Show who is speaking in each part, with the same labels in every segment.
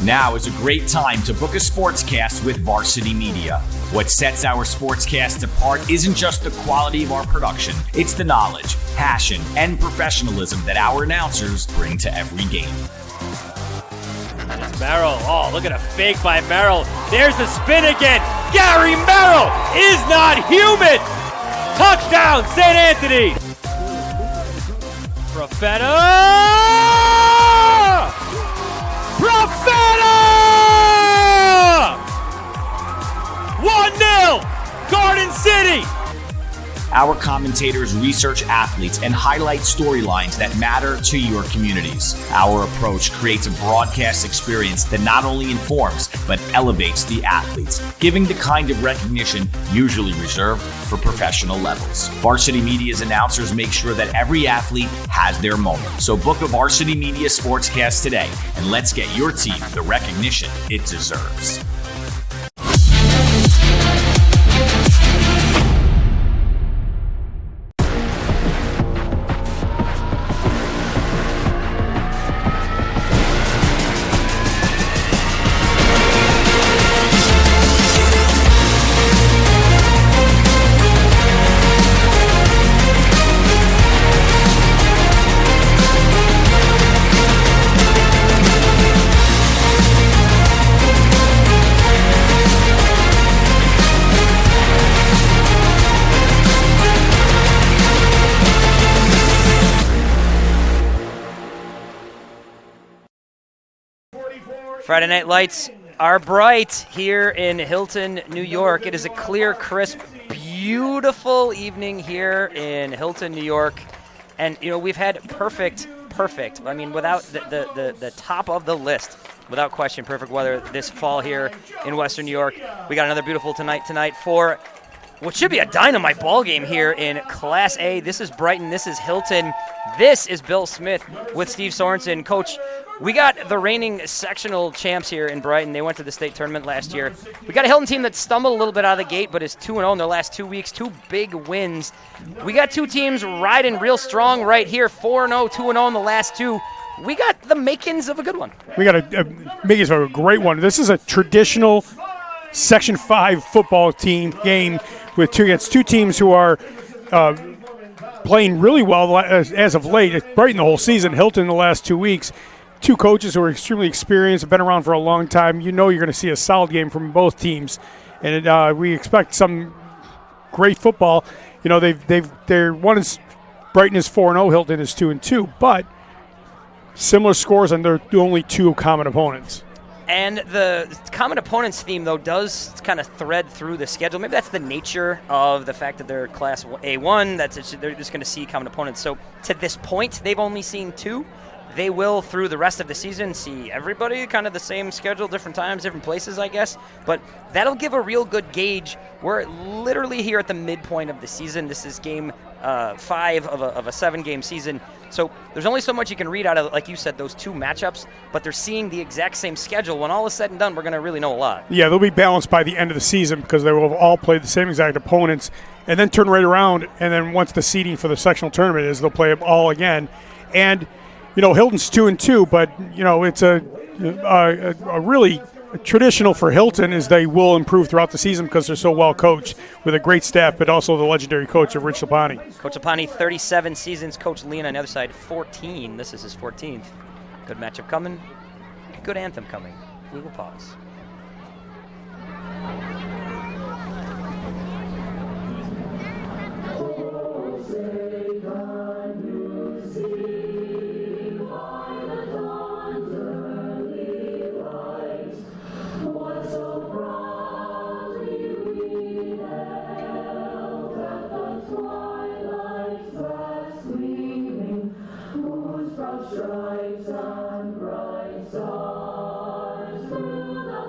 Speaker 1: Now is a great time to book a sportscast with Varsity Media. What sets our sportscast apart isn't just the quality of our production, it's the knowledge, passion, and professionalism that our announcers bring to every game.
Speaker 2: It's Merrill. Oh, look at a fake by Merrill. There's the spin again. Gary Merrill is not human. Touchdown, St. Anthony. Profeta! 1-0, Garden City.
Speaker 1: Our commentators research athletes and highlight storylines that matter to your communities. Our approach creates a broadcast experience that not only informs, but elevates the athletes, giving the kind of recognition usually reserved for professional levels. Varsity Media's announcers make sure that every athlete has their moment. So book a Varsity Media sportscast today, and let's get your team the recognition it deserves.
Speaker 2: Friday Night Lights are bright here in Hilton, New York. It is a clear, crisp, beautiful evening here in Hilton, New York. And, you know, we've had perfect. I mean, without the top of the list, without question, perfect weather this fall here in Western New York. We got another beautiful tonight for what should be a dynamite ball game here in Class A. This is Brighton. This is Hilton. This is Bill Smith with Steve Sorensen. Coach, we got the reigning sectional champs here in Brighton. They went to the state tournament last year. We got a Hilton team that stumbled a little bit out of the gate, but is 2-0 in their last 2 weeks. 2 big wins. We got 2 teams riding real strong right here. 4-0, 2-0 in the last 2. We got the makings of a good one.
Speaker 3: We got a makings of a great one. This is a traditional Section 5 football team game with two teams who are playing really well as of late. Brighton the whole season, Hilton the last 2 weeks. 2 coaches who are extremely experienced, have been around for a long time. You know you're going to see a solid game from both teams, and we expect some great football. You know they're one is Brighton is 4-0, Hilton is 2-2, but similar scores, and they're the only 2 common opponents.
Speaker 2: And the common opponents theme, though, does kind of thread through the schedule. Maybe that's the nature of the fact that they're Class A1. They're just going to see common opponents. So to this point, they've only seen 2. They will, through the rest of the season, see everybody kind of the same schedule, different times, different places, I guess. But that'll give a real good gauge. We're literally here at the midpoint of the season. This is game 5 of a 7-game season. So there's only so much you can read out of, like you said, those 2 matchups. But they're seeing the exact same schedule. When all is said and done, we're going to really know a lot. Yeah,
Speaker 3: they'll be balanced by the end of the season because they will have all played the same exact opponents and then turn right around. And then once the seeding for the sectional tournament is, they'll play them all again. And you know, Hilton's 2-2, but you know it's a really traditional for Hilton is they will improve throughout the season because they're so well coached with a great staff, but also the legendary coach of Rich Lapani.
Speaker 2: Coach Lapani, 37 seasons. Coach Lean on the other side, 14. This is his 14th. Good matchup coming. Good anthem coming. We will pause.
Speaker 4: Stripes and bright stars through the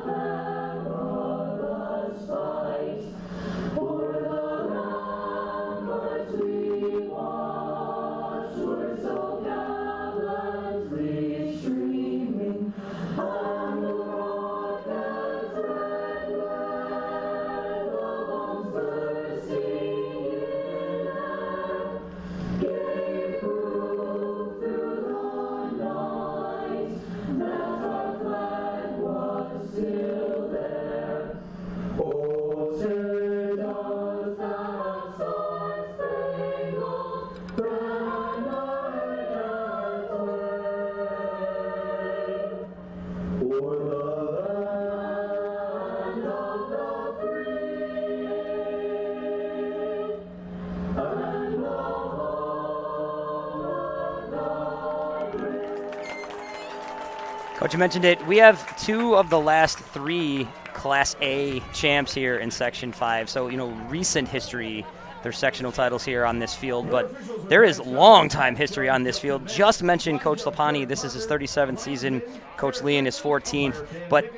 Speaker 2: Coach, you mentioned it. We have 2 of the last 3 Class A champs here in Section 5. So, recent history, there's sectional titles here on this field, but there is long-time history on this field. Just mentioned Coach Lapani. This is his 37th season. Coach Leon is 14th. But,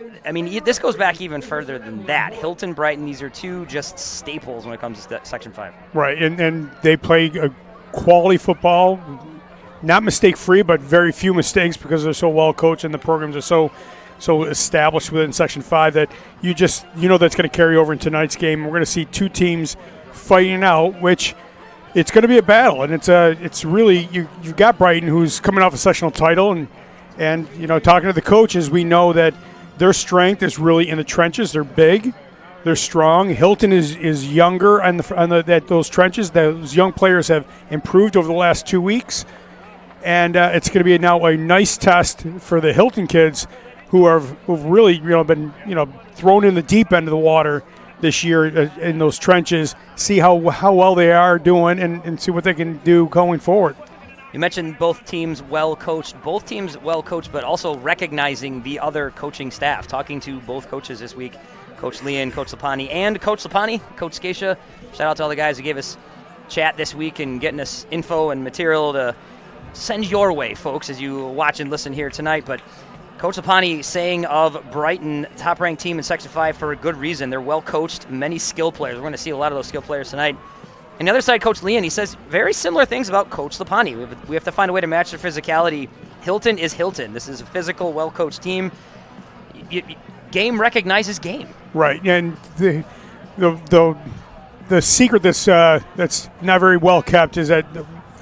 Speaker 2: this goes back even further than that. Hilton, Brighton, these are 2 just staples when it comes to Section 5.
Speaker 3: Right, and they play a quality football, not mistake-free, but very few mistakes because they're so well coached and the programs are so established within Section 5 that that's going to carry over in tonight's game. We're going to see 2 teams fighting out, which it's going to be a battle, and it's really you've got Brighton, who's coming off a sectional title, and talking to the coaches, we know that their strength is really in the trenches. They're big, they're strong. Hilton is younger on those trenches. Those young players have improved over the last 2 weeks. And it's going to be now a nice test for the Hilton kids who've really been thrown in the deep end of the water this year in those trenches. See how well they are doing and see what they can do going forward.
Speaker 2: You mentioned both teams well coached, but also recognizing the other coaching staff. Talking to both coaches this week, Coach Leon, Coach Lapani, and Coach Lapani, Coach Scacia. Shout out to all the guys who gave us chat this week and getting us info and material to send your way, folks, as you watch and listen here tonight. But Coach Lapani saying of Brighton, top-ranked team in Section 5 for a good reason. They're well-coached, many skill players. We're going to see a lot of those skill players tonight. On the other side, Coach Leon, he says very similar things about Coach Lapani. We have to find a way to match their physicality. Hilton is Hilton. This is a physical, well-coached team. Game recognizes game.
Speaker 3: Right, and the secret that's not very well kept is that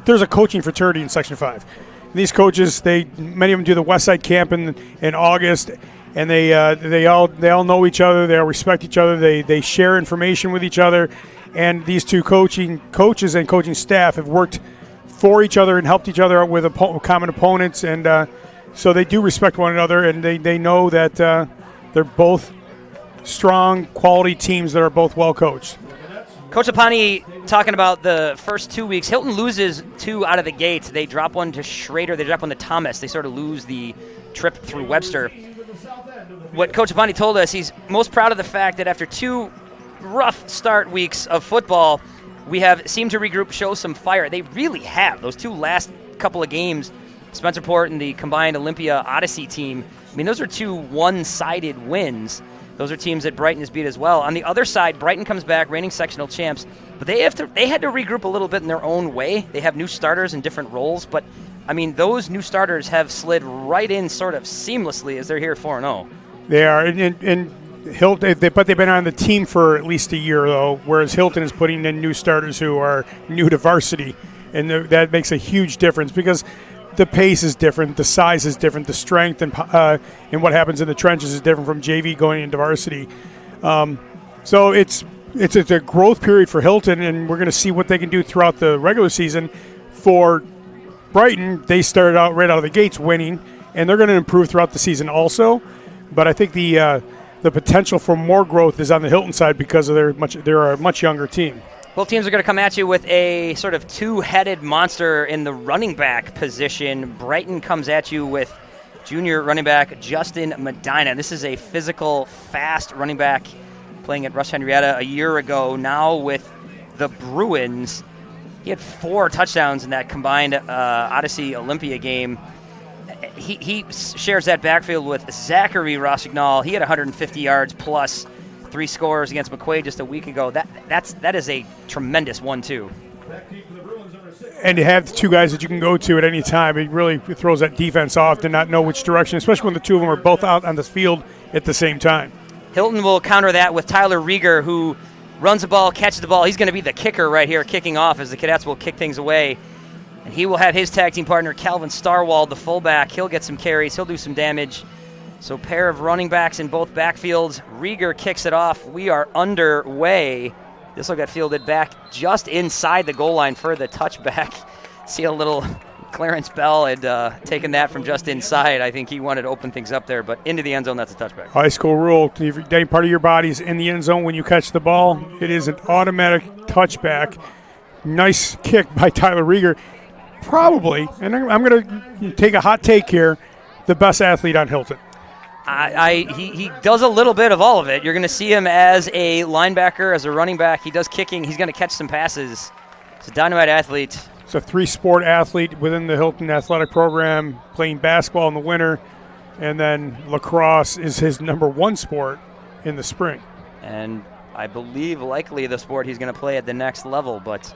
Speaker 3: there's a coaching fraternity in Section 5. These coaches, many of them do the West Side Camp in August, and they all know each other. They all respect each other. They share information with each other, and these 2 coaches and coaching staff have worked for each other and helped each other out with common opponents, and so they do respect one another, and they know that they're both strong, quality teams that are both well coached.
Speaker 2: Coach Lapani talking about the first 2 weeks. Hilton loses 2 out of the gate. They drop one to Schrader. They drop one to Thomas. They sort of lose the trip through Webster. What Coach Lapani told us, he's most proud of the fact that after 2 rough start weeks of football, we have seemed to regroup, show some fire. They really have. Those 2 last couple of games, Spencerport and the combined Olympia Odyssey team, those are 2 one-sided wins. Those are teams that Brighton has beat as well. On the other side, Brighton comes back, reigning sectional champs, but they had to regroup a little bit in their own way. They have new starters in different roles, but those new starters have slid right in sort of seamlessly as they're here 4-0.
Speaker 3: They are, and Hilton, but they've been on the team for at least a year though, whereas Hilton is putting in new starters who are new to varsity, and that makes a huge difference because the pace is different, the size is different, the strength and what happens in the trenches is different from JV going into varsity. So it's a growth period for Hilton, and we're going to see what they can do throughout the regular season. For Brighton, they started out right out of the gates winning, and they're going to improve throughout the season also. But I think the potential for more growth is on the Hilton side because they're a much younger team.
Speaker 2: Both teams are going to come at you with a sort of 2-headed monster in the running back position. Brighton comes at you with junior running back Justin Medina. This is a physical, fast running back playing at Rush Henrietta a year ago. Now with the Bruins, he had 4 touchdowns in that combined Odyssey Olympia game. He shares that backfield with Zachary Rossignol. He had 150 yards plus 3 scores against McQuaid just a week ago. That is a tremendous 1-2.
Speaker 3: And to have the 2 guys that you can go to at any time, it really throws that defense off to not know which direction, especially when the 2 of them are both out on the field at the same time.
Speaker 2: Hilton will counter that with Tyler Rieger, who runs the ball, catches the ball. He's going to be the kicker right here, kicking off as the Cadets will kick things away. And he will have his tag team partner, Calvin Starwald, the fullback. He'll get some carries. He'll do some damage. So pair of running backs in both backfields. Rieger kicks it off. We are underway. This will get fielded back just inside the goal line for the touchback. See a little Clarence Bell had taken that from just inside. I think he wanted to open things up there, but into the end zone, that's a touchback. High
Speaker 3: school rule, if any part of your body's in the end zone when you catch the ball, it is an automatic touchback. Nice kick by Tyler Rieger. Probably, and I'm going to take a hot take here, the best athlete on Hilton.
Speaker 2: He does a little bit of all of it. You're going to see him as a linebacker, as a running back. He does kicking. He's going to catch some passes. He's a dynamite athlete.
Speaker 3: He's a 3-sport athlete within the Hilton athletic program, playing basketball in the winter, and then lacrosse is his number 1 sport in the spring.
Speaker 2: And I believe likely the sport he's going to play at the next level, but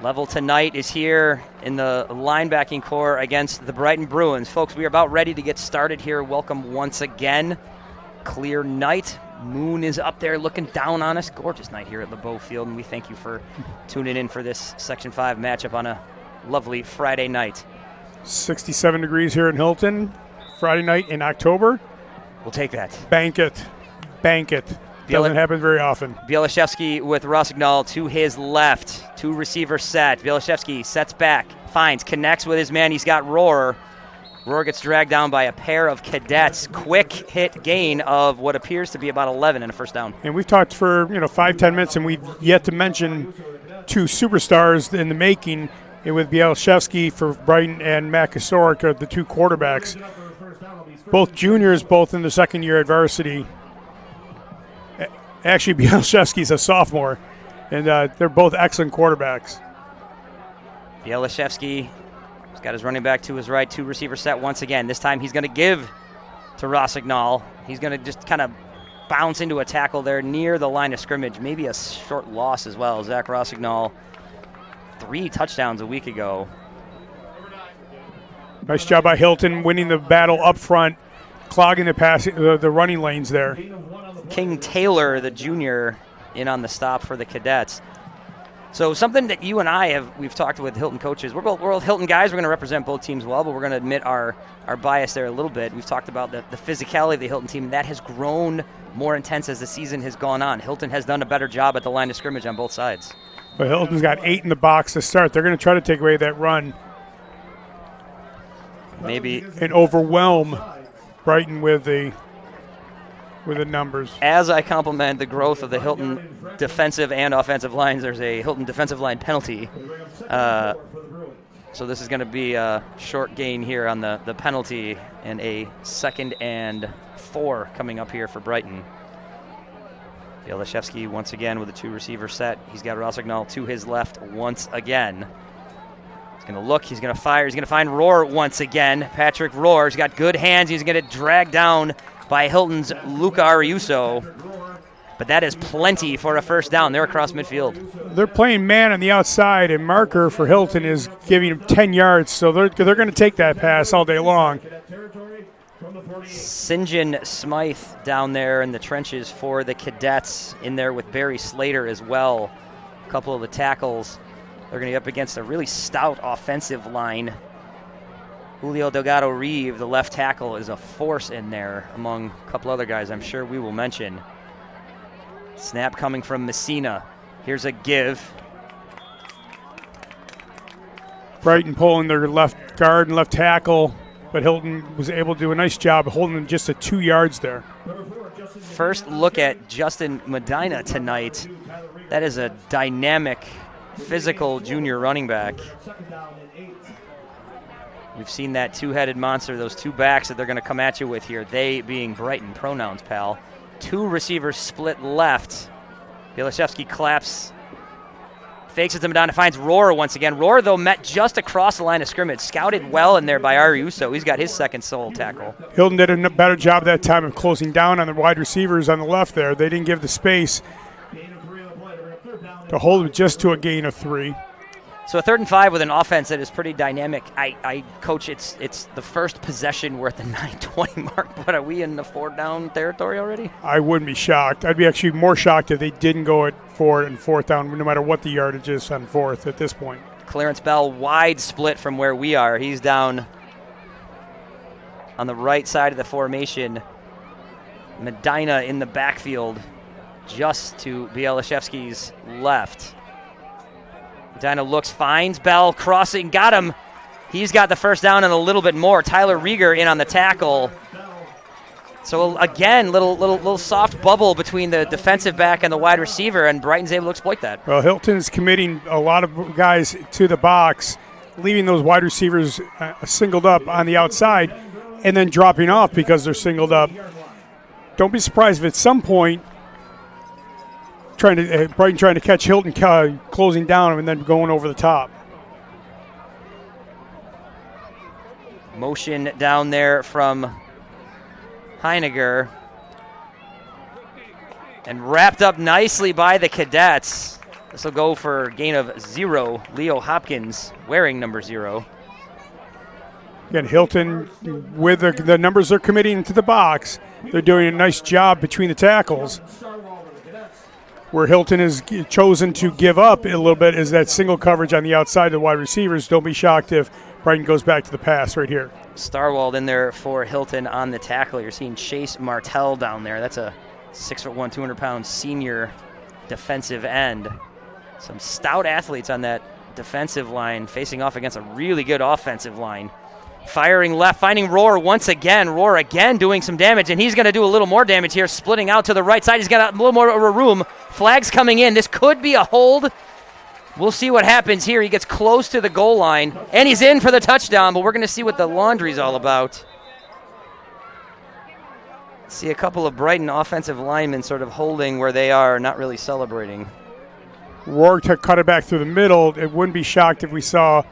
Speaker 2: level tonight is here in the linebacking core against the Brighton Bruins. Folks, we are about ready to get started here. Welcome once again. Clear night. Moon is up there looking down on us. Gorgeous night here at LeBeau Field, and we thank you for tuning in for this Section 5 matchup on a lovely Friday night.
Speaker 3: 67 degrees here in Hilton, Friday night in October.
Speaker 2: We'll take that.
Speaker 3: Bank it. Bank it. Doesn't happen very often.
Speaker 2: Bielishevsky with Rossignol to his left. 2 receiver set. Bielishevsky sets back, finds, connects with his man. He's got Rohr. Rohr gets dragged down by a pair of cadets. Quick hit gain of what appears to be about 11 and a first down.
Speaker 3: And we've talked for 5-10 minutes, and we've yet to mention 2 superstars in the making with Bielishevsky for Brighton and Matt Kosoric, the 2 quarterbacks. Both juniors, both in the second year at Varsity. Actually, Bielishevsky's a sophomore, and they're both excellent quarterbacks.
Speaker 2: Bielishevsky has got his running back to his right, 2 receiver set once again. This time he's going to give to Rossignol. He's going to just kind of bounce into a tackle there near the line of scrimmage. Maybe a short loss as well. Zach Rossignol, 3 touchdowns a week ago.
Speaker 3: Nice job by Hilton winning the battle up front, clogging the running lanes there.
Speaker 2: King Taylor, the junior, in on the stop for the cadets. So something that you and I we've talked with Hilton coaches. We're both Hilton guys. We're going to represent both teams well, but we're going to admit our bias there a little bit. We've talked about the physicality of the Hilton team. That has grown more intense as the season has gone on. Hilton has done a better job at the line of scrimmage on both sides.
Speaker 3: But Hilton's got 8 in the box to start. They're going to try to take away that run.
Speaker 2: Maybe.
Speaker 3: And overwhelm Brighton with the numbers. As
Speaker 2: I compliment the growth of the Hilton defensive and offensive lines, there's a Hilton defensive line penalty. So this is going to be a short gain here on the penalty, and a 2nd and 4 coming up here for Brighton. Bielishevsky once again with a 2 receiver set. He's got Rossignol to his left once again. He's going to look, he's going to fire, he's going to find Rohr once again. Patrick Rohr, he's got good hands. He's going to drag down by Hilton's Luca Ariuso. But that is plenty for a first down. They're across midfield.
Speaker 3: They're playing man on the outside, and marker for Hilton is giving him 10 yards, so they're going to take that pass all day long.
Speaker 2: St. John Smythe down there in the trenches for the cadets, in there with Barry Slater as well. A couple of the tackles. They're going to be up against a really stout offensive line. Julio Delgado-Reeve, the left tackle, is a force in there among a couple other guys I'm sure we will mention. Snap coming from Messina. Here's a give.
Speaker 3: Brighton pulling their left guard and left tackle, but Hilton was able to do a nice job of holding them just to 2 yards there.
Speaker 2: First look at Justin Medina tonight. That is a dynamic, physical junior running back. We've seen that 2-headed monster, those 2 backs that they're going to come at you with here, they being Brighton pronouns, pal. 2 receivers split left. Bielishevsky claps, fakes it to Medina, finds Rohr once again. Rohr, though, met just across the line of scrimmage. Scouted well in there by Ariuso. He's got his 2nd solo tackle.
Speaker 3: Hilton did a better job that time of closing down on the wide receivers on the left there. They didn't give the space to hold him just to a gain of 3.
Speaker 2: So a 3rd and 5 with an offense that is pretty dynamic. Coach, it's the first possession. We're at the 9:20 mark, but are we in the 4th-down territory already?
Speaker 3: I wouldn't be shocked. I'd be actually more shocked if they didn't go at 4th and 4th down, no matter what the yardage is on 4th at this point.
Speaker 2: Clarence Bell wide split from where we are. He's down on the right side of the formation. Medina in the backfield just to Bielishevsky's left. Medina looks, finds Bell, crossing, got him. He's got the first down and a little bit more. Tyler Rieger in on the tackle. So again, little soft bubble between the defensive back and the wide receiver, and Brighton's able to exploit that.
Speaker 3: Well, Hilton's committing a lot of guys to the box, leaving those wide receivers singled up on the outside and then dropping off because they're singled up. Don't be surprised if at some point Brighton trying to catch Hilton closing down and then going over the top.
Speaker 2: Motion down there from Heiniger. And wrapped up nicely by the Cadets. This will go for a gain of 0. Leo Hopkins wearing number 0.
Speaker 3: Again, Hilton, with the numbers they're committing to the box, they're doing a nice job between the tackles. Where Hilton has chosen to give up a little bit is that single coverage on the outside of the wide receivers. Don't be shocked if Brighton goes back to the pass right here.
Speaker 2: Starwald in there for Hilton on the tackle. You're seeing Chase Martell down there. That's a 6'1", 200-pound senior defensive end. Some stout athletes on that defensive line facing off against a really good offensive line. Firing left, finding Rohr once again. Rohr again doing some damage, and he's going to do a little more damage here, splitting out to the right side. He's got a little more of a room. Flags coming in. This could be a hold. We'll see what happens here. He gets close to the goal line, and he's in for the touchdown, but we're going to see what the laundry's all about. See a couple of Brighton offensive linemen sort of holding where they are, not really celebrating.
Speaker 3: Rohr cut it back through the middle. It wouldn't be shocked if we saw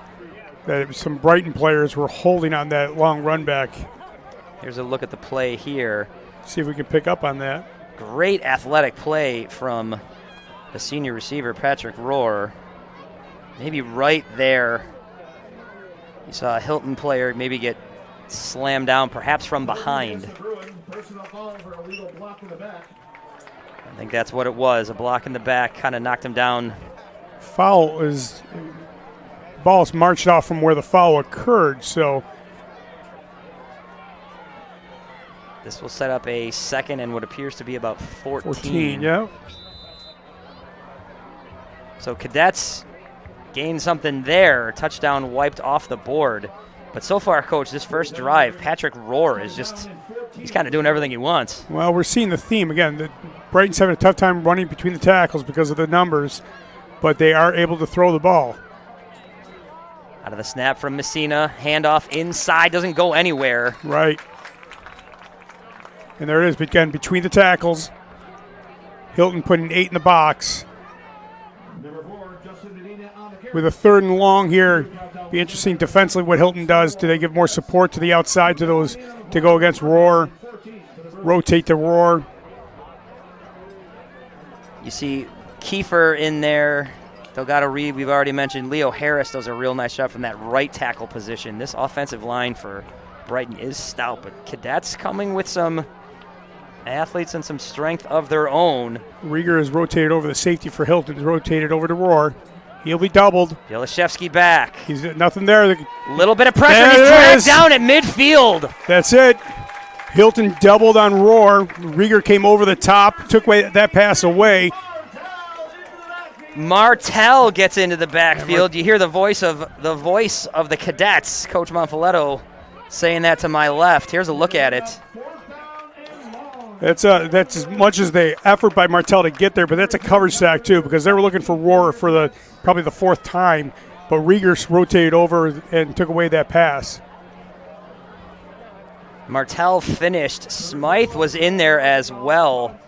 Speaker 3: that some Brighton players were holding on that long run back.
Speaker 2: Here's a look at the play here.
Speaker 3: See if we can pick up on that.
Speaker 2: Great athletic play from the senior receiver, Patrick Rohr. Maybe right there. You saw a Hilton player maybe get slammed down, perhaps from behind. I think that's what it was. A block in the back kind of knocked him down.
Speaker 3: Ball's marched off from where the foul occurred, so
Speaker 2: this will set up a second and what appears to be about 14.
Speaker 3: Yeah.
Speaker 2: So Cadets gained something there. Touchdown wiped off the board. But so far, Coach, this first drive, Patrick Rohr is he's kind of doing everything he wants.
Speaker 3: Well, we're seeing the theme again. That Brighton's having a tough time running between the tackles because of the numbers, but they are able to throw the ball.
Speaker 2: Out of the snap from Messina, handoff inside, doesn't go anywhere.
Speaker 3: Right. And there it is, again, between the tackles. Hilton putting 8 in the box. With a 3rd and long here, be interesting defensively what Hilton does. Do they give more support to the outside to those to go against Rohr? Rotate to Rohr.
Speaker 2: You see Kiefer in there. Delgado Reed, we've already mentioned. Leo Harris does a real nice job from that right tackle position. This offensive line for Brighton is stout, but Cadets coming with some athletes and some strength of their own.
Speaker 3: Rieger has rotated over the safety for Hilton. He's rotated over to Rohr. He'll be doubled.
Speaker 2: Yelishevsky back.
Speaker 3: He's nothing there.
Speaker 2: Little bit of pressure. He's dragged down at midfield.
Speaker 3: That's it. Hilton doubled on Rohr. Rieger came over the top, took that pass away.
Speaker 2: Martell gets into the backfield. You hear the voice of the Cadets, Coach Monfiletto, saying that to my left. Here's a look at it.
Speaker 3: That's as much as the effort by Martell to get there, but that's a coverage sack too because they were looking for Rohr for probably the 4th time, but Rieger rotated over and took away that pass.
Speaker 2: Martell finished. Smythe was in there as well.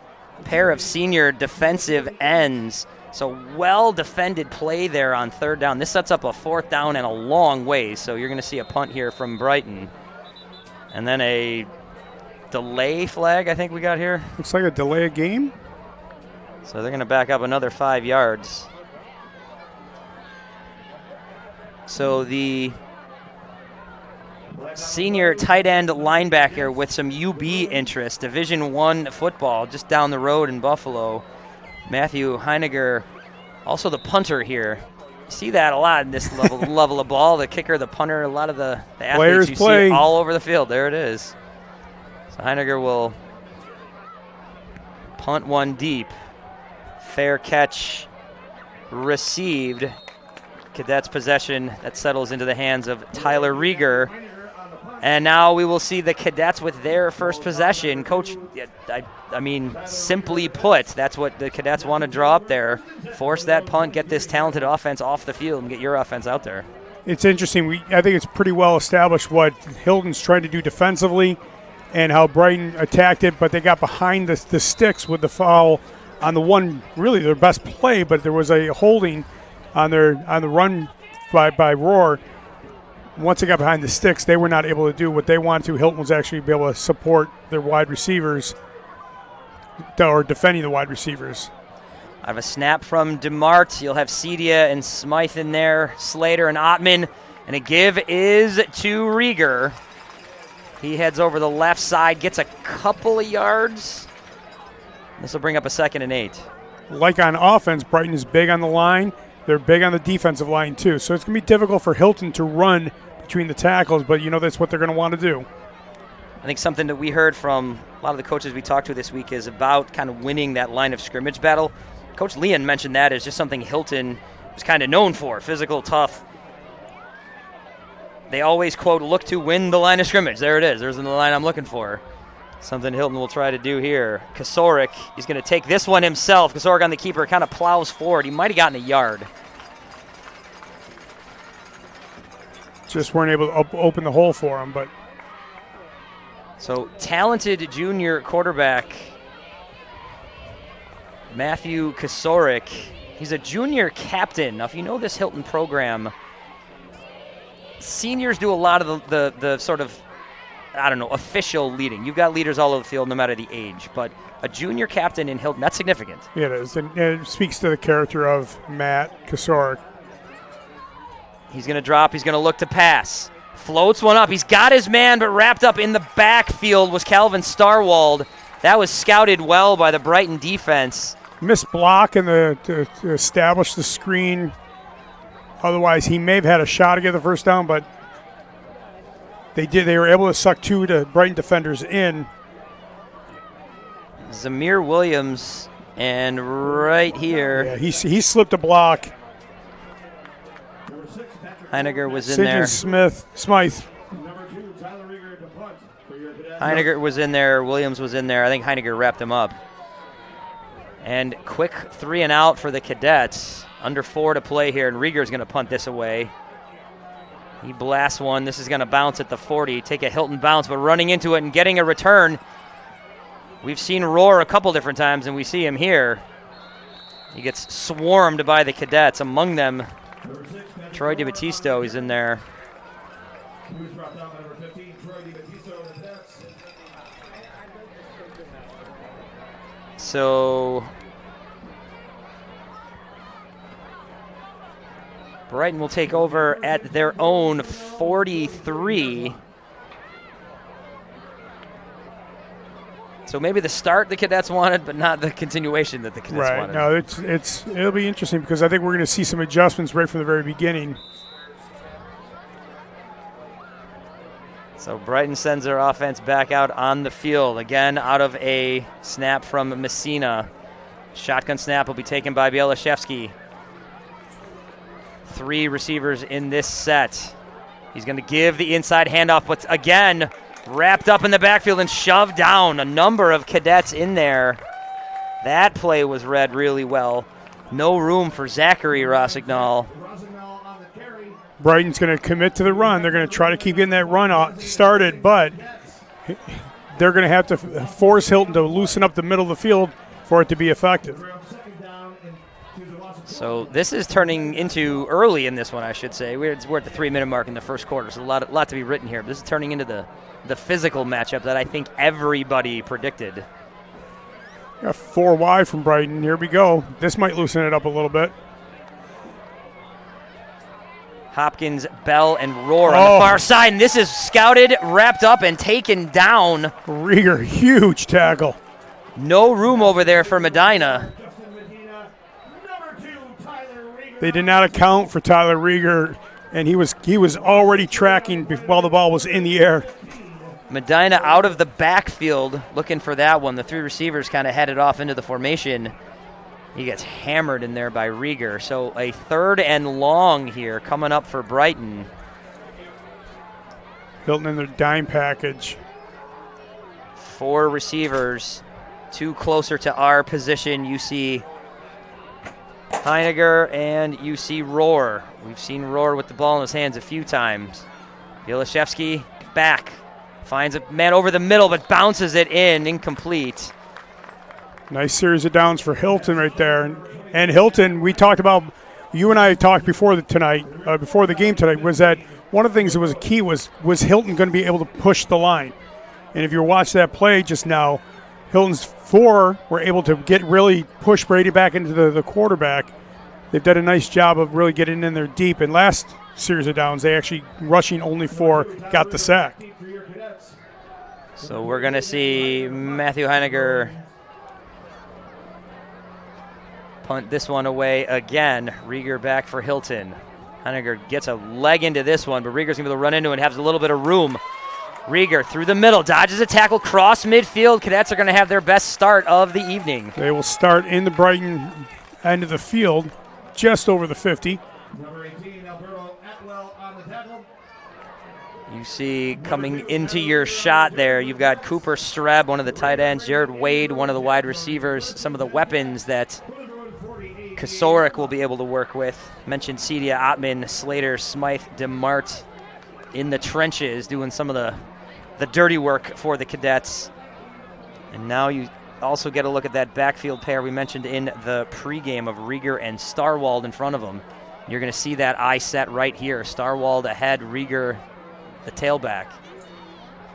Speaker 2: Pair of senior defensive ends. So well-defended play there on 3rd down. This sets up a 4th down and a long way, so you're going to see a punt here from Brighton. And then a delay flag I think we got here.
Speaker 3: Looks like a delay of game.
Speaker 2: So they're going to back up another 5 yards. So the senior tight end linebacker with some UB interest, Division I football, just down the road in Buffalo, Matthew Heiniger, also the punter here. You see that a lot in this level of ball. The kicker, the punter, a lot of the athletes
Speaker 3: Players
Speaker 2: you
Speaker 3: play
Speaker 2: see all over the field. There it is. So Heiniger will punt one deep. Fair catch received. Cadets possession that settles into the hands of Tyler Rieger. And now we will see the Cadets with their first possession. Coach, I mean, simply put, that's what the Cadets want to draw up there. Force that punt, get this talented offense off the field, and get your offense out there.
Speaker 3: It's interesting. I think it's pretty well established what Hilton's trying to do defensively and how Brighton attacked it, but they got behind the sticks with the foul on the one, really their best play, but there was a holding on the run by Roar. Once they got behind the sticks, they were not able to do what they wanted to. Hilton was actually be able to support their wide receivers or defending the wide receivers.
Speaker 2: I have a snap from DeMart. You'll have Cedia and Smythe in there, Slater and Ottman. And a give is to Rieger. He heads over the left side, gets a couple of yards. This will bring up a 2nd and 8.
Speaker 3: Like on offense, Brighton is big on the line. They're big on the defensive line, too. So it's going to be difficult for Hilton to run between the tackles, but that's what they're going to want to do.
Speaker 2: I think something that we heard from a lot of the coaches we talked to this week is about kind of winning that line of scrimmage battle. Coach Leon mentioned that as just something Hilton was kind of known for, physical, tough. They always, quote, look to win the line of scrimmage. There it is. There's the line I'm looking for. Something Hilton will try to do here. Kosarik, he's going to take this one himself. Kosarik on the keeper, kind of plows forward. He might have gotten a yard.
Speaker 3: Just weren't able to open the hole for him, but.
Speaker 2: So talented junior quarterback Matthew Kosarik. He's a junior captain. Now, if you know this Hilton program, seniors do a lot of the sort of, official leading. You've got leaders all over the field no matter the age, but a junior captain in Hilton, that's significant.
Speaker 3: Yeah, it is. And it speaks to the character of Matt Kosarik.
Speaker 2: He's going to drop. He's going to look to pass. Floats one up. He's got his man, but wrapped up in the backfield was Calvin Starwald. That was scouted well by the Brighton defense.
Speaker 3: Missed block to establish the screen. Otherwise, he may have had a shot to get the first down, but they were able to suck 2 to Brighton defenders in.
Speaker 2: Zamir Williams, and right here.
Speaker 3: Yeah, he slipped a block.
Speaker 2: Heinegger was in there.
Speaker 3: Smythe.
Speaker 2: Heinegger was in there. Williams was in there. I think Heinegger wrapped him up. And quick 3 and out for the Cadets. Under 4 to play here, and Rieger's going to punt this away. He blasts one. This is going to bounce at the 40. Take a Hilton bounce, but running into it and getting a return. We've seen Roar a couple different times, and we see him here. He gets swarmed by the Cadets. Among them, Troy DiBattisto is in there. So Brighton will take over at their own 43. So maybe the start the Cadets wanted, but not the continuation that the Cadets wanted.
Speaker 3: Right. No, it'll be interesting because I think we're going to see some adjustments right from the very beginning.
Speaker 2: So Brighton sends their offense back out on the field. Again, out of a snap from Messina. Shotgun snap will be taken by Bielaszewski. 3 receivers in this set. He's going to give the inside handoff, but again, wrapped up in the backfield and shoved down. A number of Cadets in there. That play was read really well. No room for Zachary Rossignol.
Speaker 3: Brighton's going to commit to the run. They're going to try to keep getting that run started, but they're going to have to force Hilton to loosen up the middle of the field for it to be effective.
Speaker 2: So this is turning into early in this one, I should say. We're at the 3-minute mark in the first quarter, so a lot to be written here. But this is turning into the physical matchup that I think everybody predicted.
Speaker 3: Got 4 wide from Brighton. Here we go. This might loosen it up a little bit.
Speaker 2: Hopkins, Bell, and Roar on the far side. And this is scouted, wrapped up, and taken down.
Speaker 3: Rieger, huge tackle.
Speaker 2: No room over there for Medina.
Speaker 3: They did not account for Tyler Rieger, and he was already tracking while the ball was in the air.
Speaker 2: Medina out of the backfield looking for that one. The 3 receivers kind of headed off into the formation. He gets hammered in there by Rieger. So a 3rd and long here coming up for Brighton.
Speaker 3: Hilton in their dime package.
Speaker 2: 4 receivers, 2 closer to our position. You see Heiniger, and you see Rohr. We've seen Rohr with the ball in his hands a few times. Bielashevsky back. Finds a man over the middle, but bounces it in, incomplete.
Speaker 3: Nice series of downs for Hilton right there. And Hilton, we talked about, you and I talked before the game tonight, was that one of the things that was a key was Hilton going to be able to push the line. And if you watch that play just now, Hilton's 4 were able to really push Brady back into the quarterback. They've done a nice job of really getting in there deep. And last series of downs, they actually, rushing only 4, got the sack.
Speaker 2: So we're going to see Matthew Heiniger punt this one away again. Rieger back for Hilton. Heiniger gets a leg into this one, but Rieger's going to be able to run into it and has a little bit of room. Rieger through the middle, dodges a tackle, cross midfield. Cadets are going to have their best start of the evening.
Speaker 3: They will start in the Brighton end of the field, just over the 50.
Speaker 4: Number 18, Alberto Atwell on the tackle.
Speaker 2: You see coming into your shot there, you've got Cooper Streb, one of the tight ends, Jared Wade, one of the wide receivers, some of the weapons that Kasorik will be able to work with. Mentioned Cedia, Ottman, Slater, Smythe, DeMart in the trenches doing some of the dirty work for the Cadets. And now you also get a look at that backfield pair we mentioned in the pregame of Rieger and Starwald in front of them. You're going to see that eye set right here. Starwald ahead, Rieger the tailback.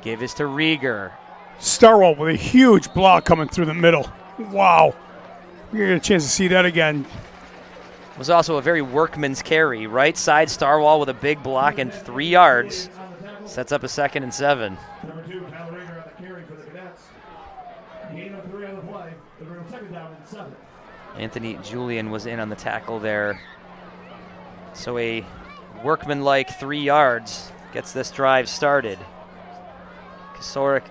Speaker 2: Give this to Rieger.
Speaker 3: Starwald with a huge block coming through the middle. Wow. You're going to get a chance to see that again.
Speaker 2: Was also a very workman's carry. Right side, Starwald with a big block and 3 yards. Sets up a 2nd and 7.
Speaker 4: Number 2, Tyler Rieger on the carry for the Cadets. Gain of 3 on the play. They're going 2nd down and 7.
Speaker 2: Anthony Julian was in on the tackle there. So a workmanlike 3 yards gets this drive started. Kasorik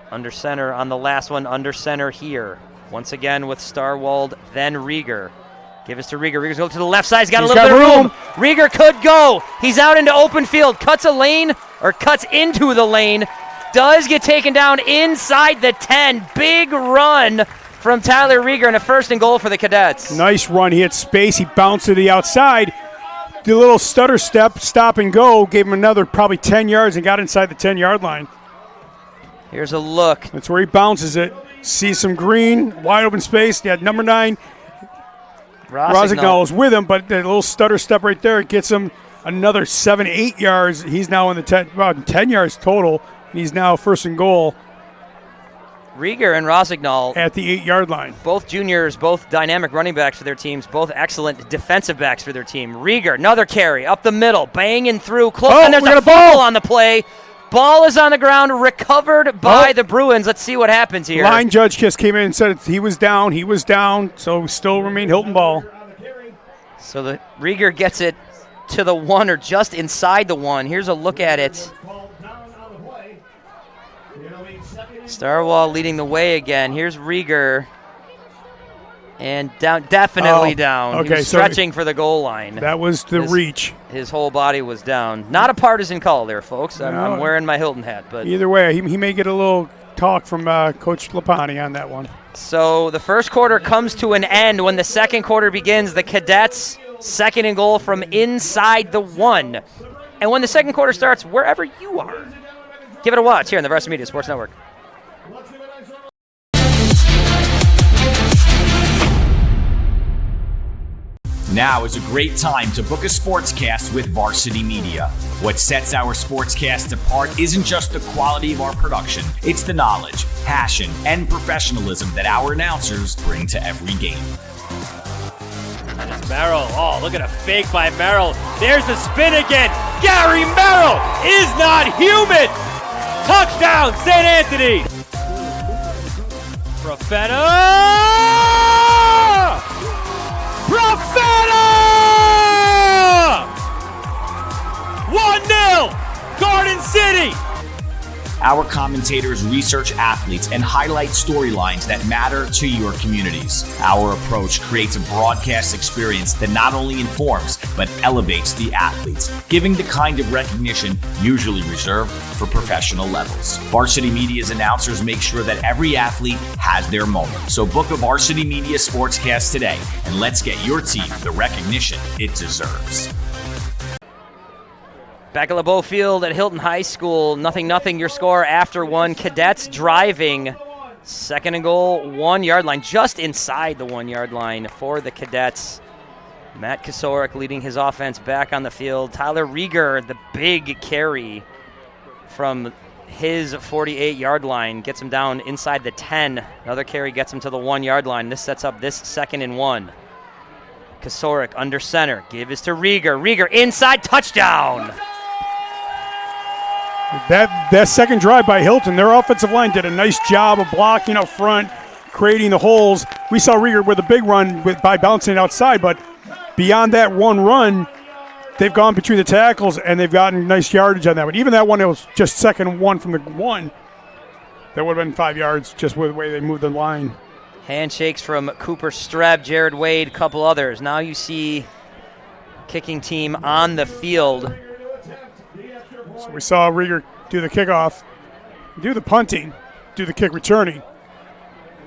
Speaker 2: under center on the last one, under center here. Once again with Starwald, then Rieger. Give us to Rieger. Rieger's going to the left side. He's got a little bit of room. Rieger could go. He's out into open field. Cuts a lane, or cuts into the lane. Does get taken down inside the 10. Big run from Tyler Rieger and a 1st and goal for the Cadets.
Speaker 3: Nice run. He had space. He bounced to the outside. Did a little stutter step, stop and go. Gave him another probably 10 yards and got inside the 10-yard line.
Speaker 2: Here's a look.
Speaker 3: That's where he bounces it. Sees some green, wide open space. He had number 9. Rosignol is with him, but that little stutter step right there gets him another 7-8 yards. He's now in the about 10 yards total, and he's now 1st and goal.
Speaker 2: Rieger and Rosignol
Speaker 3: at the 8-yard line.
Speaker 2: Both juniors, both dynamic running backs for their teams, both excellent defensive backs for their team. Rieger, another carry up the middle, banging through, close, and there's a ball on the play. Ball is on the ground, recovered by the Bruins. Let's see what happens here.
Speaker 3: Line judge just came in and said he was down, so still remain Hilton ball.
Speaker 2: So the Rieger gets it to the 1 or just inside the 1. Here's a look at it. Starwall leading the way again. Here's Rieger. And down, definitely down.
Speaker 3: Okay,
Speaker 2: he was stretching for the goal line.
Speaker 3: That was the reach.
Speaker 2: His whole body was down. Not a partisan call there, folks. I'm wearing my Hilton hat. But
Speaker 3: either way, he may get a little talk from Coach Lapani on that one.
Speaker 2: So the first quarter comes to an end. When the second quarter begins, the Cadets 2nd and goal from inside the 1. And when the second quarter starts, wherever you are, give it a watch here on the Varsity Media Sports Network.
Speaker 1: Now is a great time to book a sportscast with Varsity Media. What sets our sportscast apart isn't just the quality of our production, it's the knowledge, passion, and professionalism that our announcers bring to every game.
Speaker 5: And it's Merrill. Oh, look at a fake by Merrill. There's the spin again. Gary Merrill is not human. Touchdown, St. Anthony. Profeta! 1-0, Garden City.
Speaker 1: Our commentators research athletes and highlight storylines that matter to your communities. Our approach creates a broadcast experience that not only informs, but elevates the athletes, giving the kind of recognition usually reserved for professional levels. Varsity Media's announcers make sure that every athlete has their moment. So book a Varsity Media Sportscast today, and let's get your team the recognition it deserves.
Speaker 2: Back at LeBeau Field at Hilton High School, 0-0 your score after one. Cadets driving, second and goal, 1 yard line, just inside the 1 yard line for the Cadets. Matt Kosorek leading his offense back on the field. Tyler Rieger, the big carry from his 48 yard line, gets him down inside the 10. Another carry gets him to the 1 yard line. This sets up this 2nd and 1. Kosorek under center, give is to Rieger. Rieger inside, touchdown!
Speaker 3: That second drive by Hilton, their offensive line did a nice job of blocking up front, creating the holes. We saw Rieger with a big run by bouncing outside, but beyond that one run, they've gone between the tackles and they've gotten nice yardage on that one. Even that one, it was just 2nd and 1 from the 1. That would have been 5 yards just with the way they moved the line.
Speaker 2: Handshakes from Cooper Streb, Jared Wade, couple others. Now you see kicking team on the field.
Speaker 3: So we saw Rieger do the kickoff, do the punting, do the kick returning,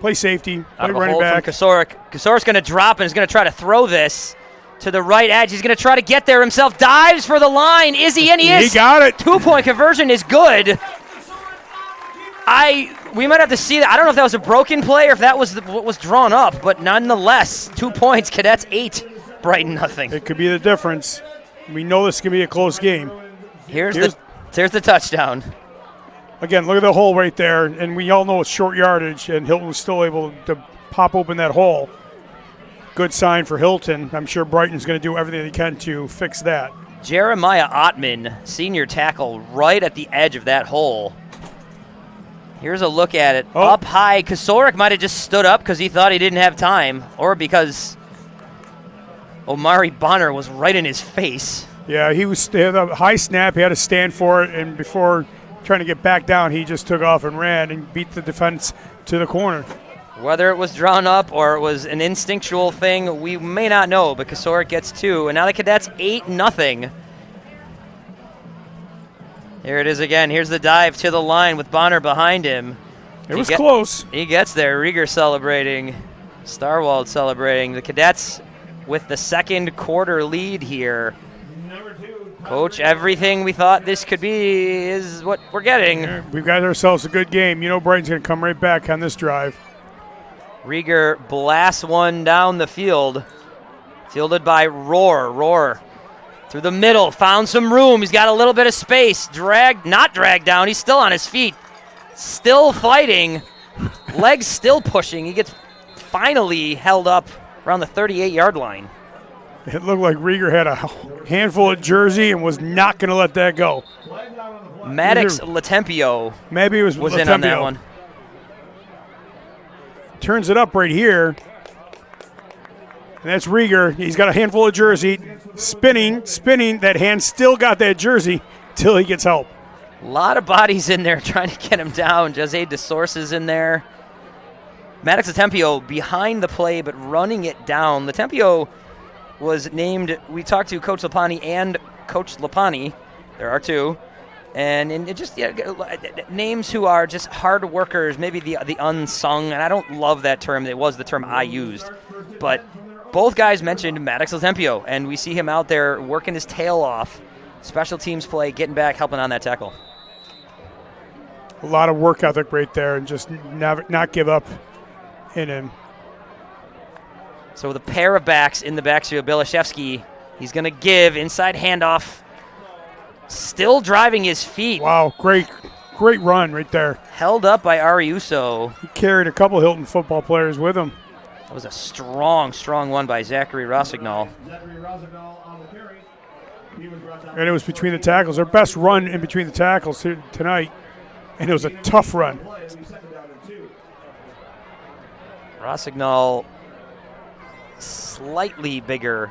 Speaker 3: play safety, play running back.
Speaker 2: Kosorek. Kosorek's going to drop and is going to try to throw this to the right edge. He's going to try to get there himself. Dives for the line. Is he in? He is.
Speaker 3: He got it.
Speaker 2: 2-point conversion is good. We might have to see that. I don't know if that was a broken play or if that was what was drawn up, but nonetheless, 2 points. Cadets 8, Brighton nothing.
Speaker 3: It could be the difference. We know this can be a close game.
Speaker 2: Here's the touchdown.
Speaker 3: Again, look at the hole right there, and we all know it's short yardage, and Hilton was still able to pop open that hole. Good sign for Hilton. I'm sure Brighton's going to do everything they can to fix that.
Speaker 2: Jeremiah Ottman, senior tackle, right at the edge of that hole. Here's a look at it. Up high. Kosorek might have just stood up because he thought he didn't have time, or because Omari Bonner was right in his face.
Speaker 3: Yeah, he had a high snap. He had to stand for it, and before trying to get back down, he just took off and ran and beat the defense to the corner.
Speaker 2: Whether it was drawn up or it was an instinctual thing, we may not know, but Kosorek gets 2, and now the Cadets 8-0. Here it is again. Here's the dive to the line with Bonner behind him.
Speaker 3: It was close.
Speaker 2: He gets there. Rieger celebrating. Starwald celebrating. The Cadets with the second quarter lead here. Coach, everything we thought this could be is what we're getting.
Speaker 3: Yeah, we've got ourselves a good game. You know Brighton's going to come right back on this drive.
Speaker 2: Rieger blasts one down the field. Fielded by Rohr. Rohr through the middle. Found some room. He's got a little bit of space. Not dragged down. He's still on his feet. Still fighting. Legs still pushing. He gets finally held up around the 38-yard line.
Speaker 3: It looked like Rieger had a handful of jersey and was not going to let that go.
Speaker 2: Maddox Latempio
Speaker 3: maybe it was
Speaker 2: in on that one.
Speaker 3: Turns it up right here. And that's Rieger. He's got a handful of jersey. Spinning. That hand still got that jersey till he gets help.
Speaker 2: A lot of bodies in there trying to get him down. Jose DeSource is in there. Maddox Latempio behind the play but running it down. Latempio was named, we talked to Coach Lapani and Coach Lapani, there are two, and it just names who are just hard workers, maybe the unsung, and I don't love that term. It was the term I used, but both guys mentioned Maddox Latempio, and we see him out there working his tail off, special teams play, getting back, helping on that tackle.
Speaker 3: A lot of work ethic right there, and just not give up in him.
Speaker 2: So with a pair of backs in the backfield, Bilashevsky, he's going to give inside handoff. Still driving his feet.
Speaker 3: Wow, great run right there.
Speaker 2: Held up by Ariuso.
Speaker 3: He carried a couple Hilton football players with him.
Speaker 2: That was a strong one by Zachary Rossignol.
Speaker 3: And it was between the tackles. Their best run in between the tackles tonight. And it was a tough run.
Speaker 2: Rossignol slightly bigger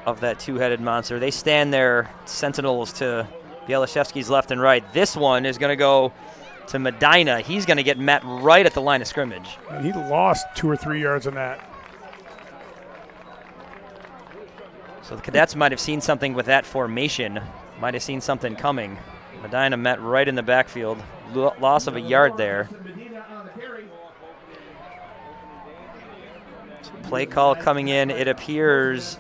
Speaker 2: of that two-headed monster. They stand there, sentinels to Bielaszewski's left and right. This one is going to go to Medina. He's going to get met right at the line of scrimmage.
Speaker 3: And he lost 2 or 3 yards on that.
Speaker 2: So the Cadets might have seen something with that formation, might have seen something coming. Medina met right in the backfield. Loss of a yard there. So play call coming in. It appears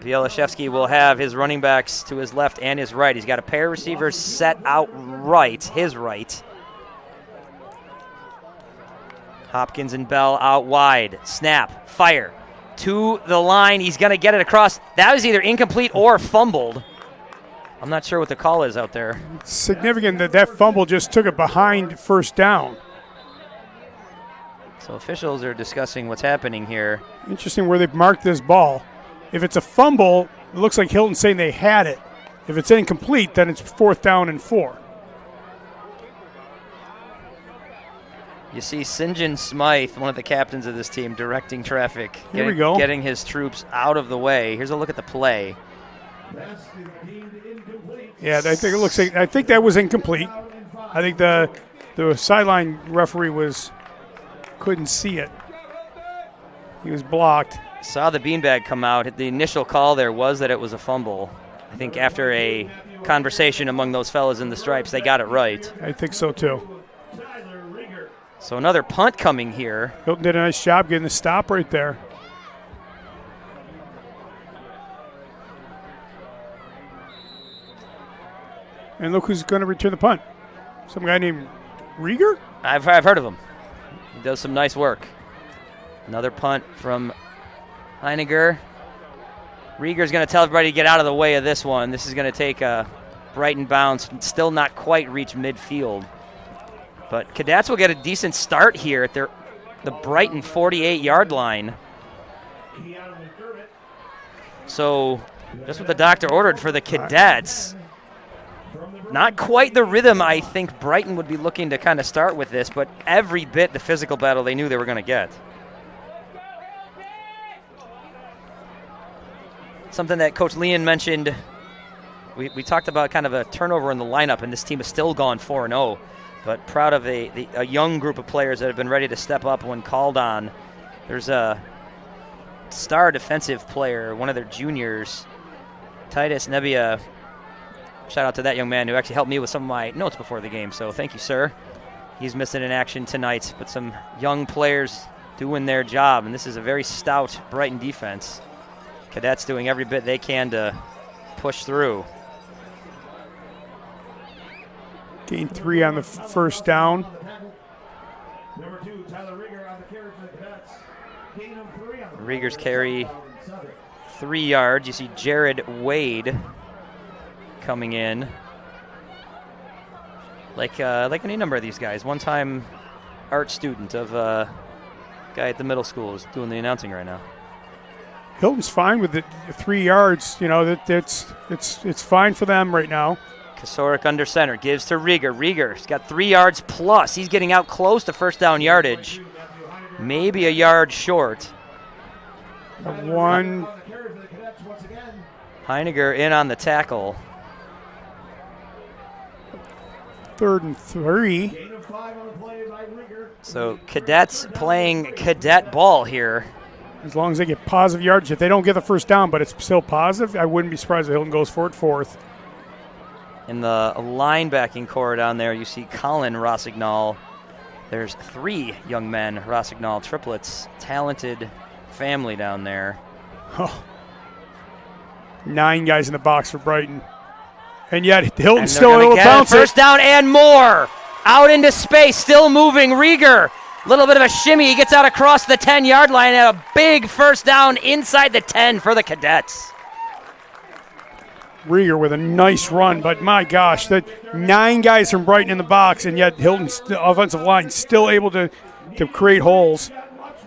Speaker 2: Bielaszewski will have his running backs to his left and his right. He's got a pair of receivers set out right, his right. Hopkins and Bell out wide. Snap, fire. To the line, he's going to get it across. That was either incomplete or fumbled. I'm not sure what the call is out there.
Speaker 3: It's significant that fumble just took it behind first down.
Speaker 2: So officials are discussing what's happening here.
Speaker 3: Interesting where they've marked this ball. If it's a fumble, it looks like Hilton's saying they had it. If it's incomplete, then it's 4th down and 4.
Speaker 2: You see St. John Smythe, one of the captains of this team, directing traffic.
Speaker 3: Here we go.
Speaker 2: Getting his troops out of the way. Here's a look at the play.
Speaker 3: Yeah, I think it looks like that was incomplete. I think the sideline referee couldn't see it. He was blocked.
Speaker 2: Saw the beanbag come out. The initial call there was that it was a fumble. I think after a conversation among those fellas in the stripes, they got it right.
Speaker 3: I think so too.
Speaker 2: So another punt coming here.
Speaker 3: Hilton did a nice job getting the stop right there. And look who's going to return the punt. Some guy named Rieger?
Speaker 2: I've heard of him. He does some nice work. Another punt from Heiniger. Rieger's going to tell everybody to get out of the way of this one. This is going to take a Brighton bounce. Still not quite reach midfield. But Cadets will get a decent start here at the Brighton 48-yard line. So just what the doctor ordered for the Cadets. Not quite the rhythm I think Brighton would be looking to kind of start with this, but every bit the physical battle they knew they were going to get. Something that Coach Leon mentioned, we talked about kind of a turnover in the lineup, and this team has still gone 4-0. But proud of a young group of players that have been ready to step up when called on. There's a star defensive player, one of their juniors, Titus Nebbia. Shout out to that young man who actually helped me with some of my notes before the game. So thank you, sir. He's missing in action tonight, but some young players doing their job. And this is a very stout Brighton defense. Cadets doing every bit they can to push through.
Speaker 3: Gain 3 on the first down.
Speaker 4: Number 2, Tyler Rieger on the carry for the Cadets. Gain of 3 on the
Speaker 2: Rieger's carry 3 yards. You see Jared Wade coming in. Like any number of these guys. One-time art student of guy at the middle school is doing the announcing right now.
Speaker 3: Hilton's fine with the 3 yards. You know, it's fine for them right now.
Speaker 2: Kosarik under center, gives to Rieger. Rieger's got 3 yards plus. He's getting out close to first down yardage. Maybe a yard short.
Speaker 3: One.
Speaker 2: Heiniger in on the tackle.
Speaker 3: 3rd and 3.
Speaker 2: So Cadets playing cadet ball here.
Speaker 3: As long as they get positive yardage. If they don't get the first down, but it's still positive, I wouldn't be surprised if Hilton goes for it 4th.
Speaker 2: In the linebacking core down there, you see Colin Rossignol. There's 3 young men, Rossignol triplets, talented family down there.
Speaker 3: Oh. 9 guys in the box for Brighton. And yet Hilton's still able to bounce it.
Speaker 2: First down and more. Out into space, still moving. Rieger, little bit of a shimmy. He gets out across the 10-yard line and a big first down inside the 10 for the Cadets.
Speaker 3: Rieger with a nice run, but my gosh, that 9 guys from Brighton in the box, and yet Hilton's offensive line still able to create holes.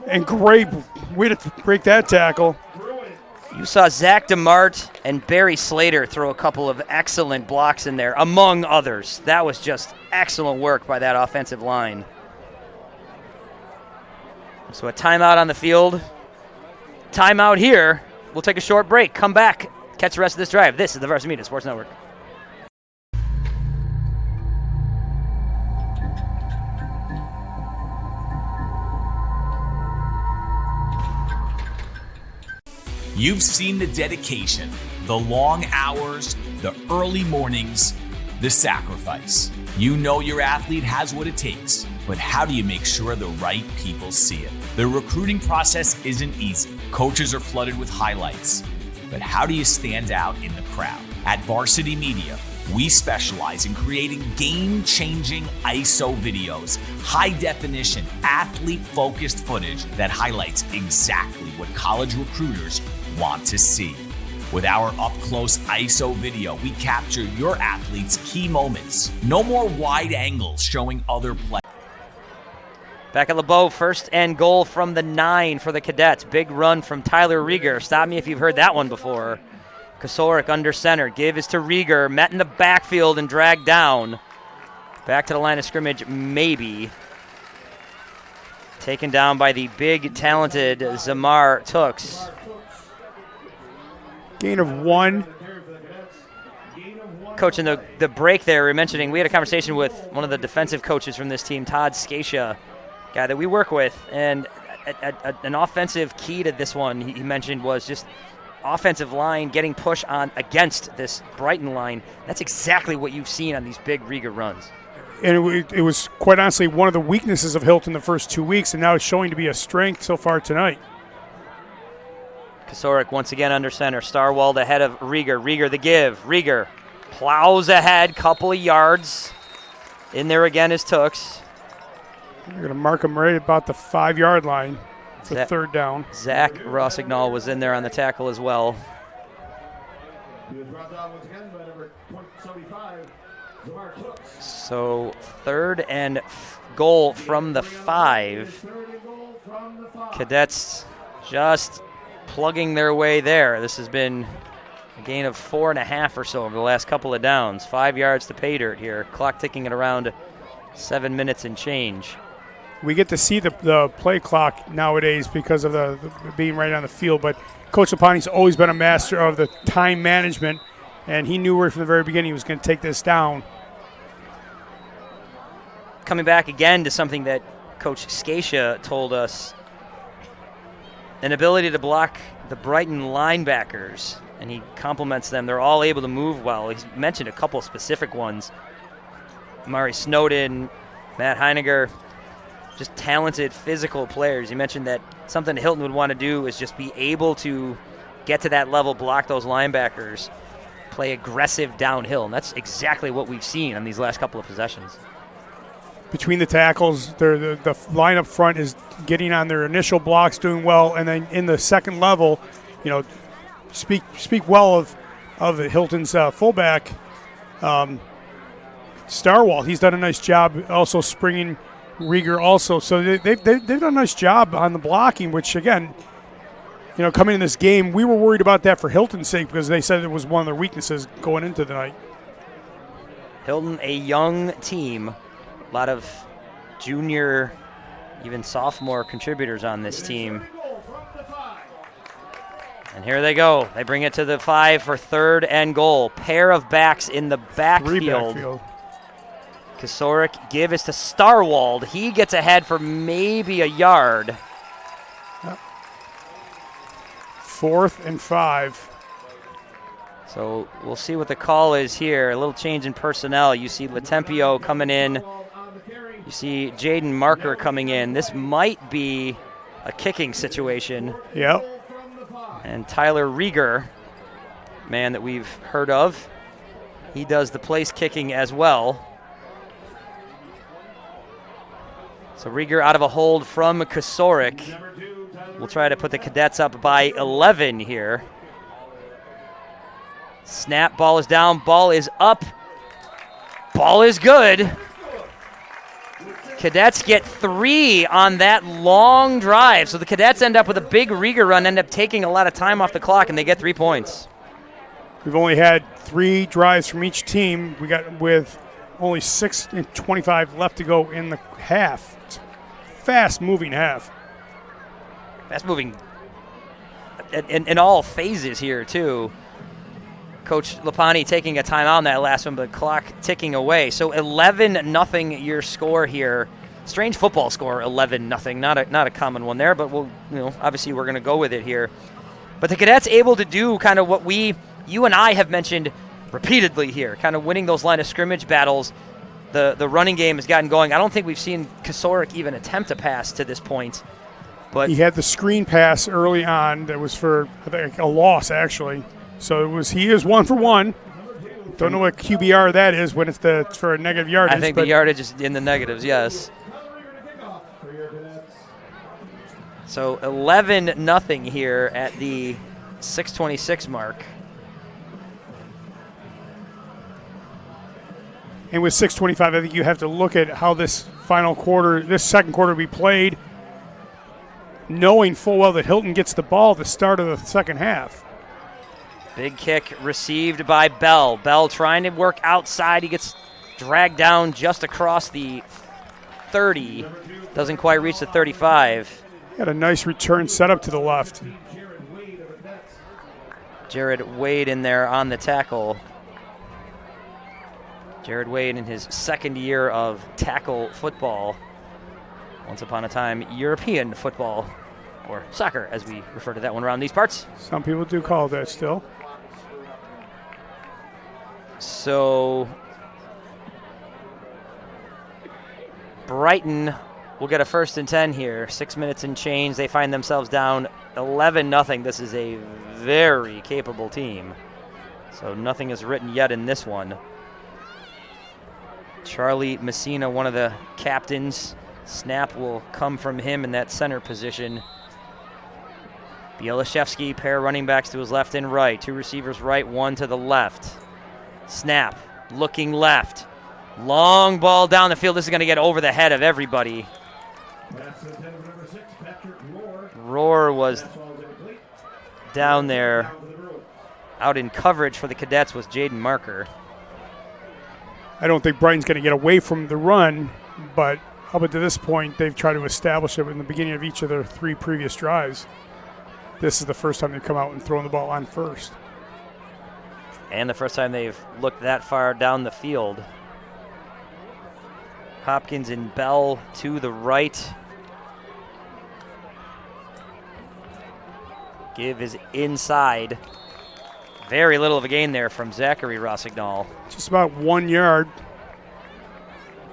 Speaker 3: And great way to break that tackle.
Speaker 2: You saw Zach DeMart and Barry Slater throw a couple of excellent blocks in there, among others. That was just excellent work by that offensive line. So a timeout on the field. Timeout here. We'll take a short break. Come back. Catch the rest of this drive. This is the Varsity Media Sports Network.
Speaker 1: You've seen the dedication, the long hours, the early mornings, the sacrifice. You know your athlete has what it takes, but how do you make sure the right people see it? The recruiting process isn't easy. Coaches are flooded with highlights, but how do you stand out in the crowd? At Varsity Media, we specialize in creating game-changing ISO videos, high-definition, athlete-focused footage that highlights exactly what college recruiters want to see. With our up-close ISO video, we capture your athletes' key moments. No more wide angles showing other players.
Speaker 2: Back at LeBeau, first and goal from the 9 for the Cadets. Big run from Tyler Rieger. Stop me if you've heard that one before. Kosarik under center. Give is to Rieger. Met in the backfield and dragged down. Back to the line of scrimmage, maybe. Taken down by the big, talented Zamar Tooks.
Speaker 3: Gain of 1.
Speaker 2: Coach, in the break there, we were mentioning, we had a conversation with one of the defensive coaches from this team, Todd Scacia, guy that we work with, and an offensive key to this one he mentioned was just offensive line getting push on against this Brighton line. That's exactly what you've seen on these big Rieger runs.
Speaker 3: And it was quite honestly one of the weaknesses of Hilton the first 2 weeks, and now it's showing to be a strength so far tonight.
Speaker 2: Kosarik once again under center. Starwald ahead of Rieger. Rieger the give. Rieger plows ahead, couple of yards. In there again is Tooks.
Speaker 3: You're going to mark him right about the 5-yard line. It's a third down.
Speaker 2: Zach Rossignol was in there on the tackle as well. So third and goal from the 5. Cadets just plugging their way there. This has been a gain of 4.5 or so over the last couple of downs. 5 yards to pay dirt here. Clock ticking at around 7 minutes and change.
Speaker 3: We get to see the play clock nowadays because of the being right on the field, but Coach Lapani's always been a master of the time management, and he knew right from the very beginning he was going to take this down.
Speaker 2: Coming back again to something that Coach Scacia told us, an ability to block the Brighton linebackers, and he compliments them. They're all able to move well. He's mentioned a couple specific ones. Mari Snowden, Matt Heiniger, just talented physical players. You mentioned that something Hilton would want to do is just be able to get to that level, block those linebackers, play aggressive downhill, and that's exactly what we've seen on these last couple of possessions.
Speaker 3: Between the tackles, the line up front is getting on their initial blocks, doing well, and then in the second level, speak well of the Hilton's fullback, Starwall. He's done a nice job also springing Rieger also. So they've done a nice job on the blocking, which, again, coming in this game, we were worried about that for Hilton's sake because they said it was one of their weaknesses going into the night.
Speaker 2: Hilton, a young team. A lot of junior, even sophomore contributors on this team. And here they go. They bring it to the 5 for third and goal. Pair of backs in the backfield. Kosarik give is to Starwald. He gets ahead for maybe a yard.
Speaker 3: 4th and 5.
Speaker 2: So we'll see what the call is here. A little change in personnel. You see Latempio coming in. You see Jaden Marker coming in. This might be a kicking situation.
Speaker 3: Yep.
Speaker 2: And Tyler Rieger, man that we've heard of, he does the place kicking as well. So Rieger out of a hold from Kosarik. We'll try to put the Cadets up by 11 here. Snap, ball is down, ball is up. Ball is good. Cadets get 3 on that long drive. So the Cadets end up with a big Rieger run, end up taking a lot of time off the clock, and they get 3 points.
Speaker 3: We've only had 3 drives from each team. We got with only 6:25 left to go in the half. It's fast-moving half.
Speaker 2: Fast-moving in all phases here, too. Coach Lapani taking a timeout in that last one, but clock ticking away. So 11-0 your score here. Strange football score, 11-0. Not a common one there, but we'll, obviously we're going to go with it here. But the Cadets able to do kind of what you and I have mentioned repeatedly here, kind of winning those line of scrimmage battles. The running game has gotten going. I don't think we've seen Kosarik even attempt a pass to this point. But
Speaker 3: he had the screen pass early on that was for, I think, a loss, actually. So he is 1 for 1. Don't know what QBR that is when it's for a negative yardage.
Speaker 2: I think the yardage is in the negatives, yes. So 11-0 here at the 6:26 mark.
Speaker 3: And with 6:25, I think you have to look at how this second quarter will be played, knowing full well that Hilton gets the ball at the start of the second half.
Speaker 2: Big kick received by Bell. Bell trying to work outside. He gets dragged down just across the 30. Doesn't quite reach the 35.
Speaker 3: Had a nice return set up to the left.
Speaker 2: Jared Wade in there on the tackle. Jared Wade in his second year of tackle football. Once upon a time, European football, or soccer as we refer to that one around these parts.
Speaker 3: Some people do call it that still.
Speaker 2: So Brighton will get a 1st and 10 here. 6 minutes and change. They find themselves down 11-0. This is a very capable team. So nothing is written yet in this one. Charlie Messina, one of the captains. Snap will come from him in that center position. Bielishevsky, pair running backs to his left and right. 2 receivers right, 1 to the left. Snap, looking left. Long ball down the field. This is going to get over the head of everybody. Rohr was down there. Out in coverage for the Cadets was Jaden Marker.
Speaker 3: I don't think Brighton's going to get away from the run, but up until this point, they've tried to establish it in the beginning of each of their 3 previous drives. This is the first time they've come out and thrown the ball on first.
Speaker 2: And the first time they've looked that far down the field. Hopkins and Bell to the right. Give is inside. Very little of a gain there from Zachary Rossignol.
Speaker 3: Just about 1 yard.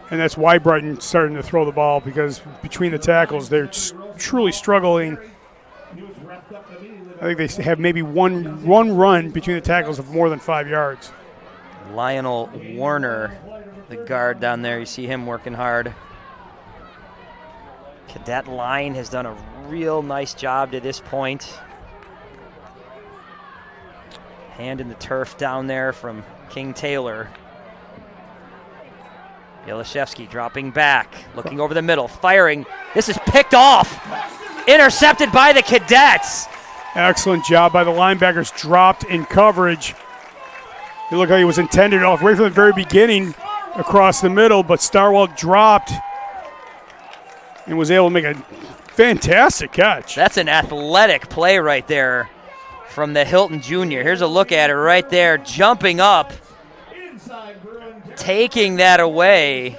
Speaker 3: And that's why Brighton's starting to throw the ball, because between the tackles, they're truly struggling. I think they have maybe one run between the tackles of more than 5 yards.
Speaker 2: Lionel Warner, the guard down there, you see him working hard. Cadet line has done a real nice job to this point. Hand in the turf down there from King Taylor. Bielishevsky dropping back, looking over the middle, firing. This is picked off. Intercepted by the Cadets.
Speaker 3: Excellent job by the linebackers, dropped in coverage. It looked like it was intended off right from the very beginning across the middle, but Starwell dropped and was able to make a fantastic catch.
Speaker 2: That's an athletic play right there from the Hilton Junior. Here's a look at it right there, jumping up, taking that away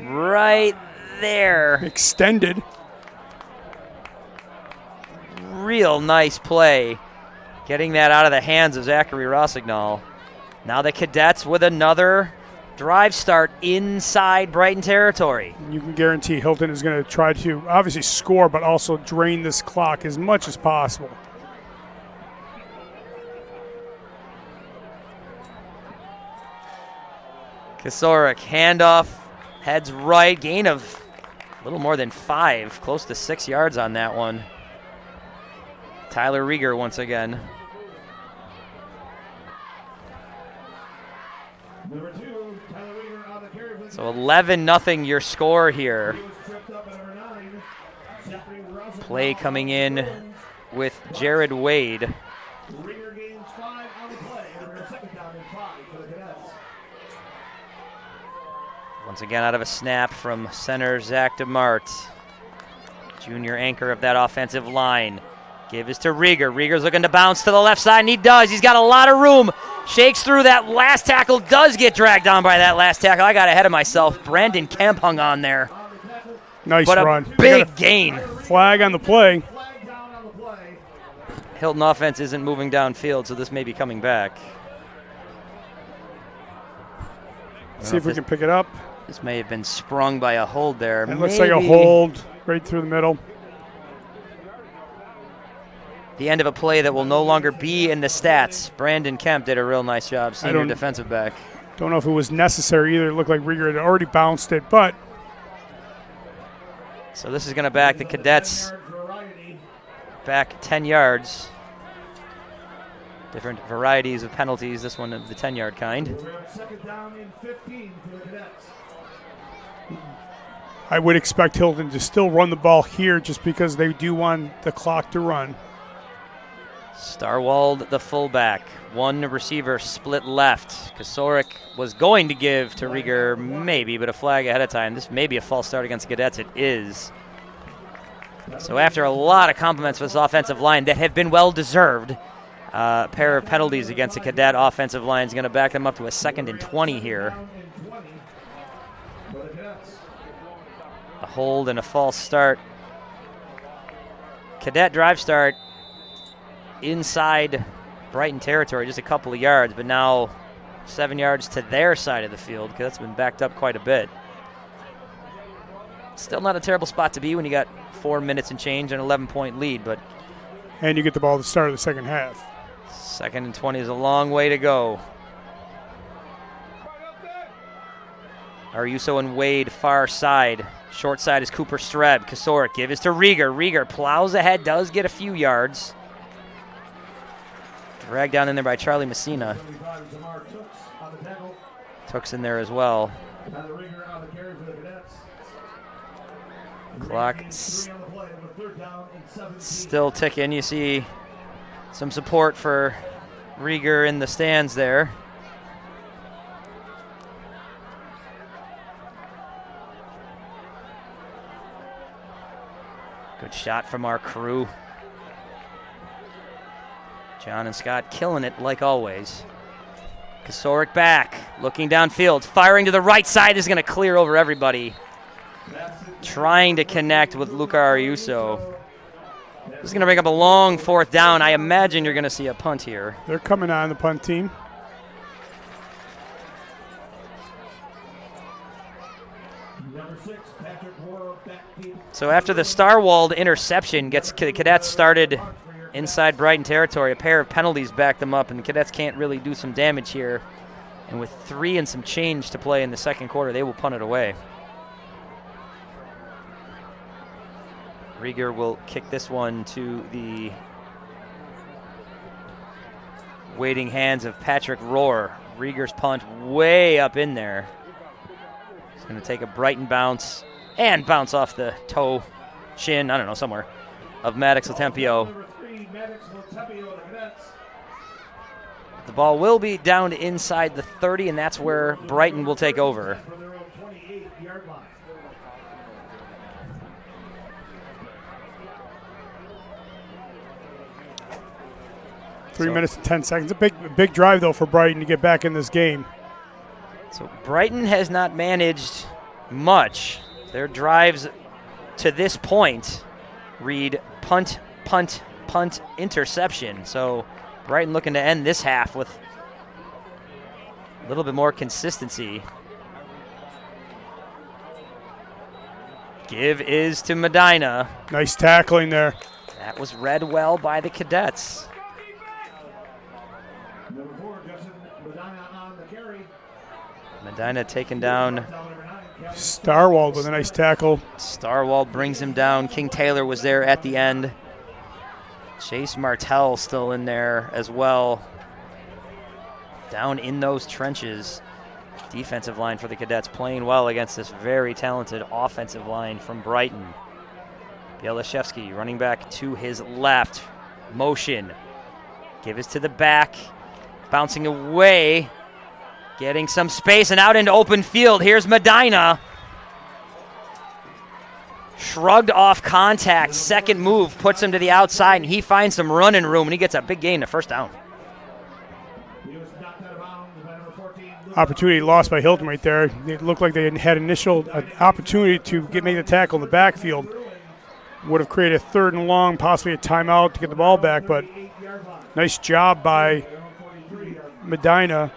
Speaker 2: right there.
Speaker 3: Extended.
Speaker 2: Real nice play, getting that out of the hands of Zachary Rossignol. Now the Cadets with another drive start inside Brighton territory.
Speaker 3: You can guarantee Hilton is going to try to obviously score, but also drain this clock as much as possible.
Speaker 2: Kosarik, handoff, heads right, gain of a little more than 5, close to 6 yards on that one. Tyler Rieger once again. So 11-0 your score here. Play coming in with Jared Wade. Once again out of a snap from center Zach DeMart. Junior anchor of that offensive line. Give is to Rieger. Rieger's looking to bounce to the left side, and he does. He's got a lot of room. Shakes through that last tackle. Does get dragged down by that last tackle. I got ahead of myself. Brandon Kemp hung on there.
Speaker 3: Nice
Speaker 2: but
Speaker 3: run.
Speaker 2: A big gain.
Speaker 3: Flag on the play.
Speaker 2: Hilton offense isn't moving downfield, so this may be coming back.
Speaker 3: See if we can pick it up.
Speaker 2: This may have been sprung by a hold there.
Speaker 3: It looks like a hold right through the middle.
Speaker 2: The end of a play that will no longer be in the stats. Brandon Kemp did a real nice job, senior defensive back.
Speaker 3: Don't know if it was necessary either. It looked like Rieger had already bounced it, but.
Speaker 2: So this is going to back the Cadets back 10 yards. Different varieties of penalties, this one of the 10-yard kind.
Speaker 4: Second down and 15 for the Cadets.
Speaker 3: I would expect Hilton to still run the ball here just because they do want the clock to run.
Speaker 2: Starwald, the fullback. One receiver split left. Kosarik was going to give to Rieger, maybe, but a flag ahead of time. This may be a false start against the Cadets. It is. So after a lot of compliments for this offensive line that have been well-deserved, a pair of penalties against the Cadet offensive line is going to back them up to a 2nd and 20 here. A hold and a false start. Cadet drive start inside Brighton territory, just a couple of yards, but now 7 yards to their side of the field because that's been backed up quite a bit. Still not a terrible spot to be when you got 4 minutes and change and 11-point lead, but.
Speaker 3: And you get the ball at the start of the second half.
Speaker 2: 2nd and 20 is a long way to go. Ariuso and Wade far side. Short side is Cooper Streb. Kosarik give is to Rieger. Rieger plows ahead, does get a few yards. Dragged down in there by Charlie Messina. Took's in there as well. Clock still ticking. You see some support for Rieger in the stands there. Good shot from our crew. John and Scott killing it like always. Kosarik back, looking downfield, firing to the right side. This is going to clear over everybody. Trying to connect with Luca Ariuso. This is going to bring up a long 4th down. I imagine you're going to see a punt here.
Speaker 3: They're coming on the punt team.
Speaker 2: So after the Starwald interception gets the Cadets started inside Brighton territory, a pair of penalties back them up, and the Cadets can't really do some damage here. And with 3 and some change to play in the second quarter, they will punt it away. Rieger will kick this one to the waiting hands of Patrick Rohr. Rieger's punt way up in there. He's going to take a Brighton bounce and bounce off the toe, shin, I don't know, somewhere, of Maddox Latempio. The ball will be down to inside the 30, and that's where Brighton will take over.
Speaker 3: 3 minutes and 10 seconds. A big drive, though, for Brighton to get back in this game.
Speaker 2: So Brighton has not managed much. Their drives to this point read punt, punt, punt, interception. So Brighton looking to end this half with a little bit more consistency. Give is to Medina.
Speaker 3: Nice tackling there.
Speaker 2: That was read well by the Cadets. Medina taken down.
Speaker 3: Starwald with a nice tackle.
Speaker 2: Starwald brings him down. King Taylor was there at the end. Chase Martell still in there as well. Down in those trenches. Defensive line for the Cadets playing well against this very talented offensive line from Brighton. Bielaszewski running back to his left. Motion. Give us to the back. Bouncing away. Getting some space and out into open field. Here's Medina. Shrugged off contact. Second move puts him to the outside, and he finds some running room, and he gets a big gain to first down.
Speaker 3: Opportunity lost by Hilton right there. It looked like they had initial opportunity to make the tackle in the backfield. Would have created a 3rd and long, possibly a timeout to get the ball back, but Nice job by Medina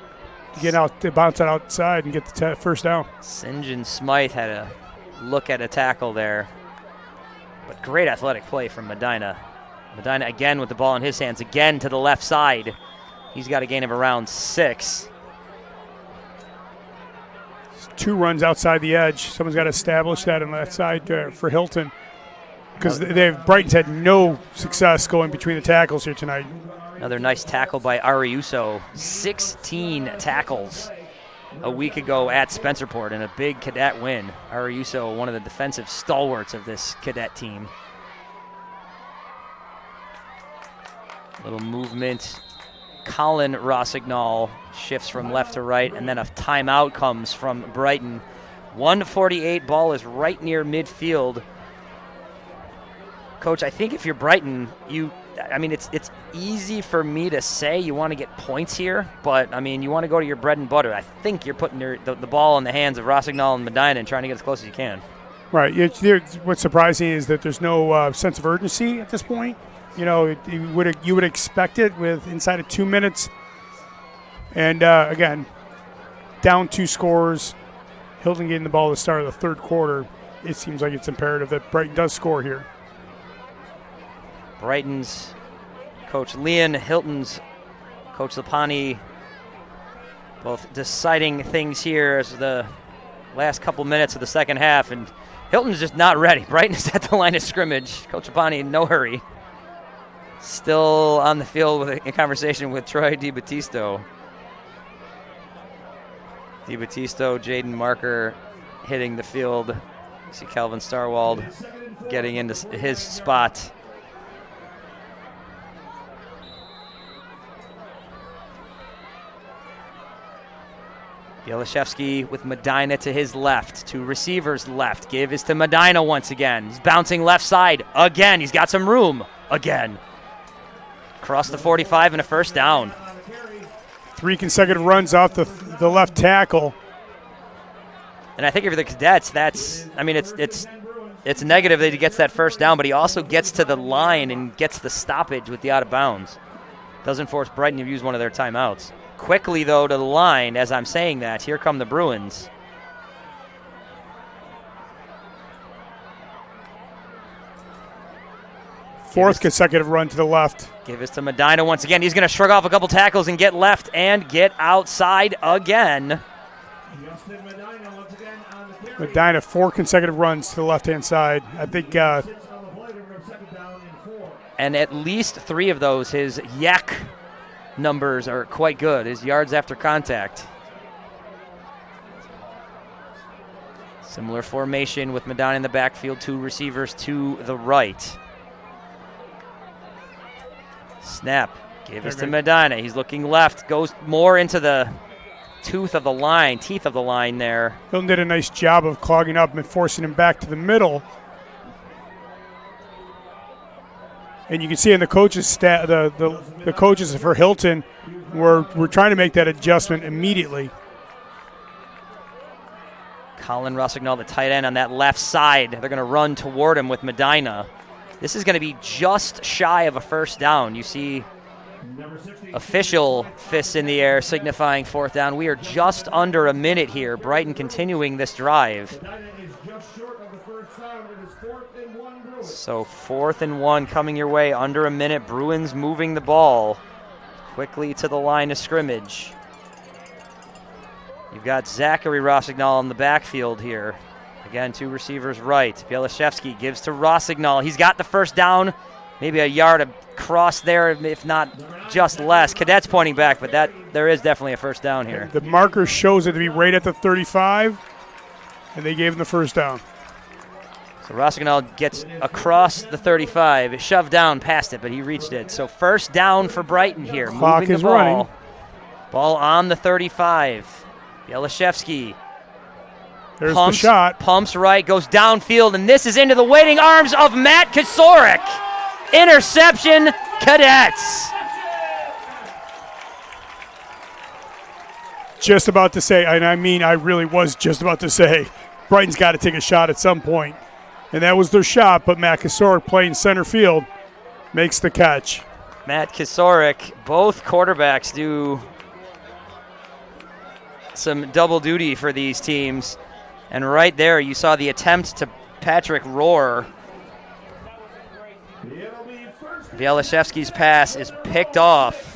Speaker 3: to get out, to bounce it outside and get the first down.
Speaker 2: St. John Smythe had a look at a tackle there. But great athletic play from Medina. Medina again with the ball in his hands, again to the left side. He's got a gain of around 6.
Speaker 3: 2 runs outside the edge. Someone's got to establish that on that side for Hilton, because Brighton's had no success going between the tackles here tonight.
Speaker 2: Another nice tackle by Ariuso. 16 tackles a week ago at Spencerport in a big cadet win. Ariuso, one of the defensive stalwarts of this cadet team. Little movement. Colin Rossignol shifts from left to right, and then a timeout comes from Brighton. 1:48, ball is right near midfield. Coach, I think if you're Brighton, it's easy for me to say you want to get points here, but, you want to go to your bread and butter. I think you're putting the ball in the hands of Rossignol and Medina and trying to get as close as you can.
Speaker 3: Right. What's surprising is that there's no sense of urgency at this point. You would expect it with inside of 2 minutes. And, again, down 2 scores, Hilton getting the ball at the start of the third quarter. It seems like it's imperative that Brighton does score here.
Speaker 2: Brighton's Coach Leon, Hilton's Coach Lapani, both deciding things here as the last couple minutes of the second half, and Hilton's just not ready. Brighton is at the line of scrimmage. Coach Lapani in no hurry. Still on the field with a conversation with Troy DiBattisto. DiBattisto, Jaden Marker hitting the field. You see Calvin Starwald getting into his spot. Bielishevsky with Medina to his left, 2 receivers left. Give is to Medina once again. He's bouncing left side again. He's got some room again. Across the 45 and a first down.
Speaker 3: 3 consecutive runs off the left tackle.
Speaker 2: And I think if the Cadets, it's negative that he gets that first down, but he also gets to the line and gets the stoppage with the out of bounds. Doesn't force Brighton to use one of their timeouts. Quickly, though, to the line, as I'm saying that, here come the Bruins.
Speaker 3: Fourth consecutive run to the left.
Speaker 2: Give this to Medina once again. He's going to shrug off a couple tackles and get left and get outside again.
Speaker 3: Medina, 4 consecutive runs to the left-hand side. I think.
Speaker 2: And at least 3 of those, his yak numbers are quite good, his yards after contact. Similar formation with Medina in the backfield, 2 receivers to the right. Snap. Give us to Medina. He's looking left. Goes more into the teeth of the line there.
Speaker 3: Hilton did a nice job of clogging up and forcing him back to the middle. And you can see in the coaches the coaches for Hilton were trying to make that adjustment immediately.
Speaker 2: Colin Rossignol, the tight end on that left side. They're going to run toward him with Medina. This is going to be just shy of a first down. You see official fists in the air signifying 4th down. We are just under a minute here. Brighton continuing this drive. So 4th and 1 coming your way, under a minute. Bruins moving the ball quickly to the line of scrimmage. You've got Zachary Rossignol in the backfield here. Again, 2 receivers right. Bielishevsky gives to Rossignol. He's got the first down, maybe a yard across there, if not just less. Cadets pointing back, but there is definitely a first down here.
Speaker 3: The marker shows it to be right at the 35, and they gave him the first down.
Speaker 2: So Rossignol gets across the 35, shoved down past it, but he reached it. So first down for Brighton here.
Speaker 3: Clock
Speaker 2: moving
Speaker 3: is
Speaker 2: the ball.
Speaker 3: running.
Speaker 2: Ball on the 35. Bielishevsky.
Speaker 3: There's the shot.
Speaker 2: Pumps right, goes downfield, and this is into the waiting arms of Matt Kasorik. Interception, Cadets.
Speaker 3: Just about to say, and I really was just about to say, Brighton's got to take a shot at some point. And that was their shot, but Matt Kasorik playing center field makes the catch.
Speaker 2: Matt Kisorik. Both quarterbacks do some double duty for these teams. And right there, you saw the attempt to Patrick Rohr. Bielishevsky's pass is picked off.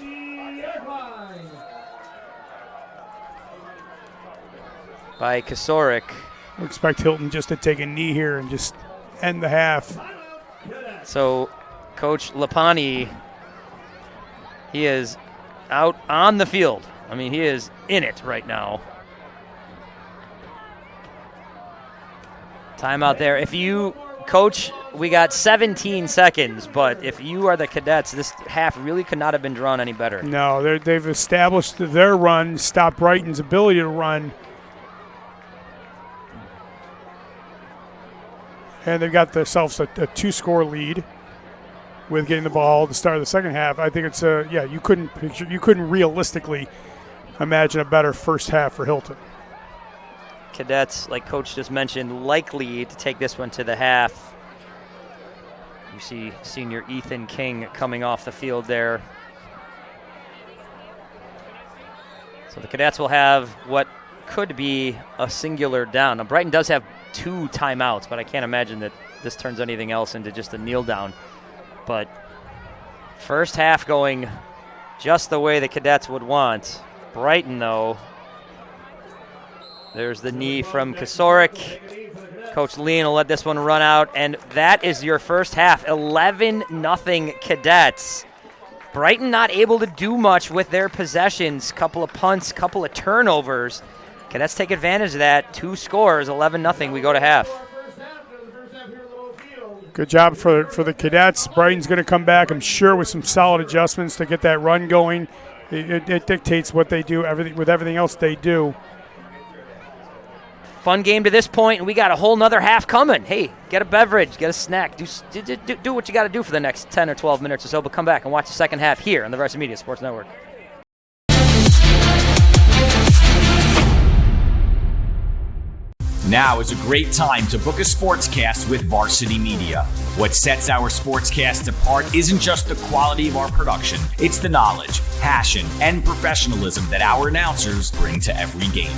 Speaker 2: By Kisorik.
Speaker 3: I expect Hilton just to take a knee here and just end the half.
Speaker 2: So Coach Lapani, he is out on the field. I mean, he is in it right now. Timeout there. If you, Coach, we got 17 seconds, but if you are the Cadets, this half really could not have been drawn any better.
Speaker 3: No, they've established their run, stopped Brighton's ability to run. And they've got themselves a 2-score lead with getting the ball at the start of the second half. I think it's you couldn't realistically imagine a better first half for Hilton.
Speaker 2: Cadets, like Coach just mentioned, likely to take this one to the half. You see senior Ethan King coming off the field there. So the Cadets will have what could be a singular down. Now, Brighton does have 2 timeouts, but I can't imagine that this turns anything else into just a kneel down. But first half going just the way the Cadets would want. Brighton, though, there's the knee from Kisorik. Coach Lean will let this one run out, and that is your first half. 11-0 Cadets. Brighton not able to do much with their possessions. Couple of punts, couple of turnovers. Cadets take advantage of that. 2 scores, 11-0. We go to half.
Speaker 3: Good job for the Cadets. Brighton's going to come back, I'm sure, with some solid adjustments to get that run going. It dictates what they do with everything else they do.
Speaker 2: Fun game to this point, and we got a whole nother half coming. Hey, get a beverage, get a snack. Do what you got to do for the next 10 or 12 minutes or so, but come back and watch the second half here on the Varsity Media Sports Network.
Speaker 1: Now is a great time to book a sportscast with Varsity Media. What sets our sportscast apart isn't just the quality of our production, it's the knowledge, passion, and professionalism that our announcers bring to every game.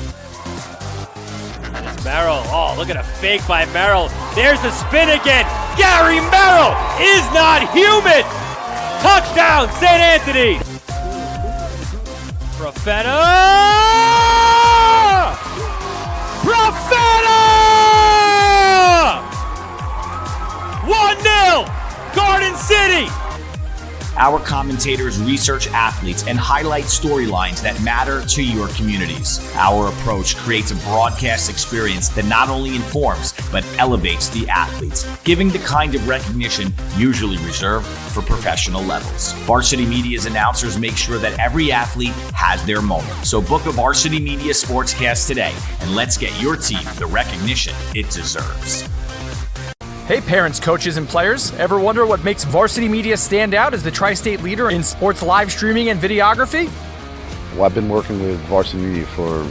Speaker 5: Merrill, look at a fake by Merrill. There's the spin again. Gary Merrill is not human. Touchdown, St. Anthony. Profeta! 1-0, Garden City.
Speaker 1: Our commentators research athletes and highlight storylines that matter to your communities. Our approach creates a broadcast experience that not only informs, but elevates the athletes, giving the kind of recognition usually reserved for professional levels. Varsity Media's announcers make sure that every athlete has their moment. So book a Varsity Media Sportscast today, and let's get your team the recognition it deserves.
Speaker 6: Hey parents, coaches, and players. Ever wonder what makes Varsity Media stand out as the tri-state leader in sports live streaming and videography?
Speaker 7: Well, I've been working with Varsity Media for,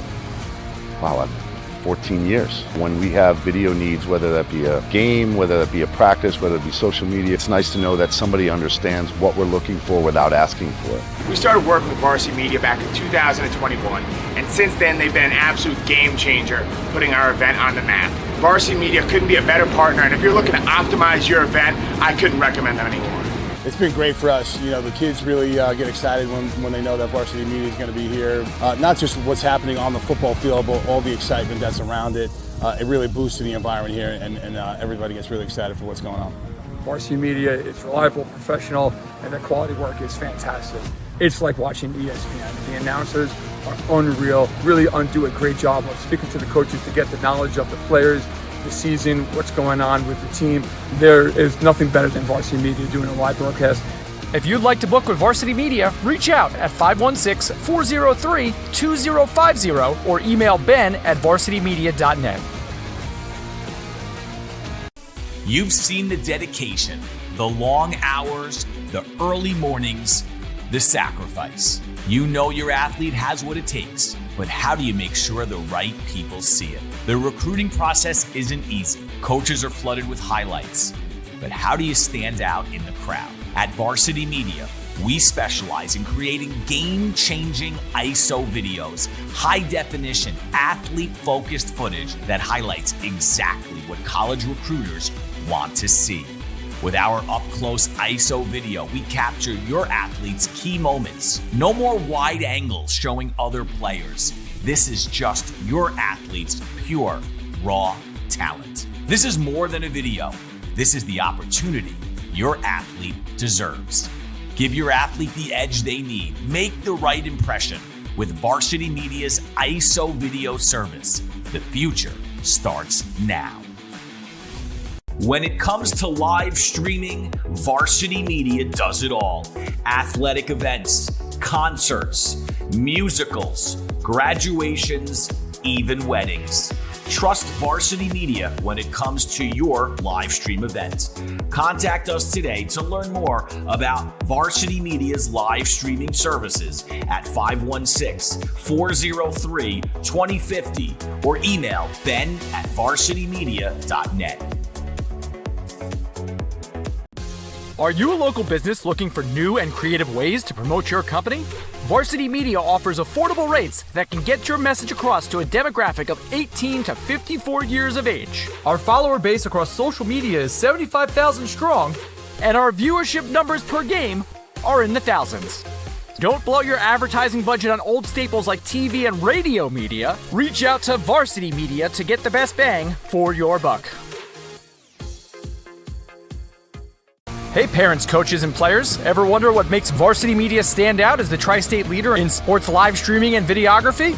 Speaker 7: 14 years. When we have video needs, whether that be a game, whether that be a practice, whether it be social media, it's nice to know that somebody understands what we're looking for without asking for it.
Speaker 8: We started working with Varsity Media back in 2021, and since then they've been an absolute game changer, putting our event on the map. Varsity Media couldn't be a better partner, and if you're looking to optimize your event, I couldn't recommend them anymore.
Speaker 9: It's been great for us. You know, the kids really get excited when they know that Varsity Media is going to be here. Not just what's happening on the football field, but all the excitement that's around it. It really boosts the environment here, and everybody gets really excited for what's going on.
Speaker 10: Varsity Media is reliable, professional, and their quality work is fantastic. It's like watching ESPN. The announcers are unreal, really do a great job of speaking to the coaches to get the knowledge of the players, the season, what's going on with the team. There is nothing better than Varsity Media doing a live broadcast.
Speaker 6: If you'd like to book with Varsity Media, reach out at 516-403-2050 or email ben@varsitymedia.net.
Speaker 1: You've seen the dedication, the long hours, the early mornings, the sacrifice. You know your athlete has what it takes, but how do you make sure the right people see it? The recruiting process isn't easy. Coaches are flooded with highlights, but how do you stand out in the crowd? At Varsity Media, We specialize in creating game-changing ISO videos, high-definition, athlete-focused footage that highlights exactly what college recruiters want to see. With our up-close ISO video, we capture your athletes' key moments. No more wide angles showing other players. This is just your athlete's pure, raw talent. This is more than a video. This is the opportunity your athlete deserves. Give your athlete the edge they need. Make the right impression with Varsity Media's ISO video service. The future starts now. When it comes to live streaming, Varsity Media does it all. Athletic events, concerts, musicals, graduations, even weddings. Trust Varsity Media when it comes to your live stream event. Contact us today to learn more about Varsity Media's live streaming services at 516-403-2050 or email ben@varsitymedia.net.
Speaker 6: Are you a local business looking for new and creative ways to promote your company? Varsity Media offers affordable rates that can get your message across to a demographic of 18 to 54 years of age. Our follower base across social media is 75,000 strong, and our viewership numbers per game are in the thousands. Don't blow your advertising budget on old staples like TV and radio media. Reach out to Varsity Media to get the best bang for your buck. Hey parents, coaches, and players. Ever wonder what makes Varsity Media stand out as the tri-state leader in sports live streaming and videography?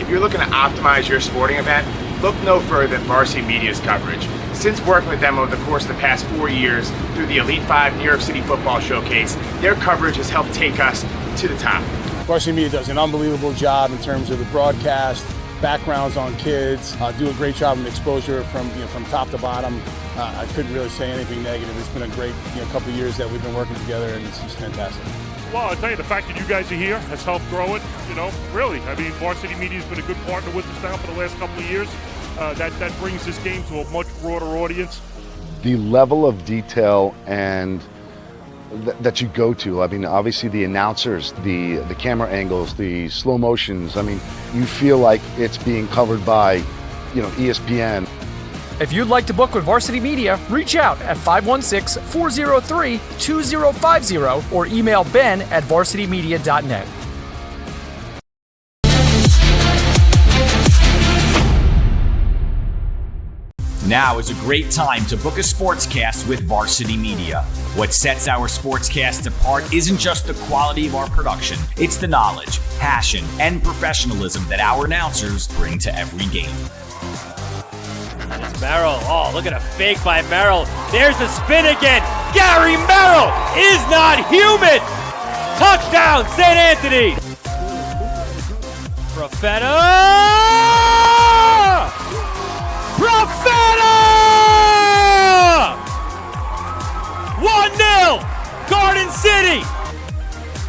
Speaker 8: If you're looking to optimize your sporting event, look no further than Varsity Media's coverage. Since working with them over the course of the past 4 years through the Elite 5 New York City Football Showcase, their coverage has helped take us to the top.
Speaker 9: Varsity Media does an unbelievable job in terms of the broadcast, backgrounds on kids, do a great job of exposure from top to bottom. I couldn't really say anything negative. It's been a great couple of years that we've been working together, and it's just fantastic.
Speaker 11: Well, I'll tell you, the fact that you guys are here has helped grow it, really. I mean, Varsity Media has been a good partner with us now for the last couple of years. That brings this game to a much broader audience.
Speaker 7: The level of detail and that you go to, I mean, obviously the announcers, the camera angles, the slow motions, I mean, you feel like it's being covered by, ESPN.
Speaker 6: If you'd like to book with Varsity Media, reach out at 516-403-2050 or email ben@varsitymedia.net.
Speaker 1: Now is a great time to book a sportscast with Varsity Media. What sets our sportscast apart isn't just the quality of our production, it's the knowledge, passion, and professionalism that our announcers bring to every game.
Speaker 5: Merrill, look at a fake by Merrill. There's the spin again. Gary Merrill is not human. Touchdown, St. Anthony. Profeta! 1-0, Garden City.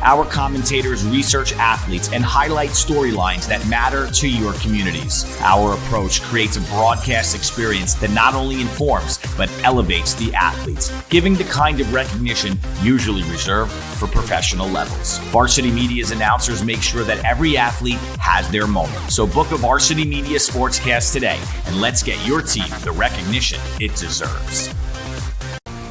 Speaker 1: Our commentators research athletes and highlight storylines that matter to your communities. Our approach creates a broadcast experience that not only informs, but elevates the athletes, giving the kind of recognition usually reserved for professional levels. Varsity Media's announcers make sure that every athlete has their moment. So book a Varsity Media sportscast today, and let's get your team the recognition it deserves.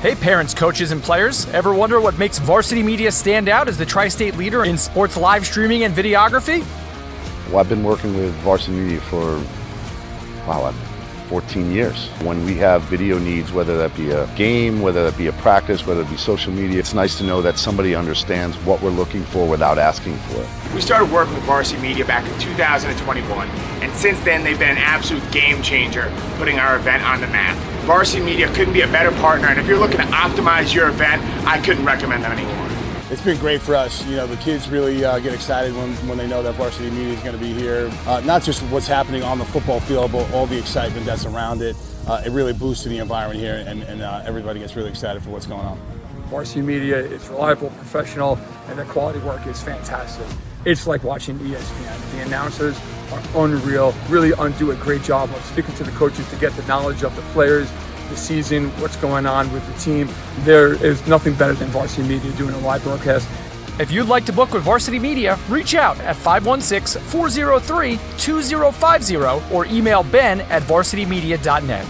Speaker 6: Hey parents, coaches, and players. Ever wonder what makes Varsity Media stand out as the tri-state leader in sports live streaming and videography?
Speaker 7: Well, I've been working with Varsity Media for, 14 years. When we have video needs, whether that be a game, whether that be a practice, whether it be social media, it's nice to know that somebody understands what we're looking for without asking for it.
Speaker 8: We started working with Varsity Media back in 2021, and since then they've been an absolute game changer, putting our event on the map. Varsity Media couldn't be a better partner, and if you're looking to optimize your event, I couldn't recommend them anymore.
Speaker 9: It's been great for us. The kids really get excited when they know that Varsity Media is going to be here. Not just what's happening on the football field, but all the excitement that's around it. It really boosts the environment here, and everybody gets really excited for what's going on.
Speaker 10: Varsity Media is reliable, professional, and their quality work is fantastic. It's like watching ESPN. The announcers are unreal, really do a great job of speaking to the coaches to get the knowledge of the players, the season, what's going on with the team. There is nothing better than Varsity Media doing a live broadcast.
Speaker 6: If you'd like to book with Varsity Media, reach out at 516-403-2050 or email ben@varsitymedia.net.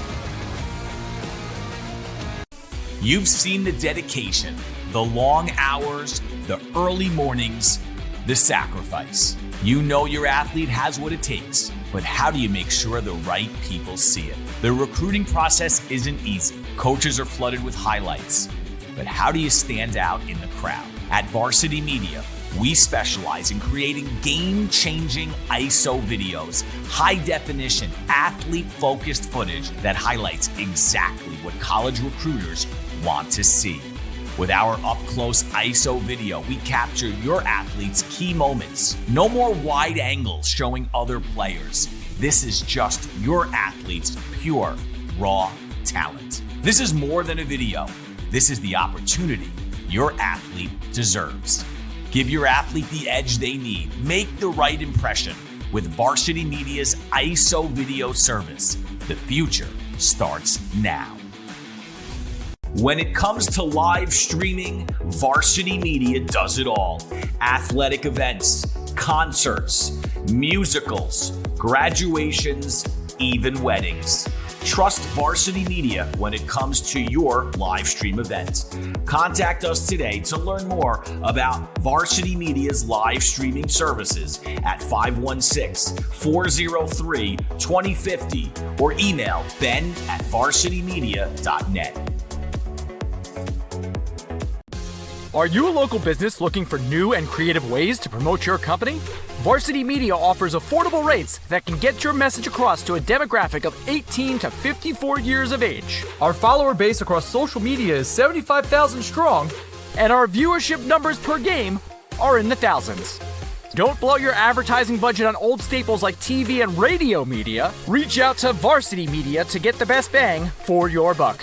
Speaker 1: You've seen the dedication, the long hours, the early mornings, the sacrifice. You know your athlete has what it takes, but how do you make sure the right people see it? The recruiting process isn't easy. Coaches are flooded with highlights, but how do you stand out in the crowd? At Varsity Media, we specialize in creating game-changing ISO videos, high-definition, athlete-focused footage that highlights exactly what college recruiters want to see. With our up-close ISO video, we capture your athlete's key moments. No more wide angles showing other players. This is just your athlete's pure, raw talent. This is more than a video. This is the opportunity your athlete deserves. Give your athlete the edge they need. Make the right impression with Varsity Media's ISO video service. The future starts now. When it comes to live streaming, Varsity Media does it all. Athletic events, concerts, musicals, graduations, even weddings. Trust Varsity Media when it comes to your live stream event. Contact us today to learn more about Varsity Media's live streaming services at 516-403-2050 or email ben@varsitymedia.net.
Speaker 6: Are you a local business looking for new and creative ways to promote your company? Varsity Media offers affordable rates that can get your message across to a demographic of 18 to 54 years of age. Our follower base across social media is 75,000 strong, and our viewership numbers per game are in the thousands. Don't blow your advertising budget on old staples like TV and radio media. Reach out to Varsity Media to get the best bang for your buck.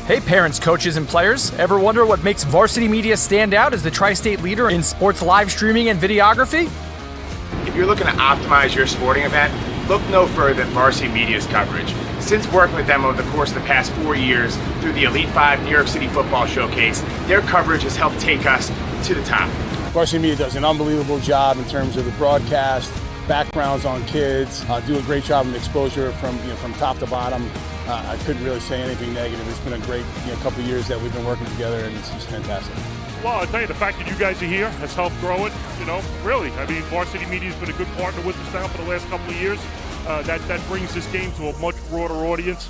Speaker 6: Hey parents, coaches, and players. Ever wonder what makes Varsity Media stand out as the tri-state leader in sports live streaming and videography?
Speaker 8: If you're looking to optimize your sporting event, look no further than Varsity Media's coverage. Since working with them over the course of the past 4 years through the Elite 5 New York City Football Showcase, their coverage has helped take us to the top.
Speaker 9: Varsity Media does an unbelievable job in terms of the broadcast, backgrounds on kids, do a great job of exposure from top to bottom. I couldn't really say anything negative. It's been a great couple of years that we've been working together, and it's just fantastic.
Speaker 11: Well, I'll tell you, the fact that you guys are here has helped grow it, really. I mean, Varsity Media's been a good partner with us now for the last couple of years. That brings this game to a much broader audience.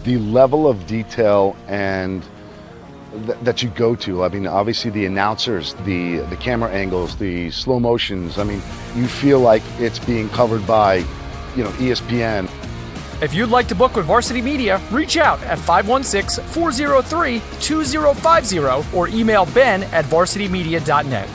Speaker 7: The level of detail and that you go to, I mean, obviously the announcers, the camera angles, the slow motions, I mean, you feel like it's being covered by, ESPN.
Speaker 6: If you'd like to book with Varsity Media, reach out at 516-403-2050 or email ben@varsitymedia.net.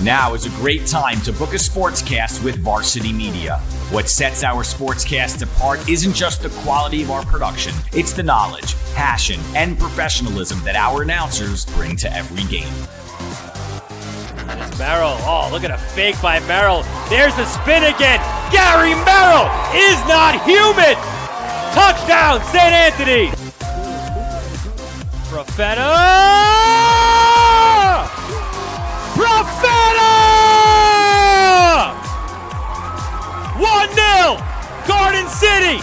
Speaker 1: Now is a great time to book a sportscast with Varsity Media. What sets our sportscast apart isn't just the quality of our production, it's the knowledge, passion, and professionalism that our announcers bring to every game.
Speaker 5: Merrill, look at a fake by Merrill. There's the spin again. Gary Merrill is not human. Touchdown, St. Anthony. Profeta! 1-0, Garden City.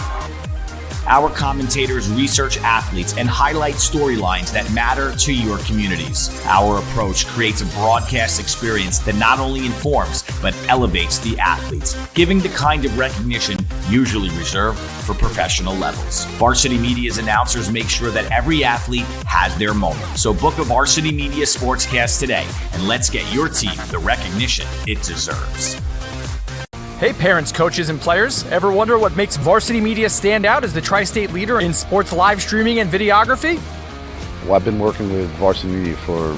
Speaker 1: Our commentators research athletes and highlight storylines that matter to your communities. Our approach creates a broadcast experience that not only informs, but elevates the athletes, giving the kind of recognition usually reserved for professional levels. Varsity Media's announcers make sure that every athlete has their moment. So book a Varsity Media sportscast today, and let's get your team the recognition it deserves.
Speaker 6: Hey parents, coaches, and players. Ever wonder what makes Varsity Media stand out as the tri-state leader in sports live streaming and videography?
Speaker 7: Well, I've been working with Varsity Media for,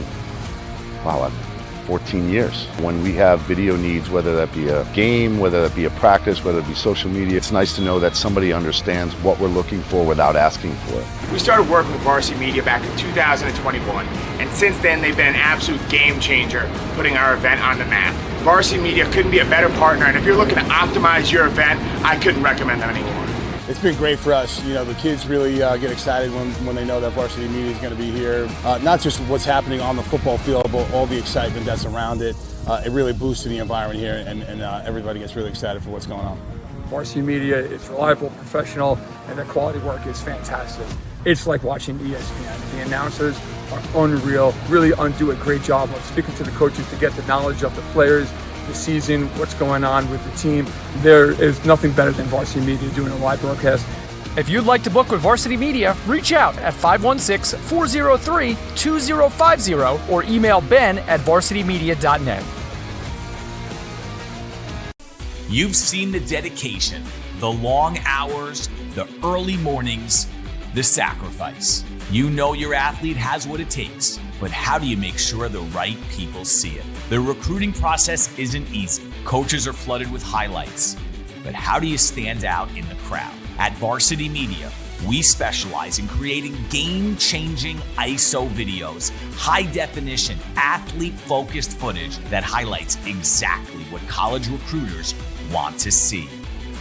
Speaker 7: 4 14 years. When we have video needs, whether that be a game, whether that be a practice, whether it be social media, it's nice to know that somebody understands what we're looking for without asking for it.
Speaker 8: We started working with Varsity Media back in 2021, and since then they've been an absolute game changer, putting our event on the map. Varsity Media couldn't be a better partner, and if you're looking to optimize your event, I couldn't recommend them anymore.
Speaker 9: It's been great for us. You know, the kids really get excited when they know that Varsity Media is going to be here. Not just what's happening on the football field, but all the excitement that's around it. It really boosts the environment here, and everybody gets really excited for what's going on.
Speaker 10: Varsity Media is reliable, professional, and their quality work is fantastic. It's like watching ESPN. The announcers are unreal, really do a great job of speaking to the coaches to get the knowledge of the players, the season, what's going on with the team. There is nothing better than Varsity Media doing a live broadcast.
Speaker 6: If you'd like to book with Varsity Media, reach out at 516-403-2050 or email ben@varsitymedia.net.
Speaker 1: You've seen the dedication, the long hours, the early mornings, the sacrifice. You know your athlete has what it takes, but how do you make sure the right people see it? The recruiting process isn't easy. Coaches are flooded with highlights, but how do you stand out in the crowd? At Varsity Media, we specialize in creating game-changing ISO videos, high-definition, athlete-focused footage that highlights exactly what college recruiters want to see.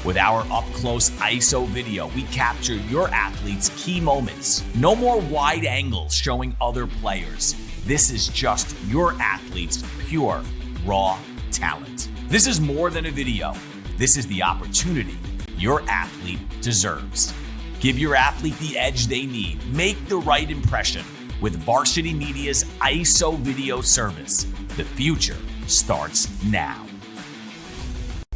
Speaker 1: With our up-close ISO video, we capture your athlete's key moments. No more wide angles showing other players. This is just your athlete's pure, raw talent. This is more than a video. This is the opportunity your athlete deserves. Give your athlete the edge they need. Make the right impression with Varsity Media's ISO video service. The future starts now.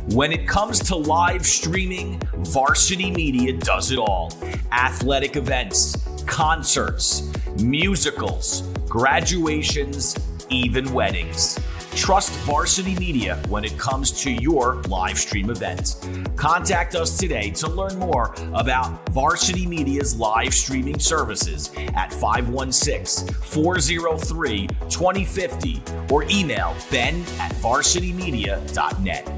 Speaker 1: When it comes to live streaming, Varsity Media does it all. Athletic events, concerts, musicals, graduations, even weddings. Trust Varsity Media when it comes to your live stream event. Contact us today to learn more about Varsity Media's live streaming services at 516-403-2050 or email ben@varsitymedia.net.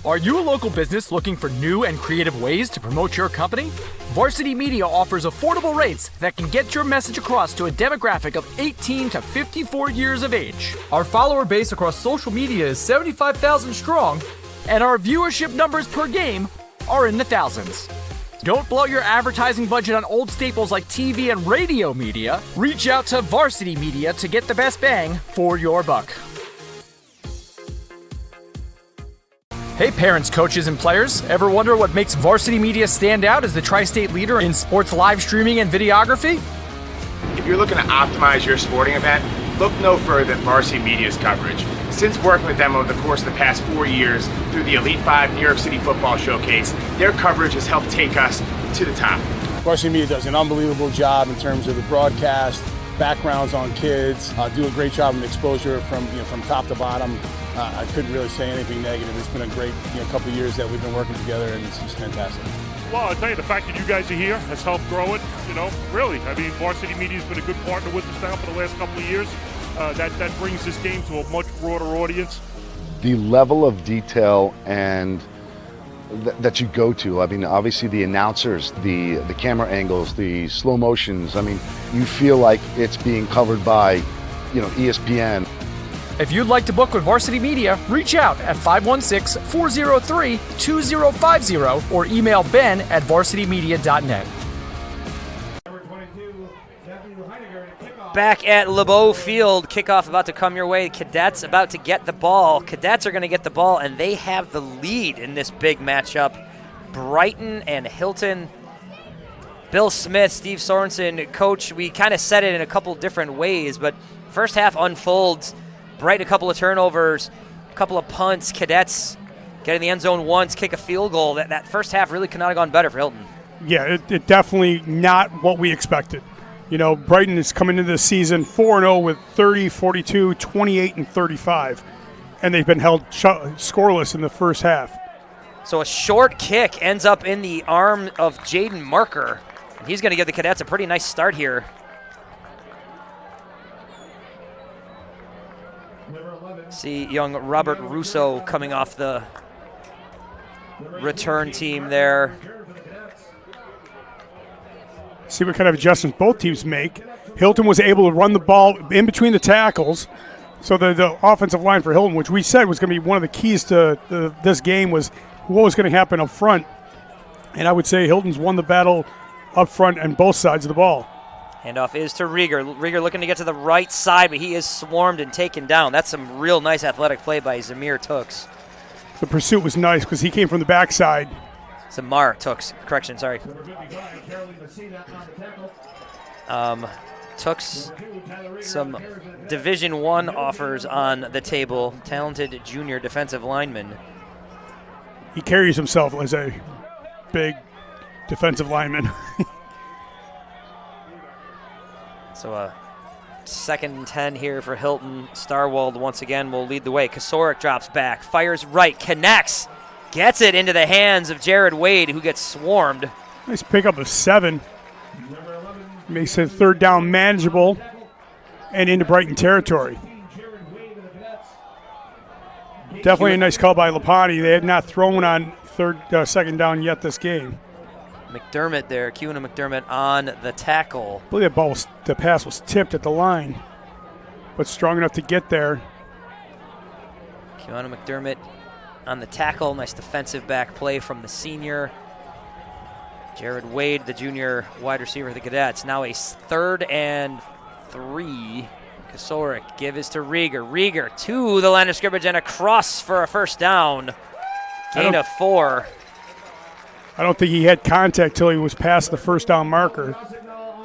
Speaker 6: Are you a local business looking for new and creative ways to promote your company? Varsity Media offers affordable rates that can get your message across to a demographic of 18 to 54 years of age. Our follower base across social media is 75,000 strong, and our viewership numbers per game are in the thousands. Don't blow your advertising budget on old staples like TV and radio media. Reach out to Varsity Media to get the best bang for your buck. Hey parents, coaches, and players. Ever wonder what makes Varsity Media stand out as the tri-state leader in sports live streaming and videography?
Speaker 8: If you're looking to optimize your sporting event, look no further than Varsity Media's coverage. Since working with them over the course of the past 4 years through the Elite 5 New York City Football Showcase, their coverage has helped take us to the top.
Speaker 9: Varsity Media does an unbelievable job in terms of the broadcast, backgrounds on kids, do a great job of exposure from top to bottom. I couldn't really say anything negative. It's been a great couple of years that we've been working together, and it's just fantastic.
Speaker 11: Well, I'll tell you, the fact that you guys are here has helped grow it, really. I mean, Varsity Media's been a good partner with us now for the last couple of years. That brings this game to a much broader audience.
Speaker 7: The level of detail and that you go to, I mean, obviously the announcers, the camera angles, the slow motions, I mean, you feel like it's being covered by, ESPN.
Speaker 6: If you'd like to book with Varsity Media, reach out at 516-403-2050 or email ben@varsitymedia.net.
Speaker 2: Back at LeBeau Field, kickoff about to come your way. Cadets about to get the ball. Cadets are going to get the ball, and they have the lead in this big matchup. Brighton and Hilton. Bill Smith, Steve Sorensen, coach, we kind of said it in a couple different ways, but first half unfolds. Brighton, a couple of turnovers, a couple of punts. Cadets get in the end zone once, kick a field goal. That first half really could not have gone better for Hilton.
Speaker 3: Yeah, it definitely not what we expected. Brighton is coming into this season 4-0 with 30, 42, 28, and 35, and they've been held scoreless in the first half.
Speaker 2: So a short kick ends up in the arm of Jaden Marker. He's going to give the Cadets a pretty nice start here. See young Robert Russo coming off the return team there.
Speaker 3: See what kind of adjustments both teams make. Hilton was able to run the ball in between the tackles. So the offensive line for Hilton, which we said was going to be one of the keys to this game, was what was going to happen up front. And I would say Hilton's won the battle up front and both sides of the ball.
Speaker 2: Handoff is to Rieger. Rieger looking to get to the right side, but he is swarmed and taken down. That's some real nice athletic play by Zamir Tooks.
Speaker 3: The pursuit was nice because he came from the backside.
Speaker 2: Zamar Tooks, correction, sorry. Tooks, some Division I offers on the table. Talented junior defensive lineman.
Speaker 3: He carries himself as a big defensive lineman.
Speaker 2: So a 2nd and 10 here for Hilton. Starwald once again will lead the way. Kosarik drops back, fires right, connects, gets it into the hands of Jared Wade, who gets swarmed.
Speaker 3: Nice pickup of 7. Makes it 3rd down manageable and into Brighton territory. Definitely a nice call by Lapani. They had not thrown on 2nd down yet this game.
Speaker 2: McDermott there, Kewana McDermott on the tackle.
Speaker 3: I believe the pass was tipped at the line, but strong enough to get there.
Speaker 2: Kewana McDermott on the tackle. Nice defensive back play from the senior. Jared Wade, the junior wide receiver for the Cadets. Now a 3rd and 3. Kosarik, give is to Rieger. Rieger to the line of scrimmage and across for a 1st down. Gain of 4.
Speaker 3: I don't think he had contact till he was past the 1st down marker.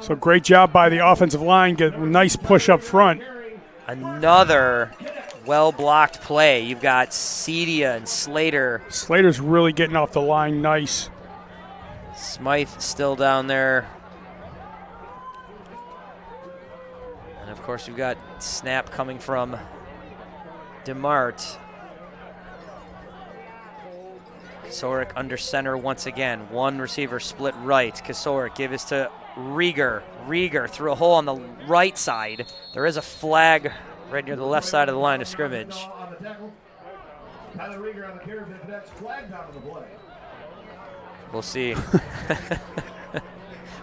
Speaker 3: So great job by the offensive line. Get a nice push up front.
Speaker 2: Another well-blocked play. You've got Cedia and Slater.
Speaker 3: Slater's really getting off the line nice.
Speaker 2: Smythe still down there. And, of course, you've got snap coming from DeMart. Kosarik under center once again. One receiver split right. Kosarik give this to Rieger. Rieger through a hole on the right side. There is a flag right near the left side of the line of scrimmage. We'll see.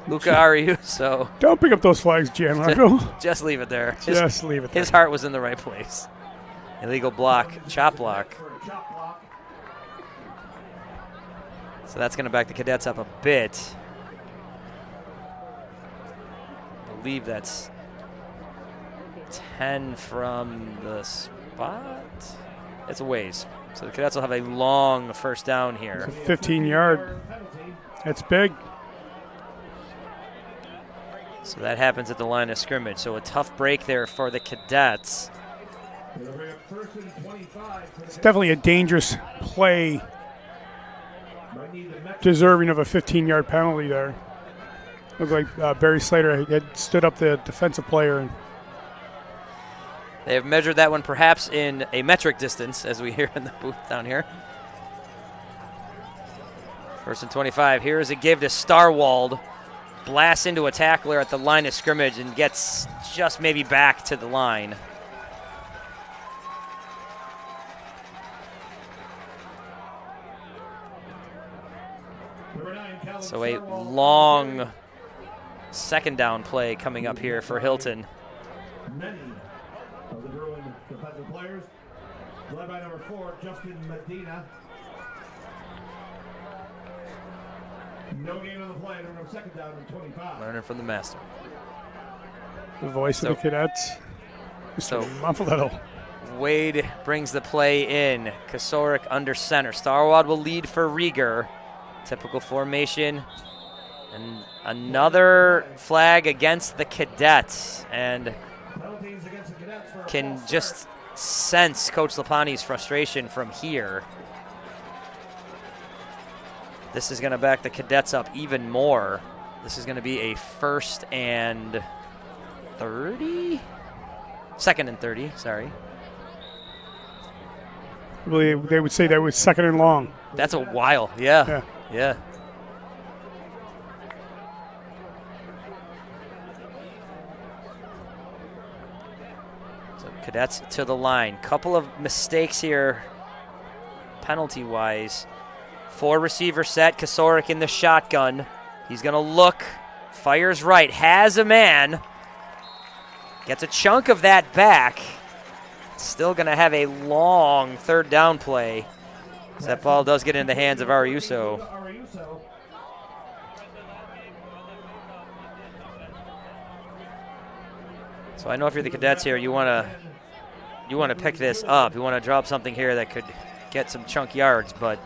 Speaker 2: Luca Ariuso.
Speaker 3: Don't pick up those flags, Gianmarco.
Speaker 2: Just leave it there.
Speaker 3: Just leave it there.
Speaker 2: His heart was in the right place. Illegal block, chop block. So that's going to back the Cadets up a bit. I believe that's 10 from the spot. It's a ways. So the Cadets will have a long 1st down here.
Speaker 3: 15-yard. That's big.
Speaker 2: So that happens at the line of scrimmage. So a tough break there for the Cadets.
Speaker 3: It's definitely a dangerous play, deserving of a 15-yard penalty there. Looked like Barry Slater had stood up the defensive player. And
Speaker 2: they have measured that one perhaps in a metric distance, as we hear in the booth down here. 1st and 25. Here is a give to Starwald. Blasts into a tackler at the line of scrimmage and gets just maybe back to the line. So a long 2nd down play coming up here for Hilton.
Speaker 4: Many of the Bruin defensive players, led by number 4, Justin Medina. No gain on the play, no 2nd down and 25.
Speaker 2: Learning from the master.
Speaker 3: The voice of the Cadets, Mr. Monfiletto.
Speaker 2: Wade brings the play in. Kosarik under center. Starwald will lead for Rieger. Typical formation. And another flag against the Cadets. And can just sense Coach Lapani's frustration from here. This is going to back the Cadets up even more. This is going to be a 1st and 30? 2nd and 30, sorry.
Speaker 3: I believe they would say that was 2nd and long.
Speaker 2: That's a while, yeah. So Cadets to the line. Couple of mistakes here, penalty-wise. 4 receiver set. Kosarik in the shotgun. He's going to look. Fires right. Has a man. Gets a chunk of that back. Still going to have a long third down play. So that ball does get in the hands of Ariuso. So I know if you're the Cadets here, you want to pick this up. You want to drop something here that could get some chunk yards, but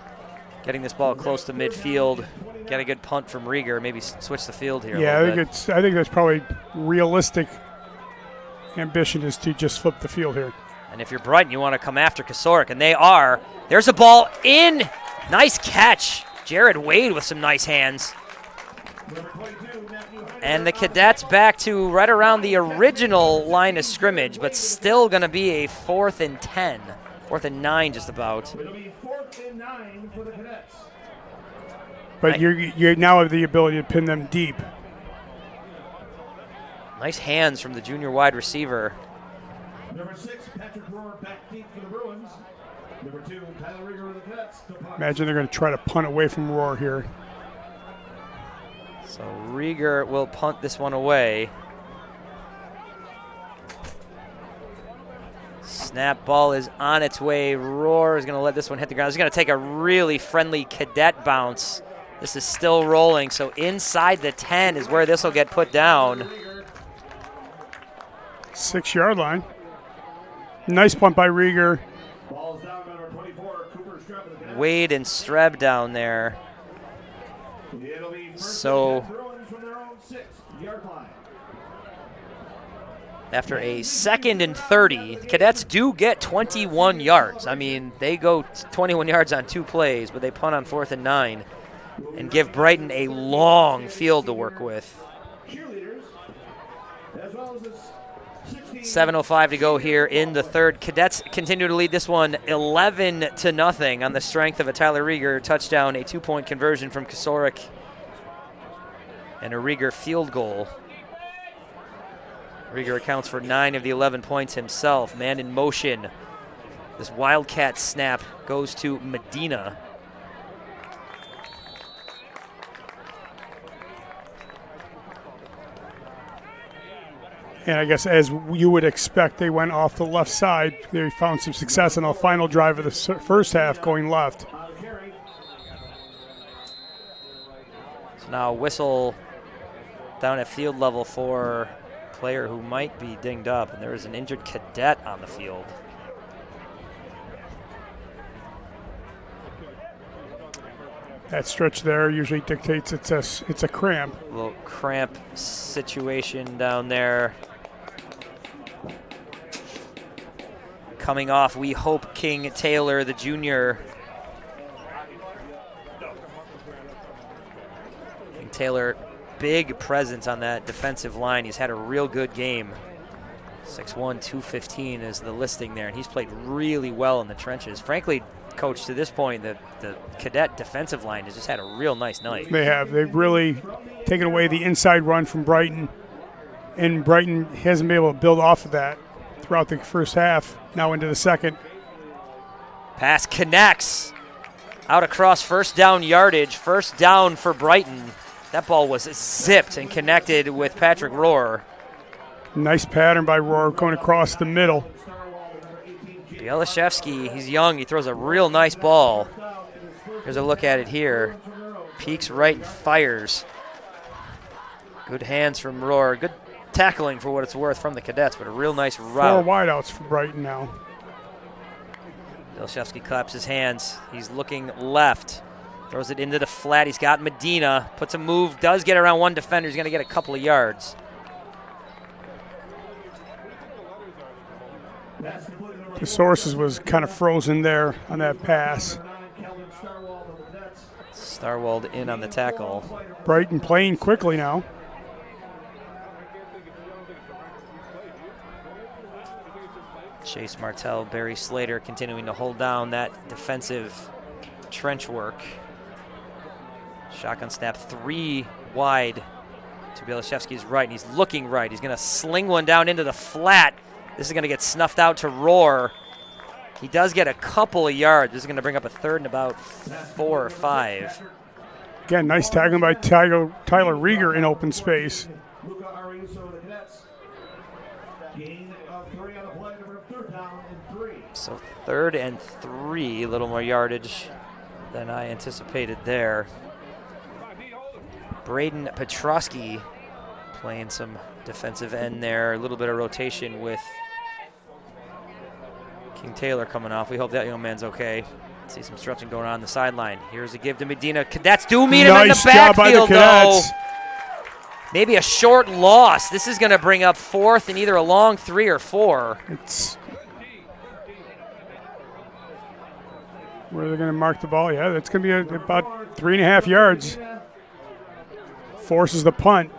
Speaker 2: getting this ball close to midfield, get a good punt from Rieger, maybe switch the field here.
Speaker 3: Yeah, I think that's probably realistic. Ambition is to just flip the field here.
Speaker 2: And if you're Brighton, you want to come after Kosarik, and they are. There's a ball in. Nice catch. Jared Wade with some nice hands. And the Cadets back to right around the original line of scrimmage, but still going to be a 4th and 10. 4th and 9 just about.
Speaker 4: It'll be 4th and 9 for the Cadets.
Speaker 3: But you now have the ability to pin them deep.
Speaker 2: Nice hands from the junior wide receiver.
Speaker 4: Number 6, Patrick Rohr back deep for the Bruins. Number 2, Tyler Rieger of the Cadets.
Speaker 3: Imagine they're going to try to punt away from Rohr here.
Speaker 2: So Rieger will punt this one away. Snap ball is on its way. Rohr is going to let this one hit the ground. He's going to take a really friendly Cadet bounce. This is still rolling, so inside the 10 is where this will get put down.
Speaker 3: 6-yard line. Nice punt by Rieger.
Speaker 4: Ball's down, number 24, Cooper Streb of the Cadets.
Speaker 2: Wade and Streb down there.
Speaker 4: It'll be
Speaker 2: So
Speaker 4: Bruins from their own 6-yard line.
Speaker 2: after a 2nd and 30, the Cadets do get 21 yards. I mean, they go 21 yards on 2 plays, but they punt on 4th and 9 and give Brighton a long field to work with.
Speaker 4: Cheerleaders, as well as this
Speaker 2: 7:05 to go here in the third. Cadets continue to lead this one 11-0 on the strength of a Tyler Rieger touchdown, a 2-point conversion from Kosarik, and a Rieger field goal. Rieger accounts for 9 of the 11 points himself. Man in motion. This Wildcat snap goes to Medina.
Speaker 3: And I guess as you would expect, they went off the left side. They found some success in the final drive of the first half going left.
Speaker 2: So now whistle down at field level for a player who might be dinged up, and there is an injured Cadet on the field.
Speaker 3: That stretch there usually dictates it's a cramp.
Speaker 2: A little cramp situation down there. Coming off, we hope King Taylor, the junior. King Taylor, big presence on that defensive line. He's had a real good game. 6'1", 215 is the listing there, and he's played really well in the trenches. Frankly, Coach, to this point, the Cadet defensive line has just had a real nice night.
Speaker 3: They have. They've really taken away the inside run from Brighton, and Brighton hasn't been able to build off of that throughout the first half, now into the second.
Speaker 2: Pass connects. Out across first down yardage. First down for Brighton. That ball was zipped and connected with Patrick Rohr.
Speaker 3: Nice pattern by Rohr going across the middle.
Speaker 2: Bielishevsky, he's young. He throws a real nice ball. Here's a look at it here. Peeks right and fires. Good hands from Rohr. Good tackling for what it's worth from the Cadets, but a real nice route.
Speaker 3: 4 wideouts for Brighton now.
Speaker 2: Bielishevsky claps his hands. He's looking left. Throws it into the flat. He's got Medina. Puts a move. Does get around one defender. He's going to get a couple of yards.
Speaker 3: The sources was kind of frozen there on that pass.
Speaker 2: Starwald in on the tackle.
Speaker 3: Brighton playing quickly now.
Speaker 2: Chase Martell, Barry Slater continuing to hold down that defensive trench work. Shotgun snap 3 wide to Bielishevsky's right, and he's looking right. He's going to sling one down into the flat. This is going to get snuffed out to Roar. He does get a couple of yards. This is going to bring up a 3rd and about 4 or 5.
Speaker 3: Again, nice tackling by Tyler Rieger in open space.
Speaker 2: So 3rd and 3, a little more yardage than I anticipated there. Braden Petrosky playing some defensive end there. A little bit of rotation with King Taylor coming off. We hope that young man's okay. See some stretching going on the sideline. Here's a give to Medina. Cadets do meet him in the backfield, though. Maybe a short loss. This is going to bring up 4th and either a long 3 or 4.
Speaker 3: Where are they going to mark the ball? Yeah, that's going to be about 3.5 yards. Forces the punt.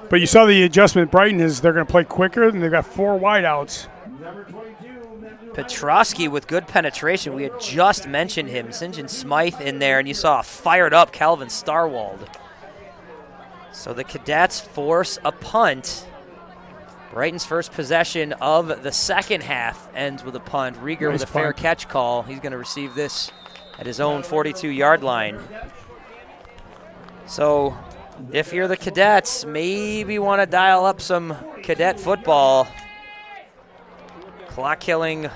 Speaker 3: But you saw the adjustment. Brighton is they're going to play quicker, and they've got 4 wideouts.
Speaker 2: Petrosky with good penetration. We had just mentioned him. St. John Smythe in there, and you saw a fired-up Calvin Starwald. So the Cadets force a punt. Brighton's first possession of the second half ends with a punt. Rieger with a fair catch call. He's going to receive this at his own 42-yard line. So if you're the Cadets, maybe want to dial up some Cadet football. Clock-killing,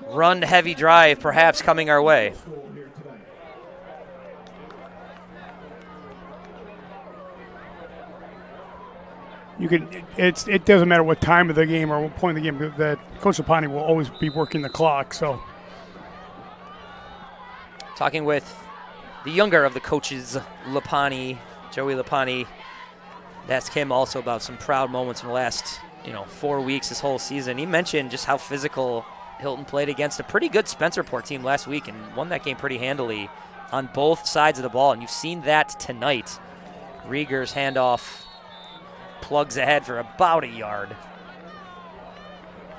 Speaker 2: run-heavy drive perhaps coming our way.
Speaker 3: It doesn't matter what time of the game or what point of the game that Coach Lapani will always be working the clock. So,
Speaker 2: talking with the younger of the coaches, Lapani, Joey Lapani, asked him also about some proud moments in the last 4 weeks, this whole season. He mentioned just how physical Hilton played against a pretty good Spencerport team last week and won that game pretty handily on both sides of the ball. And you've seen that tonight. Rieger's handoff plugs ahead for about a yard.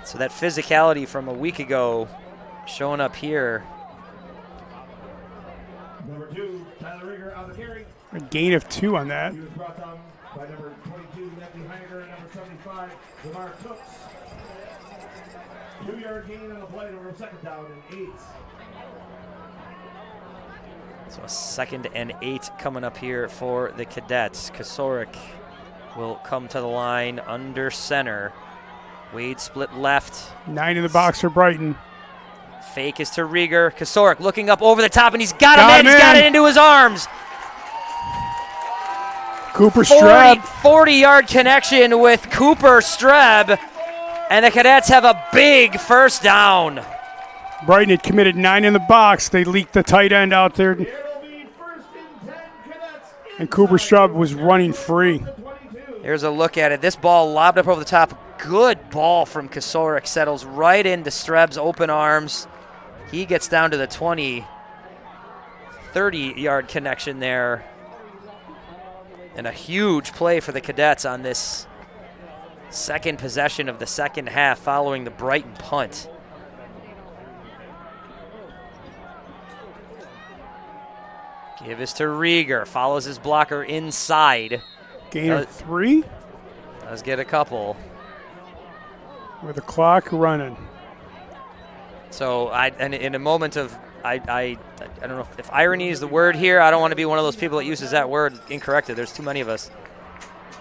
Speaker 2: So that physicality from a week ago showing up here.
Speaker 4: Number 2, Tyler Rieger on the carry.
Speaker 3: A gain of 2 on that.
Speaker 4: He was brought down by number 22, Matthew Heinecker, and number 75, Lamar Cooks. 2-yard gain on the play over 2nd down and 8.
Speaker 2: So a 2nd and 8 coming up here for the Cadets. Kosarik will come to the line under center. Wade split left.
Speaker 3: 9 in the box for Brighton.
Speaker 2: Fake is to Rieger. Kosarik looking up over the top, and he's got him in. He's got it into his arms.
Speaker 3: Cooper Streb.
Speaker 2: 40-yard connection with Cooper Streb, and the Cadets have a big first down.
Speaker 3: Brighton had committed 9 in the box. They leaked the tight end out there. And Cooper Streb was running free.
Speaker 2: Here's a look at it. This ball lobbed up over the top. Good ball from Kosarik. Settles right into Streb's open arms. He gets down to the 20. 30-yard connection there. And a huge play for the Cadets on this second possession of the second half following the Brighton punt. Give this to Rieger. Follows his blocker inside.
Speaker 3: Gain of 3.
Speaker 2: Does get a couple.
Speaker 3: With the clock running.
Speaker 2: So in a moment of I don't know if irony is the word here. I don't want to be one of those people that uses that word incorrectly. There's too many of us.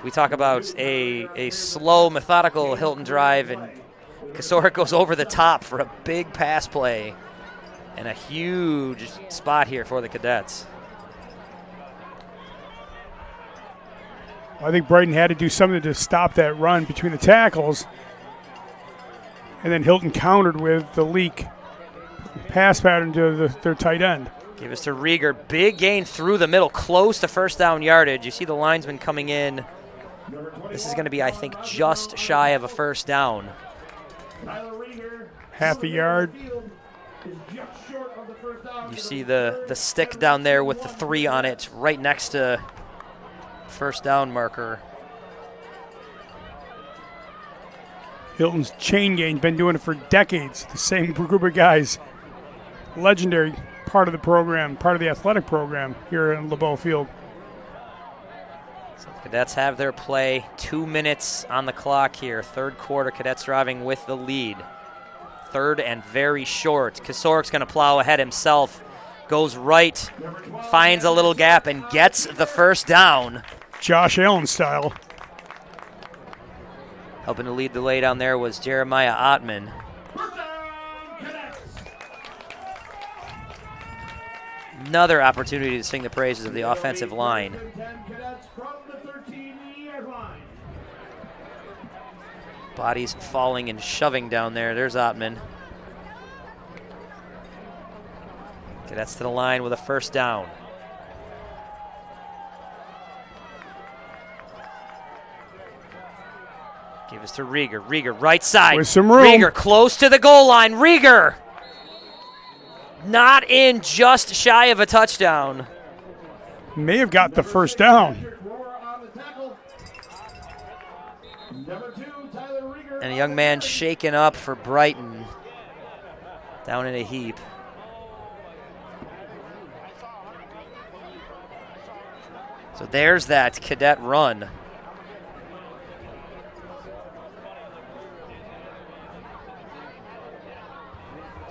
Speaker 2: We talk about a slow, methodical Hilton drive, and Kosarik goes over the top for a big pass play and a huge spot here for the Cadets.
Speaker 3: I think Brighton had to do something to stop that run between the tackles. And then Hilton countered with the leak pass pattern to their tight end.
Speaker 2: Give us to Rieger. Big gain through the middle, close to first down yardage. You see the linesman coming in. This is going to be, I think, just shy of a first down.
Speaker 3: Half a yard.
Speaker 2: You see the stick down there with the 3 on it right next to first down marker.
Speaker 3: Hilton's chain gang, been doing it for decades. The same group of guys. Legendary part of the program, part of the athletic program here in LeBeau Field.
Speaker 2: So the Cadets have their play. 2 minutes on the clock here. Third quarter, Cadets driving with the lead. Third and very short. Kosorik's going to plow ahead himself. Goes right, finds a little gap, and gets the first down.
Speaker 3: Josh Allen style.
Speaker 2: Helping to lead the lay down there was Jeremiah Ottman. Another opportunity to sing the praises of the offensive line. Bodies falling and shoving down there. There's Ottman. Cadets to the line with a first down. Give us to Rieger. Rieger, right side.
Speaker 3: With some room.
Speaker 2: Rieger close to the goal line. Rieger not in, just shy of a touchdown.
Speaker 3: May have got the first down.
Speaker 2: And a young man shaken up for Brighton. Down in a heap. So there's that Cadet run.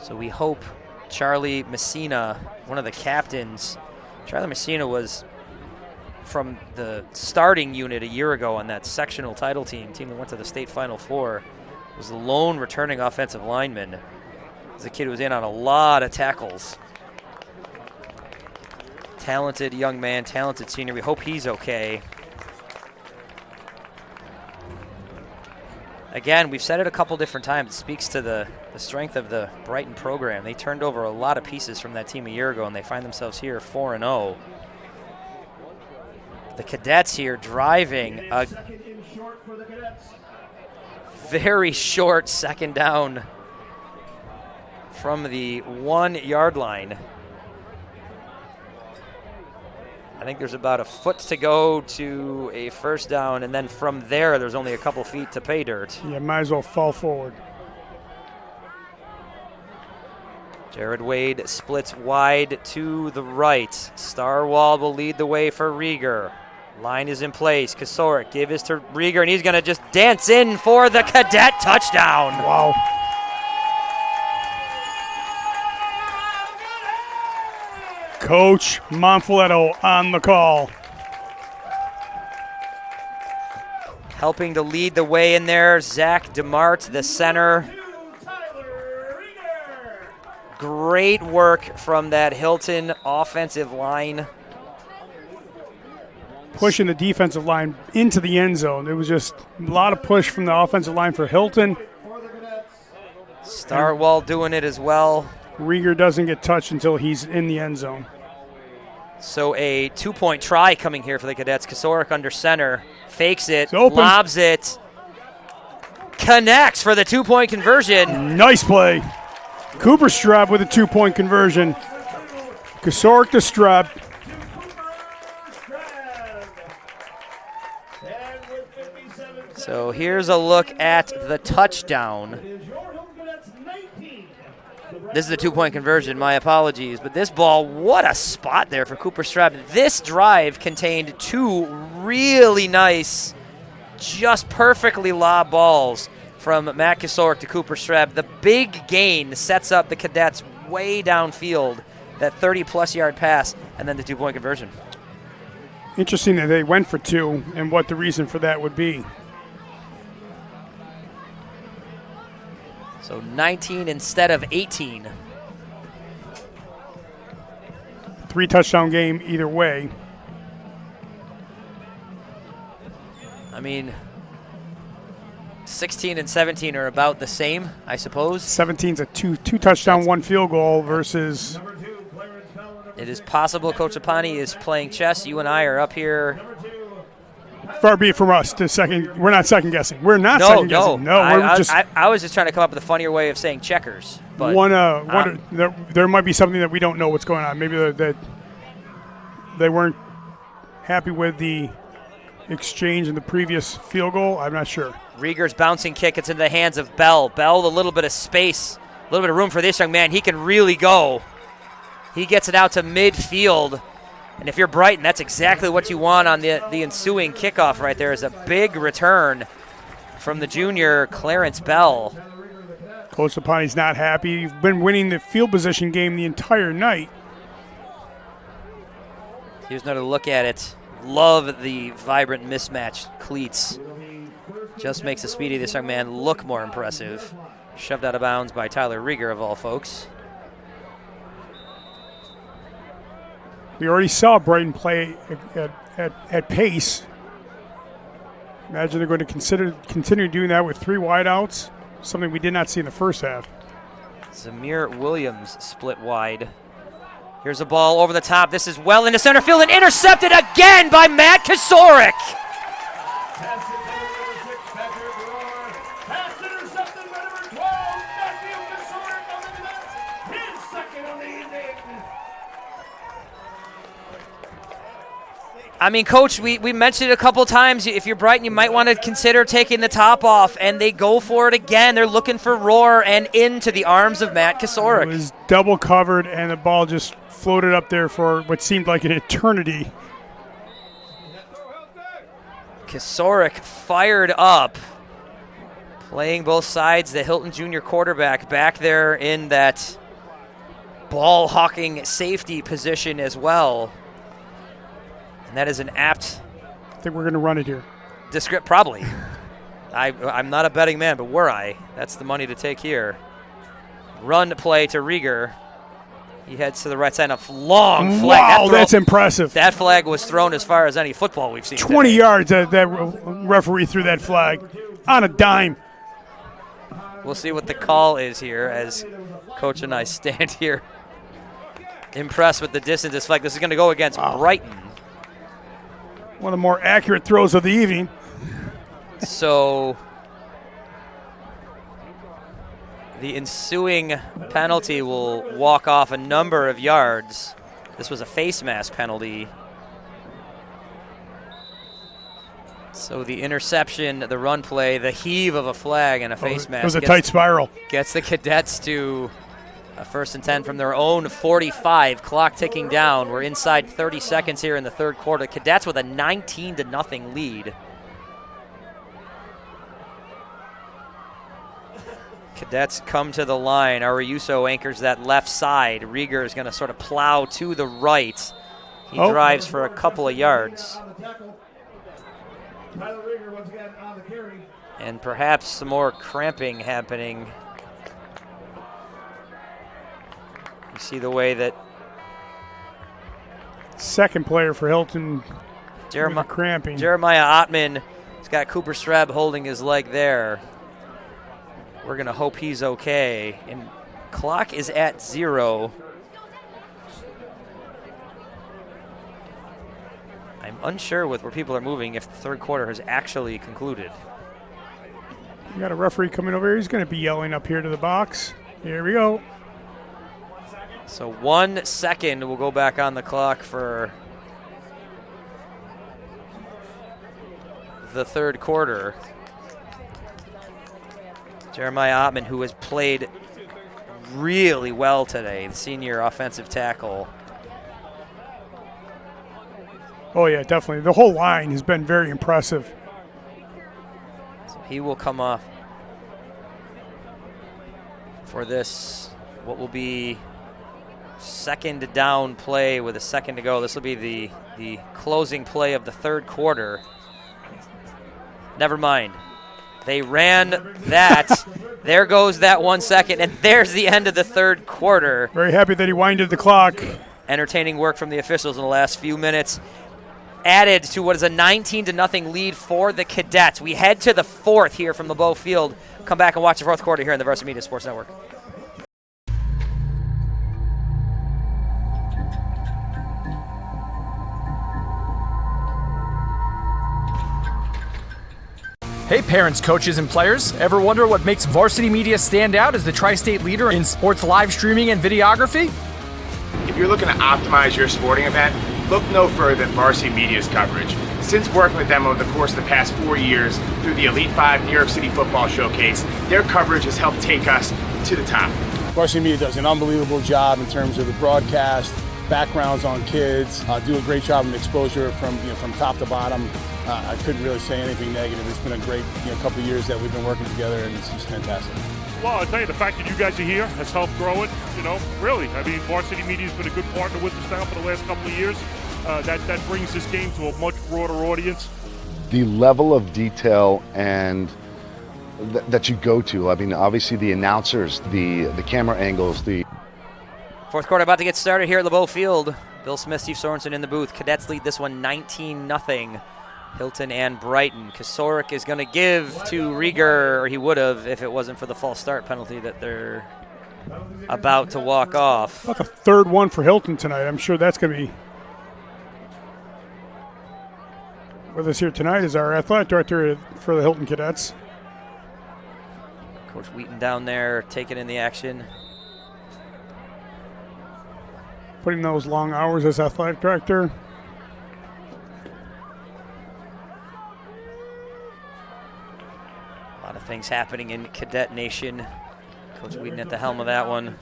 Speaker 2: So we hope Charlie Messina, one of the captains, Charlie Messina was from the starting unit a year ago on that sectional title team that went to the state Final Four, was the lone returning offensive lineman. He's a kid who was in on a lot of tackles. Talented young man, talented senior. We hope he's okay. Again, we've said it a couple different times. It speaks to the strength of the Brighton program. They turned over a lot of pieces from that team a year ago, and they find themselves here 4-0. The Cadets here driving a very short second down from the 1 yard line. I think there's about a foot to go to a first down, and then from there, there's only a couple feet to pay dirt.
Speaker 3: Yeah, might as well fall forward.
Speaker 2: Jared Wade splits wide to the right. Starwald will lead the way for Rieger. Line is in place. Kosorik give his to Rieger, and he's going to just dance in for the Cadet touchdown.
Speaker 3: Wow. Coach Monfiletto on the call.
Speaker 2: Helping to lead the way in there, Zach DeMart, the center. Great work from that Hilton offensive line.
Speaker 3: Pushing the defensive line into the end zone. It was just a lot of push from the offensive line for Hilton.
Speaker 2: Starwall doing it as well.
Speaker 3: Rieger doesn't get touched until he's in the end zone.
Speaker 2: So a 2-point try coming here for the Cadets. Kosorik under center, fakes it, lobs it, connects for the 2-point conversion.
Speaker 3: Nice play. Cooper Straub with a 2-point conversion. Kosorik to Straub.
Speaker 2: So here's a look at the touchdown. This is the 2-point conversion, my apologies. But this ball, what a spot there for Cooper Straub. This drive contained 2 really nice, just perfectly lob balls from Matt Kosorik to Cooper Straub. The big gain sets up the Cadets way downfield, that 30-plus yard pass, and then the 2-point conversion.
Speaker 3: Interesting that they went for 2 and what the reason for that would be.
Speaker 2: So 19 instead of 18.
Speaker 3: 3-touchdown game either way.
Speaker 2: I mean, 16 and 17 are about the same, I suppose.
Speaker 3: 17's a two touchdown, 1 field goal versus.
Speaker 2: It is possible Coach Apani is playing chess. You and I are up here.
Speaker 3: Far be it from us to second. We're not second guessing. We're not second guessing. No,
Speaker 2: I was just trying to come up with a funnier way of saying checkers. But
Speaker 3: there might be something that we don't know what's going on. Maybe that they weren't happy with the exchange in the previous field goal. I'm not sure.
Speaker 2: Rieger's bouncing kick. It's in the hands of Bell. Bell, a little bit of space, a little bit of room for this young man. He can really go. He gets it out to midfield. And if you're Brighton, that's exactly what you want on the ensuing kickoff right there, is a big return from the junior Clarence Bell.
Speaker 3: Coach Lapani's not happy. You've been winning the field position game the entire night.
Speaker 2: Here's another look at it. Love the vibrant mismatched cleats. Just makes the speed of this young man look more impressive. Shoved out of bounds by Tyler Rieger, of all folks.
Speaker 3: We already saw Brighton play at pace. Imagine they're going to continue doing that with 3 wideouts, something we did not see in the first half.
Speaker 2: Zamir Williams split wide. Here's a ball over the top. This is well into center field and intercepted again by Matt Kasorik. I mean, Coach, we mentioned it a couple times. If you're Brighton, you might want to consider taking the top off, and they go for it again. They're looking for roar and into the arms of Matt Kasorik.
Speaker 3: It was double covered, and the ball just floated up there for what seemed like an eternity.
Speaker 2: Kasorik fired up, playing both sides. The Hilton junior quarterback back there in that ball-hawking safety position as well. And that is an apt...
Speaker 3: I think we're going to run it here.
Speaker 2: Probably. I'm not a betting man, but were I, that's the money to take here. Run play to Rieger. He heads to the right side. A long flag.
Speaker 3: Wow, that's impressive.
Speaker 2: That flag was thrown as far as any football we've seen
Speaker 3: 20
Speaker 2: today.
Speaker 3: yards, that referee threw that flag on a dime.
Speaker 2: We'll see what the call is here as Coach and I stand here impressed with the distance this flag. This is going to go against Brighton.
Speaker 3: One of the more accurate throws of the evening.
Speaker 2: So the ensuing penalty will walk off a number of yards. This was a face mask penalty. So the interception, the run play, the heave of a flag and a face mask.
Speaker 3: It was a tight spiral.
Speaker 2: Gets the Cadets to a 1st and 10 from their own 45. Clock ticking down. We're inside 30 seconds here in the third quarter. Cadets with a 19-0 lead. Cadets come to the line. Ariuso anchors that left side. Rieger is going to sort of plow to the right. He drives for a couple of yards. And perhaps some more cramping happening. You see the way that
Speaker 3: second player for Hilton cramping.
Speaker 2: Jeremiah Ottman has got Cooper Streb holding his leg there. We're going to hope he's okay. And clock is at 0. I'm unsure with where people are moving if the third quarter has actually concluded.
Speaker 3: You got a referee coming over here. He's going to be yelling up here to the box. Here we go.
Speaker 2: So 1 second will go back on the clock for the third quarter. Jeremiah Ottman, who has played really well today, the senior offensive tackle.
Speaker 3: Oh, yeah, definitely. The whole line has been very impressive.
Speaker 2: So he will come off for this, what will be second down play with a second to go. This will be the closing play of the third quarter. Never mind. They ran that. There goes that 1 second, and there's the end of the third quarter.
Speaker 3: Very happy that he winded the clock.
Speaker 2: Entertaining work from the officials in the last few minutes. Added to what is a 19-0 lead for the Cadets. We head to the fourth here from LeBeau Field. Come back and watch the fourth quarter here on the Varsity Media Sports Network.
Speaker 6: Hey parents, coaches, and players. Ever wonder what makes Varsity Media stand out as the tri-state leader in sports live streaming and videography?
Speaker 8: If you're looking to optimize your sporting event, look no further than Varsity Media's coverage. Since working with them over the course of the past 4 years through the Elite 5 New York City Football Showcase, their coverage has helped take us to the top.
Speaker 9: Varsity Media does an unbelievable job in terms of the broadcast, backgrounds on kids, do a great job of exposure from top to bottom. I couldn't really say anything negative. It's been a great couple of years that we've been working together, and it's just fantastic.
Speaker 11: Well, I'll tell you, the fact that you guys are here has helped grow it, really. I mean, Varsity Media has been a good partner with us now for the last couple of years. That brings this game to a much broader audience.
Speaker 7: The level of detail and that you go to, I mean, obviously the announcers, the camera angles, the...
Speaker 2: Fourth quarter about to get started here at LeBeau Field. Bill Smith, Steve Sorensen in the booth. Cadets lead this one 19-0. Hilton and Brighton. Kosarik is going to give to Rieger, or he would have if it wasn't for the false start penalty that they're about to walk off.
Speaker 3: About the third one for Hilton tonight. I'm sure that's going to be... With us here tonight is our athletic director for the Hilton Cadets.
Speaker 2: Coach Wheaton down there taking in the action.
Speaker 3: Putting those long hours as athletic director.
Speaker 2: A lot of things happening in Cadet Nation. Coach Wheaton at the helm of that one.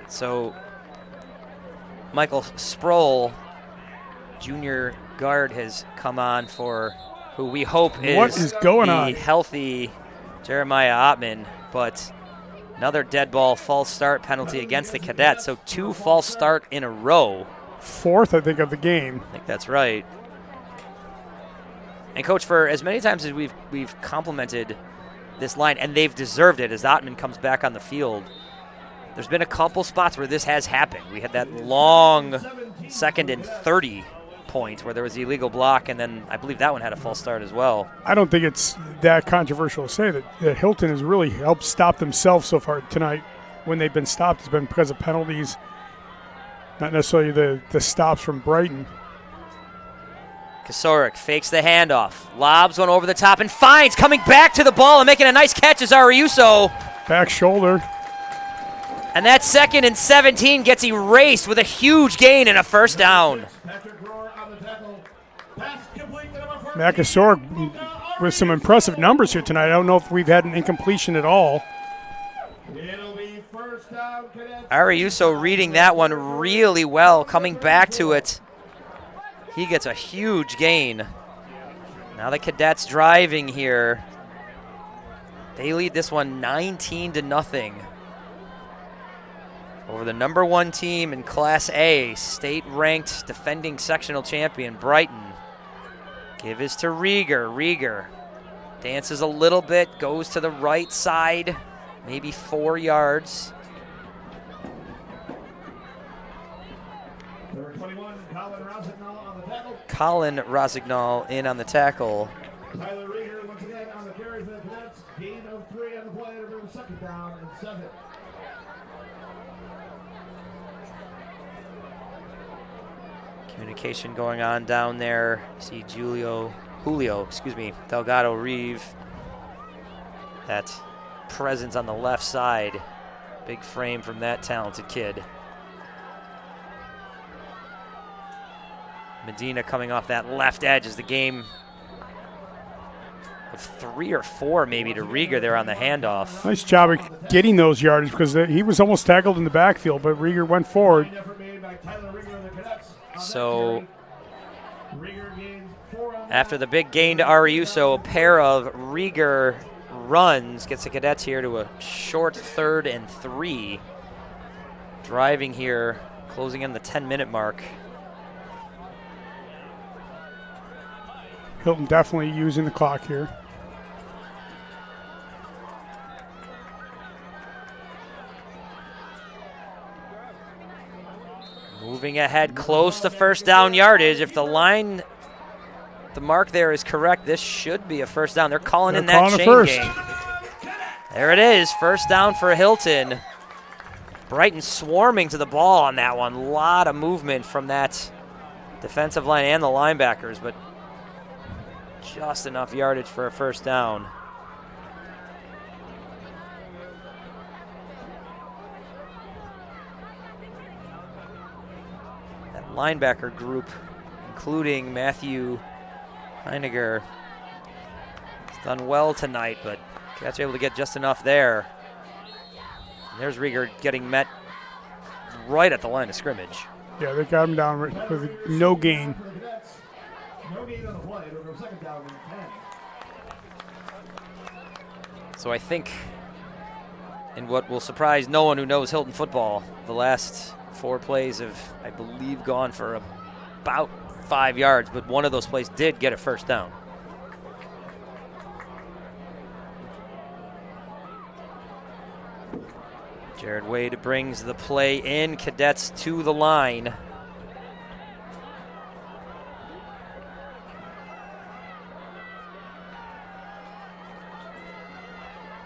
Speaker 2: So, Michael Sproul, junior guard, has come on for who we hope is the healthy Jeremiah Ottman, but another dead ball false start penalty against the Cadets. So 2 false start in a row.
Speaker 3: Fourth, I think, of the game.
Speaker 2: I think that's right. And Coach, for as many times as we've complimented this line, and they've deserved it as Ottman comes back on the field, there's been a couple spots where this has happened. We had that long 2nd and 30 point where there was the illegal block, and then I believe that one had a false start as well.
Speaker 3: I don't think it's that controversial to say that Hilton has really helped stop themselves so far tonight. When they've been stopped, it's been because of penalties, not necessarily the stops from Brighton.
Speaker 2: Kosarik fakes the handoff, lobs one over the top, and finds coming back to the ball and making a nice catch is Ariuso.
Speaker 3: Back shoulder.
Speaker 2: And that 2nd and 17 gets erased with a huge gain and a first down.
Speaker 3: Matt Kosarik with some impressive numbers here tonight. I don't know if we've had an incompletion at all.
Speaker 2: Ariuso reading that one really well, coming back to it. He gets a huge gain. Now the Cadets driving here. They lead this one 19-0 over the number 1 team in Class A, state-ranked defending sectional champion Brighton. Give is to Rieger. Rieger dances a little bit, goes to the right side, maybe 4 yards.
Speaker 4: Number 21, Colin Rosignol on the tackle.
Speaker 2: Colin Rosignol in on the tackle.
Speaker 4: Tyler Rieger once again on the carry for the Cadets. Gain of 3 on the play to bring 2nd down and 7.
Speaker 2: Communication going on down there. See Julio Delgado Reeve. That presence on the left side. Big frame from that talented kid. Medina coming off that left edge as the game of 3 or 4 maybe to Rieger there on the handoff.
Speaker 3: Nice job of getting those yardage because he was almost tackled in the backfield, but Rieger went forward.
Speaker 2: So after the big gain to Ariuso, a pair of Rieger runs gets the Cadets here to a short 3rd and 3. Driving here, closing in the 10-minute mark.
Speaker 3: Hilton definitely using the clock here.
Speaker 2: Moving ahead close to first down yardage. If the mark there is correct, this should be a first down. They're calling in that chain gang. There it is, first down for Hilton. Brighton swarming to the ball on that one. A lot of movement from that defensive line and the linebackers, but just enough yardage for a first down. That linebacker group, including Matthew Heiniger, has done well tonight, but Cats are able to get just enough there. And there's Rieger getting met right at the line of scrimmage.
Speaker 3: Yeah, they got him down with no gain.
Speaker 4: No gain on the play. It'll go second down and 10.
Speaker 2: So I think, in what will surprise no one who knows Hilton football, the last 4 plays have, I believe, gone for about 5 yards, but one of those plays did get a first down. Jared Wade brings the play in. Cadets to the line.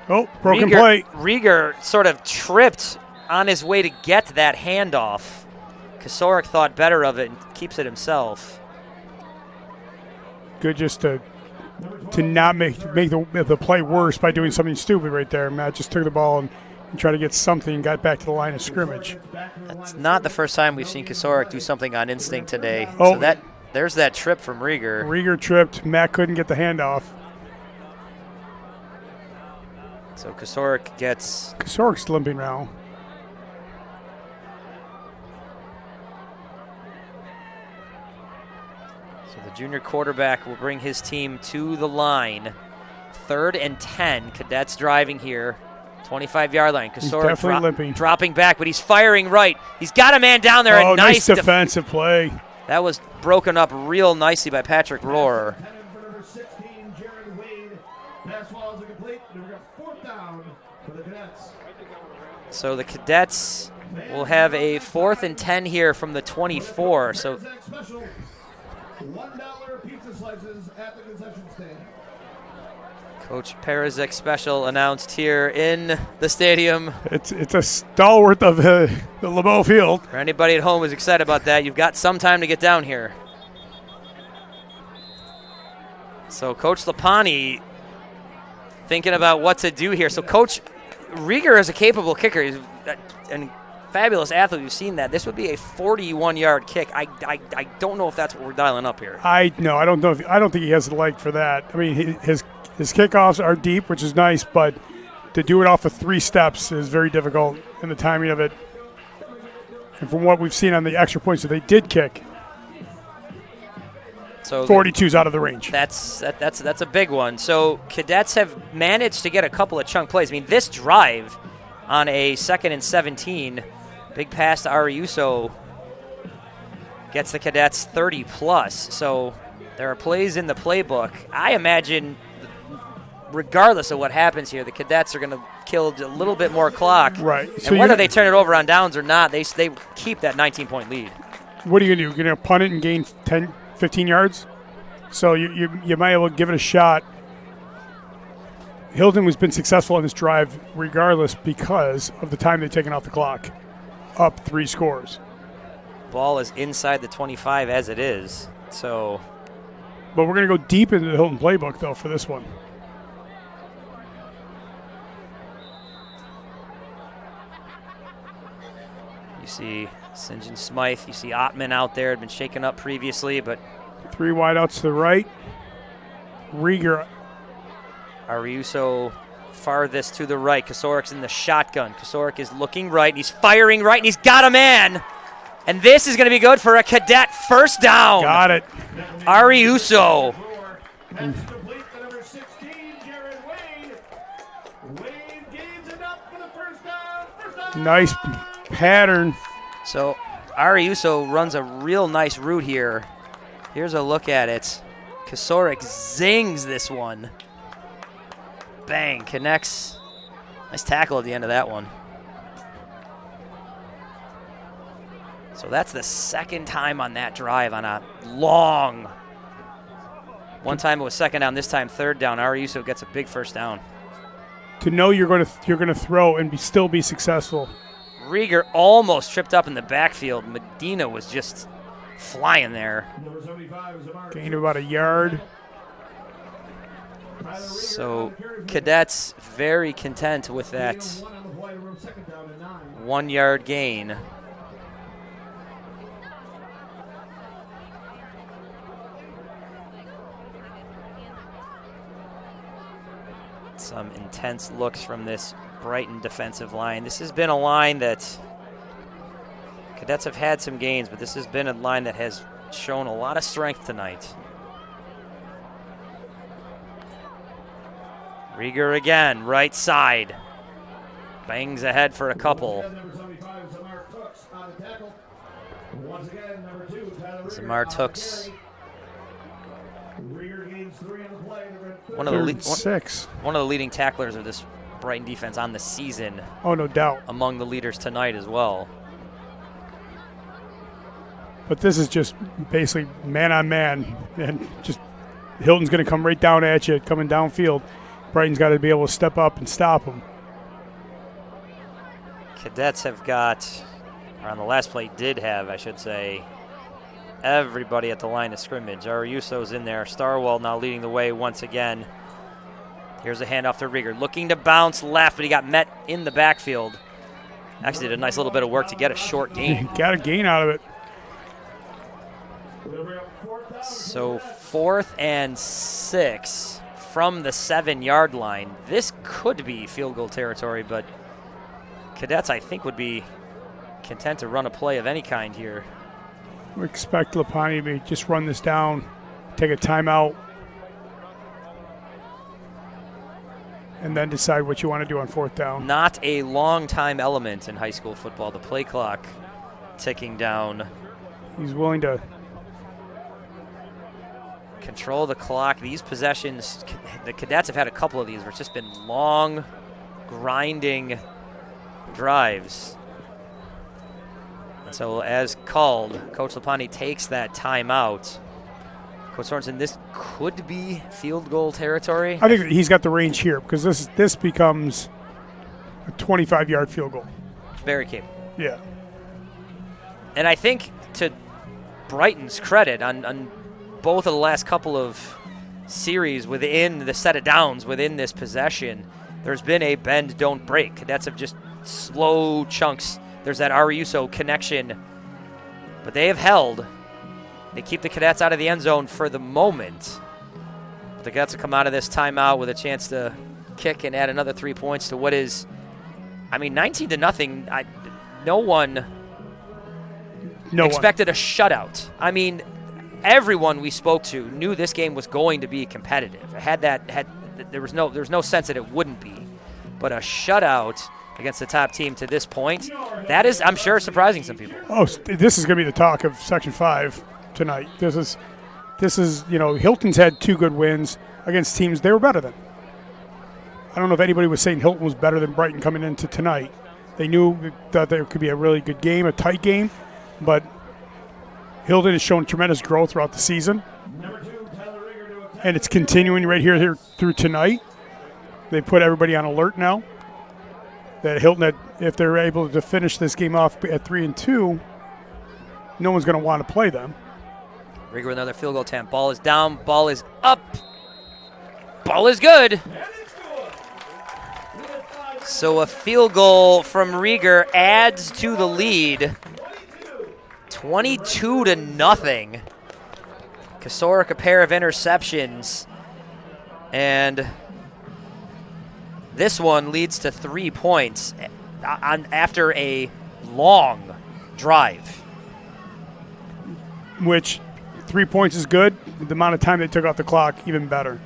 Speaker 3: Oh, broken play.
Speaker 2: Rieger sort of tripped on his way to get that handoff. Kosarik thought better of it and keeps it himself.
Speaker 3: Good just to not make the play worse by doing something stupid right there. Matt just took the ball and tried to get something, got back to the line of scrimmage.
Speaker 2: That's not the first time we've seen Kosarik do something on instinct today.
Speaker 3: Oh.
Speaker 2: So there's that trip from Rieger.
Speaker 3: Rieger tripped. Matt couldn't get the handoff.
Speaker 2: So Kosarik gets...
Speaker 3: Kosarik's limping now.
Speaker 2: So the junior quarterback will bring his team to the line. 3rd and 10. Cadets driving here. 25-yard line. Kosarik dropping back, but he's firing right. He's got a man down there.
Speaker 3: Oh,
Speaker 2: and
Speaker 3: nice defensive play.
Speaker 2: That was broken up real nicely by Patrick Rohrer. So the Cadets will have a 4th and 10 here from the 24. So
Speaker 4: $1 pizza slices at the concession stand.
Speaker 2: Coach Perizek special announced here in the stadium.
Speaker 3: It's a stalwart of the LeBeau Field.
Speaker 2: For anybody at home who's excited about that, you've got some time to get down here. So Coach Lapani thinking about what to do here. So Coach Rieger is a capable kicker. He's a fabulous athlete. You've seen that. This would be a 41-yard kick. I don't know if that's what we're dialing up here.
Speaker 3: I don't know. I don't think he has the leg for that. I mean, his kickoffs are deep, which is nice, but to do it off of 3 steps is very difficult in the timing of it. And from what we've seen on the extra points that they did kick,
Speaker 2: so
Speaker 3: 42's out of the range.
Speaker 2: That's a big one. So Cadets have managed to get a couple of chunk plays. I mean, this drive on a 2nd and 17, big pass to Ariuso gets the Cadets 30+. So there are plays in the playbook. I imagine, regardless of what happens here, the Cadets are going to kill a little bit more clock.
Speaker 3: Right.
Speaker 2: And
Speaker 3: So
Speaker 2: whether they turn it over on downs or not, they keep that 19-point lead.
Speaker 3: What are you going to do? You're going to punt it and gain 10, 15 yards? So you might be able to give it a shot. Hilton has been successful on this drive regardless because of the time they've taken off the clock. Up 3 scores.
Speaker 2: Ball is inside the 25 as it is. So,
Speaker 3: but we're going to go deep into the Hilton playbook, though, for this one.
Speaker 2: You see St. John Smythe. You see Ottman out there. Had been shaken up previously, but
Speaker 3: 3 wideouts to the right. Rieger.
Speaker 2: Ariuso farthest to the right. Kosorik's in the shotgun. Kosarik is looking right. And he's firing right, and he's got a man. And this is going to be good for a Cadet first down.
Speaker 3: Got it.
Speaker 2: Ariuso.
Speaker 3: Nice pattern.
Speaker 2: So Ariuso runs a real nice route here. Here's a look at it. Kosarik zings this one. Bang, connects. Nice tackle at the end of that one. So that's the 2nd time on that drive on a long. One time it was 2nd down, this time 3rd down. Ariuso gets a big first down.
Speaker 3: To know you're going to throw and still be successful.
Speaker 2: Rieger almost tripped up in the backfield. Medina was just flying there.
Speaker 3: Gained about a yard.
Speaker 2: So Cadets very content with that 1-yard gain. Some intense looks from this Brighton defensive line. This has been a line that Cadets have had some gains, but this has been a line that has shown a lot of strength tonight. Rieger again, right side. Bangs ahead for a couple. Zamar Tooks. One of the leading tacklers of this Brighton defense on the season.
Speaker 3: Oh, no doubt.
Speaker 2: Among the leaders tonight as well.
Speaker 3: But this is just basically man on man, and just Hilton's going to come right down at you, coming downfield. Brighton's got to be able to step up and stop him.
Speaker 2: Cadets have got, or on the last play did have, I should say, everybody at the line of scrimmage. Ariuso's in there. Starwell now leading the way once again. Here's a handoff to Rieger. Looking to bounce left, but he got met in the backfield. Actually did a nice little bit of work to get a short gain.
Speaker 3: Got a gain out of it.
Speaker 2: So 4th and 6 from the 7-yard line. This could be field goal territory, but Cadets, I think, would be content to run a play of any kind here.
Speaker 3: We expect Lapani to just run this down, take a timeout, and then decide what you want to do on 4th down.
Speaker 2: Not a long time element in high school football. The play clock ticking down.
Speaker 3: He's willing to
Speaker 2: control the clock. These possessions, the Cadets have had a couple of these where it's just been long, grinding drives. And so as called, Coach Lapani takes that timeout. Coach Sorensen, this could be field goal territory.
Speaker 3: I think he's got the range here because this becomes a 25-yard field goal.
Speaker 2: Very capable.
Speaker 3: Yeah.
Speaker 2: And I think to Brighton's credit, on both of the last couple of series within the set of downs within this possession, there's been a bend, don't break. Cadets have just slow chunks. There's that Ariuso connection. But they have held. They keep the Cadets out of the end zone for the moment. But the Cadets will come out of this timeout with a chance to kick and add another 3 points to what is, 19-0. No one expected a shutout. Everyone we spoke to knew this game was going to be competitive. There was no sense that it wouldn't be. But a shutout against the top team to this point, that is, I'm sure, surprising some people.
Speaker 3: Oh, this is going to be the talk of Section 5 tonight. This is Hilton's had 2 good wins against teams they were better than. I don't know if anybody was saying Hilton was better than Brighton coming into tonight. They knew that there could be a really good game, a tight game, but Hilton has shown tremendous growth throughout the season, and it's continuing right here through tonight. They put everybody on alert now that Hilton, if they're able to finish this game off at 3-2, no one's going to want to play them.
Speaker 2: Rieger with another field goal attempt. Ball is down. Ball is up. Ball is good. So a field goal from Rieger adds to the lead. 22-0. Kasorik a pair of interceptions. And this one leads to 3 points after a long drive.
Speaker 3: Which 3 points is good. The amount of time they took off the clock, even better.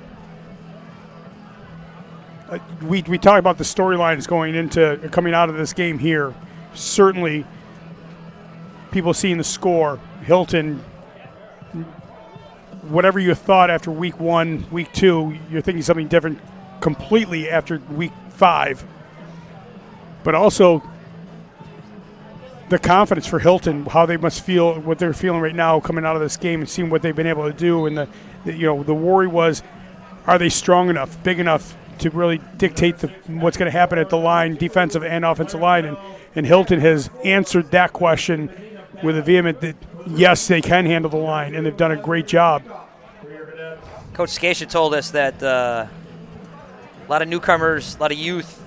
Speaker 3: We talk about the storylines coming out of this game here. Certainly, people seeing the score, Hilton, whatever you thought after week 1, week 2, you're thinking something different completely after week 5. But also the confidence for Hilton, how they must feel, what they're feeling right now coming out of this game and seeing what they've been able to do. And the worry was, are they strong enough, big enough to really dictate what's going to happen at the line, defensive and offensive line? And Hilton has answered that question with a vehement that, yes, they can handle the line, and they've done a great job.
Speaker 2: Coach Scacia told us that a lot of newcomers, a lot of youth,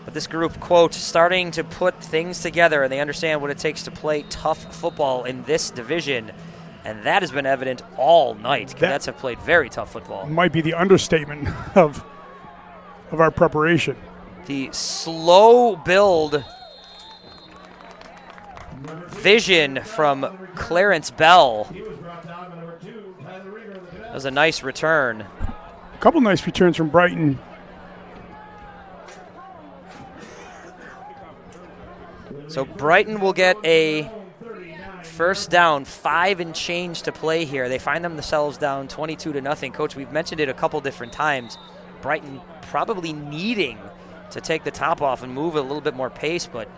Speaker 2: but this group, quote, starting to put things together, and they understand what it takes to play tough football in this division. And that has been evident all night. Cadets have played very tough football.
Speaker 3: Might be the understatement of our preparation.
Speaker 2: The slow build vision from Clarence Bell. That was a nice return.
Speaker 3: A couple nice returns from Brighton.
Speaker 2: So Brighton will get a first down, 5 and change to play here. They find themselves down 22-0. Coach, we've mentioned it a couple different times. Brighton probably needing to take the top off and move a little bit more pace, but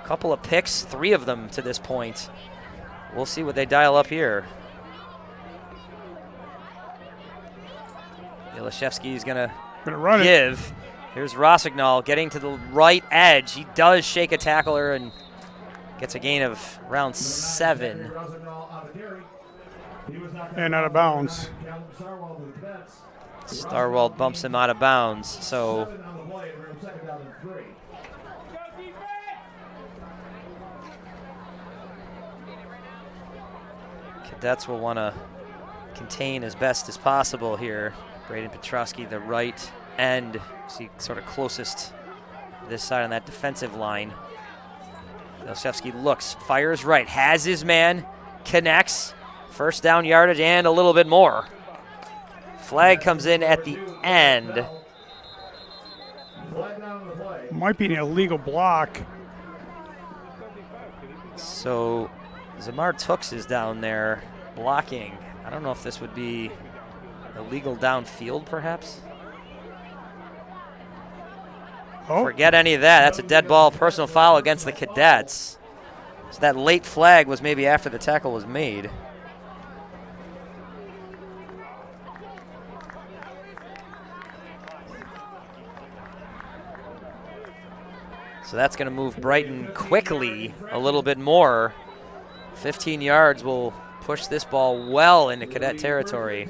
Speaker 2: a couple of picks, 3 of them to this point. We'll see what they dial up here. Ilashevsky's gonna
Speaker 3: run
Speaker 2: give.
Speaker 3: it.
Speaker 2: Here's Rossignol getting to the right edge. He does shake a tackler and gets a gain of around 7.
Speaker 3: And out of bounds.
Speaker 2: Starwald bumps him out of bounds. So Cadets will want to contain as best as possible here. Braden Petrosky, the right end, see sort of closest this side on that defensive line. Ilashevsky looks, fires right, has his man, connects, first down yardage and a little bit more. Flag comes in at the end.
Speaker 3: Might be an illegal block.
Speaker 2: So Zamar Tooks is down there blocking. I don't know if this would be illegal downfield, perhaps.
Speaker 3: Oh.
Speaker 2: Forget any of that. That's a dead ball personal foul against the Cadets. So that late flag was maybe after the tackle was made. So that's going to move Brighton quickly a little bit more. 15 yards will push this ball well into Cadet territory.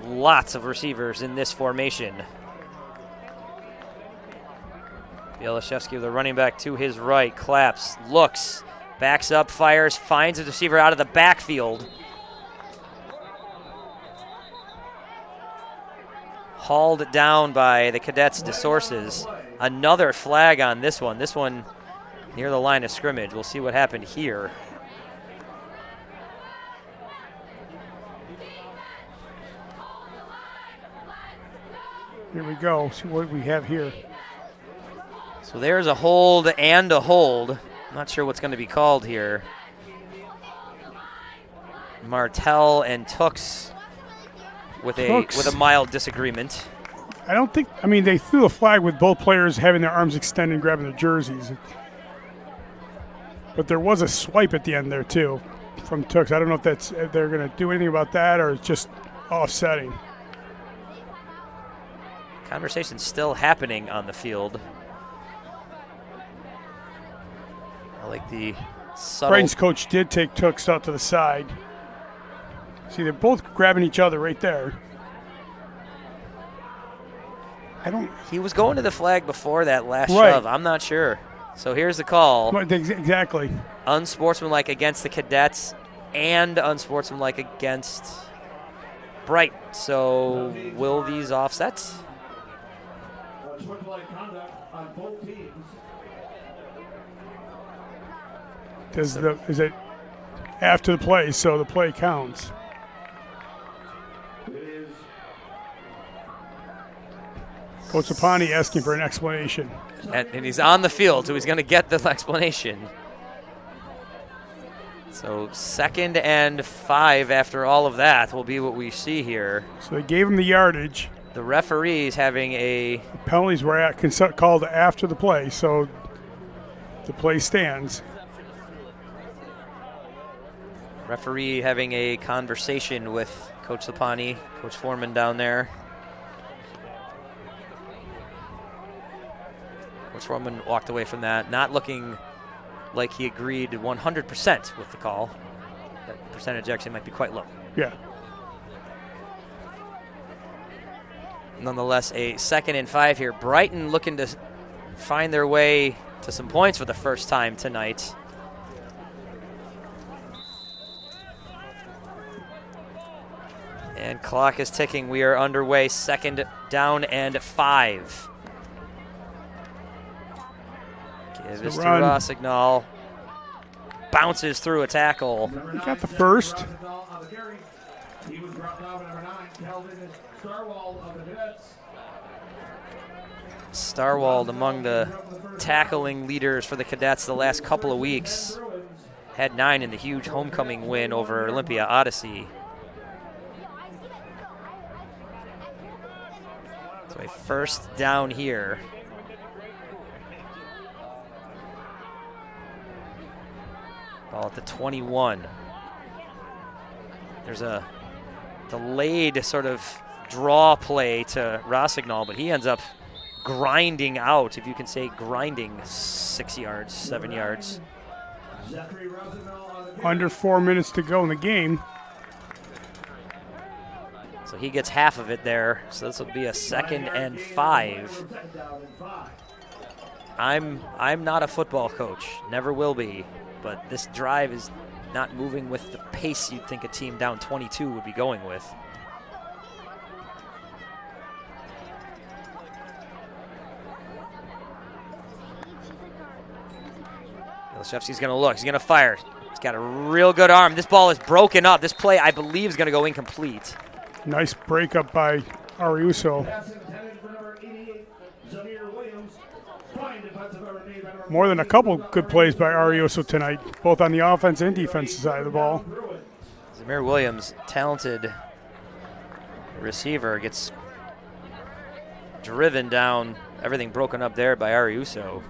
Speaker 2: Lots of receivers in this formation. Bielashevsky with a running back to his right, claps, looks, backs up, fires, finds a receiver out of the backfield. Hauled down by the Cadets' DeSources. Another flag on this one. This one near the line of scrimmage. We'll see what happened here.
Speaker 3: Here we go. See what we have here.
Speaker 2: So there's a hold and a hold. I'm not sure what's going to be called here. Martell and Tooks with a mild disagreement.
Speaker 3: I don't think, I mean, they threw a flag with both players having their arms extended and grabbing their jerseys. But there was a swipe at the end there, too, from Tooks. I don't know if they're going to do anything about that or it's just offsetting.
Speaker 2: Conversation's still happening on the field. I like the subtle.
Speaker 3: Brighton's coach did take Tooks out to the side. See, they're both grabbing each other right there.
Speaker 2: He was going to the flag before that last shove. I'm not sure. So here's the call.
Speaker 3: Exactly.
Speaker 2: Unsportsmanlike against the Cadets and unsportsmanlike against Brighton. So will these offset?
Speaker 3: Is it after the play, so the play counts? Coach Apani asking for an explanation.
Speaker 2: And he's on the field, so he's going to get the explanation. So 2nd and 5 after all of that will be what we see here.
Speaker 3: So they gave him the yardage.
Speaker 2: The referees having a...
Speaker 3: Penalties were called after the play, so the play stands.
Speaker 2: Referee having a conversation with Coach Lapani, Coach Foreman down there. Coach Foreman walked away from that, not looking like he agreed 100% with the call. That percentage actually might be quite low.
Speaker 3: Yeah.
Speaker 2: Nonetheless, a 2nd and 5 here. Brighton looking to find their way to some points for the first time tonight. And clock is ticking. We are underway. 2nd down and 5. Give this to Rossignol. Bounces through a tackle.
Speaker 3: He got the first.
Speaker 2: Starwald among the tackling leaders for the Cadets the last couple of weeks. Had 9 in the huge homecoming win over Olympia Odyssey. So a first down here. Ball at the 21. There's a delayed sort of draw play to Rossignol, but he ends up grinding out, if you can say grinding, 6 yards, 7 yards.
Speaker 3: Under 4 minutes to go in the game.
Speaker 2: So he gets half of it there. So this will be a 2nd and 5. I'm not a football coach, never will be, but this drive is not moving with the pace you'd think a team down 22 would be going with. Ilashevsky's going to look. He's going to fire. He's got a real good arm. This ball is broken up. This play, I believe, is going to go incomplete.
Speaker 3: Nice breakup by Ariuso. More than a couple good plays by Ariuso tonight, both on the offense and defensive side of the ball.
Speaker 2: Zamir Williams, talented receiver, gets driven down. Everything broken up there by Ariuso.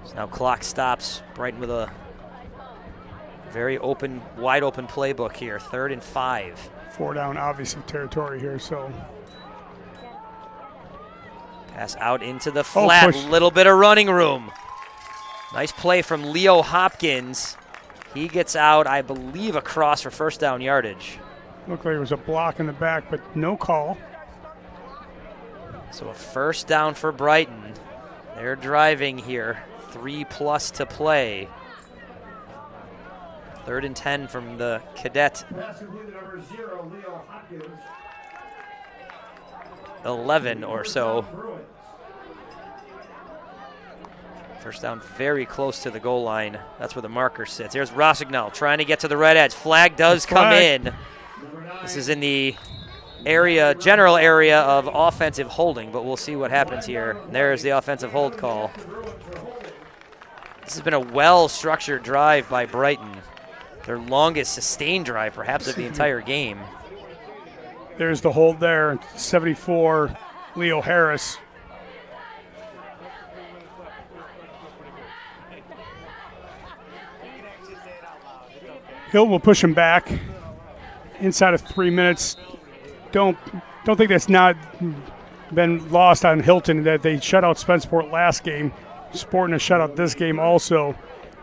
Speaker 2: So now clock stops. Brighton with a very open, wide open playbook here. 3rd and 5.
Speaker 3: 4 down, obviously, territory here, so.
Speaker 2: Pass out into the flat. Little bit of running room. Nice play from Leo Hopkins. He gets out, I believe, across for first down yardage.
Speaker 3: Looked like there was a block in the back, but no call.
Speaker 2: So a first down for Brighton. They're driving here. 3+ to play. 3rd and 10 from the Cadet 11 or so. First down very close to the goal line. That's where the marker sits. Here's Rossignol trying to get to the right edge. Flag does come in. This is in the area, general area of offensive holding, but we'll see what happens here. And there's the offensive hold call. This has been a well-structured drive by Brighton. Their longest sustained drive, perhaps, of the entire game.
Speaker 3: There's the hold there, 74, Leo Harris. Hill will push him back inside of 3 minutes. Don't think that's not been lost on Hilton, that they shut out Spenceport last game. Sporting a shutout this game also.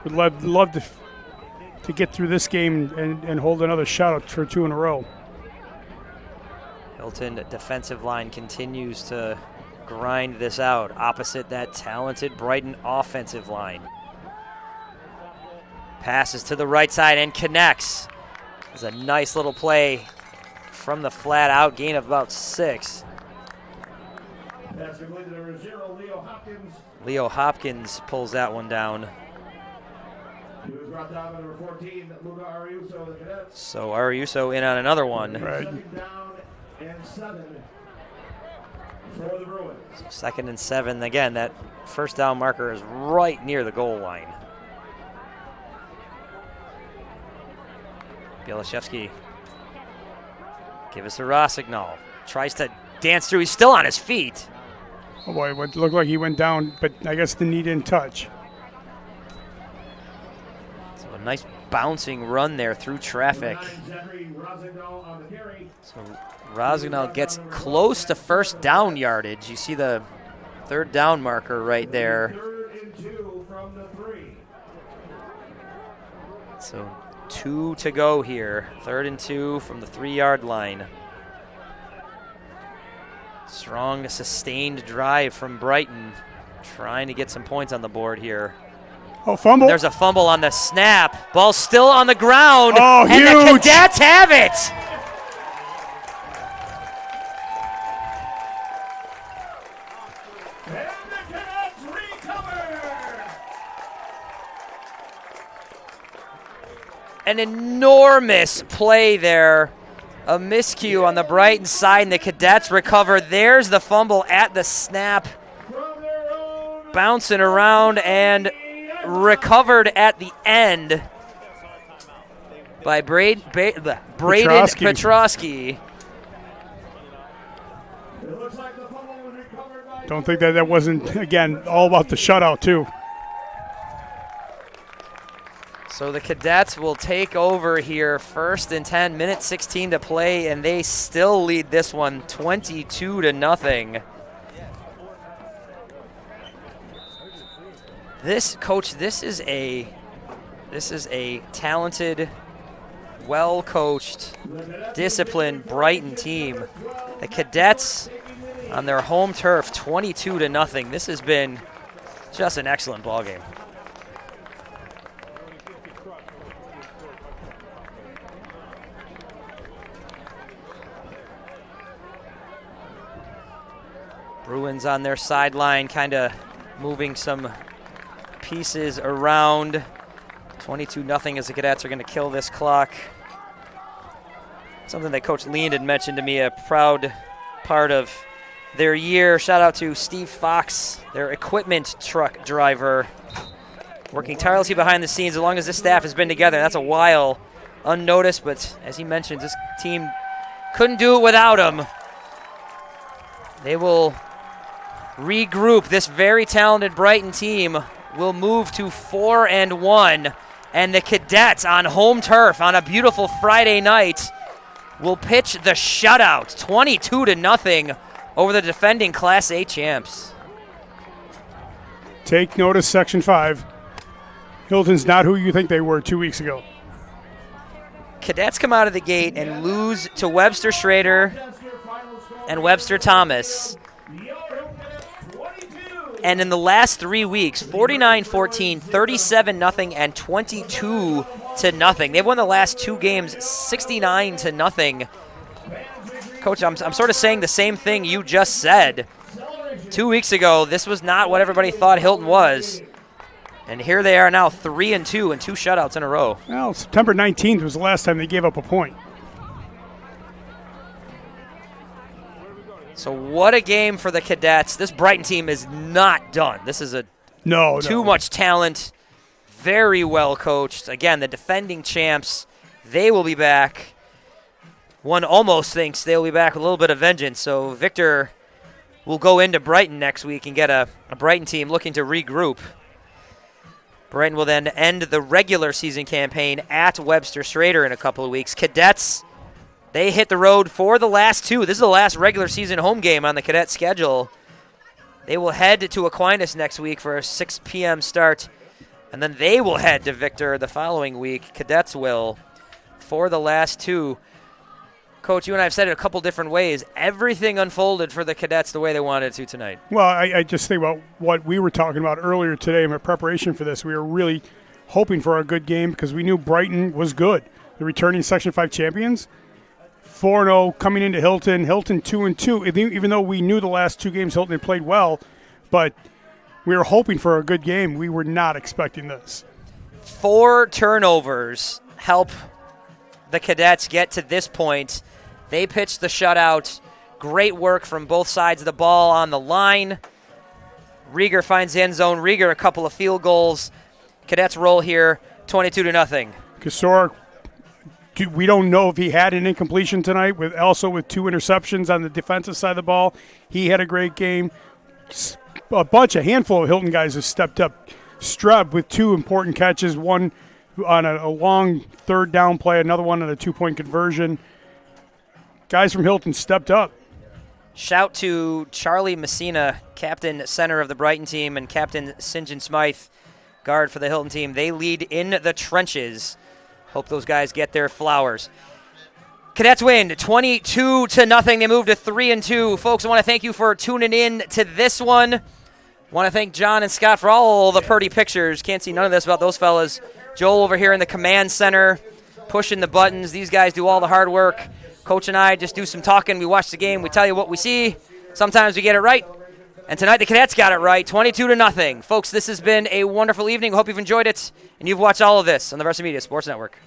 Speaker 3: Would love to get through this game and hold another shutout for 2 in a row.
Speaker 2: Hilton defensive line continues to grind this out opposite that talented Brighton offensive line. Passes to the right side and connects. It's a nice little play from the flat out, gain of about 6. Leo Hopkins pulls that one down. So Ariuso in on another one.
Speaker 3: Right.
Speaker 2: So 2nd and 7. Again, that first down marker is right near the goal line. Bielashevsky. Give us to Rossignol. Tries to dance through. He's still on his feet.
Speaker 3: Oh boy, it looked like he went down, but I guess the knee didn't touch.
Speaker 2: So a nice bouncing run there through traffic. So Rossignol gets close to first down yardage. You see the 3rd down marker right there. So 2 to go here. 3rd and 2 from the 3-yard line. Strong, sustained drive from Brighton, trying to get some points on the board here.
Speaker 3: Oh, fumble.
Speaker 2: There's a fumble on the snap. Ball still on the ground.
Speaker 3: Oh,
Speaker 2: and
Speaker 3: huge.
Speaker 2: The Cadets have it. an enormous play there. A miscue on the Brighton side, and the Cadets recover. There's the fumble at the snap. Bouncing around and recovered at the end by Braden Petrosky.
Speaker 3: Don't think that wasn't, again, all about the shutout, too.
Speaker 2: So the Cadets will take over here, 1st and 10, minute 16 to play, and they still lead this one 22-0. This is a talented, well-coached, disciplined Brighton team. The Cadets on their home turf, 22-0. This has been just an excellent ball game. Bruins on their sideline, kind of moving some pieces around. 22-0 as the Cadets are going to kill this clock. Something that Coach Leand had mentioned to me, a proud part of their year. Shout out to Steve Fox, their equipment truck driver, working tirelessly behind the scenes as long as this staff has been together. That's a while unnoticed, but as he mentioned, this team couldn't do it without him. They will regroup. This very talented Brighton team will move to 4-1, and the Cadets on home turf on a beautiful Friday night will pitch the shutout, 22-0 over the defending Class A champs.
Speaker 3: Take notice, Section 5. Hilton's not who you think they were 2 weeks ago.
Speaker 2: Cadets come out of the gate and lose to Webster Schrader and Webster Thomas. And in the last 3 weeks, 49-14, 37-0, and 22-0. They've won the last 2 games 69-0. Coach, I'm sort of saying the same thing you just said. 2 weeks ago, this was not what everybody thought Hilton was. And here they are now, 3-2 and 2 shutouts in a row.
Speaker 3: Well, September 19th was the last time they gave up a point.
Speaker 2: So what a game for the Cadets. This Brighton team is not done. This is too much talent, very well coached. Again, the defending champs, they will be back. One almost thinks they will be back with a little bit of vengeance. So Victor will go into Brighton next week and get a Brighton team looking to regroup. Brighton will then end the regular season campaign at Webster Schrader in a couple of weeks. Cadets, they hit the road for the last 2. This is the last regular season home game on the Cadet schedule. They will head to Aquinas next week for a 6 p.m. start, and then they will head to Victor the following week. Cadets will for the last 2. Coach, you and I have said it a couple different ways. Everything unfolded for the Cadets the way they wanted it to tonight.
Speaker 3: Well, I just think about what we were talking about earlier today in my preparation for this. We were really hoping for a good game because we knew Brighton was good. The returning Section 5 champions. 4-0 coming into Hilton. Hilton 2-2. Even though we knew the last 2 games Hilton had played well, but we were hoping for a good game. We were not expecting this.
Speaker 2: 4 turnovers help the Cadets get to this point. They pitched the shutout. Great work from both sides of the ball on the line. Rieger finds the end zone. Rieger a couple of field goals. Cadets roll here 22-0.
Speaker 3: Kasor, we don't know if he had an incompletion tonight, with 2 interceptions on the defensive side of the ball. He had a great game. A handful of Hilton guys have stepped up. Strub with 2 important catches, one on a long 3rd down play, another one on a 2-point conversion. Guys from Hilton stepped up.
Speaker 2: Shout to Charlie Messina, captain center of the Brighton team, and Captain St. John Smythe, guard for the Hilton team. They lead in the trenches. Hope those guys get their flowers. Cadets win 22-0. They move to 3-2. Folks, I want to thank you for tuning in to this one. Want to thank John and Scott for all the pretty pictures. Can't see none of this about those fellas. Joel over here in the command center, pushing the buttons. These guys do all the hard work. Coach and I just do some talking. We watch the game. We tell you what we see. Sometimes we get it right. And tonight the Cadets got it right, 22-0. Folks, this has been a wonderful evening. Hope you've enjoyed it. And you've watched all of this on the Varsity Media Sports Network.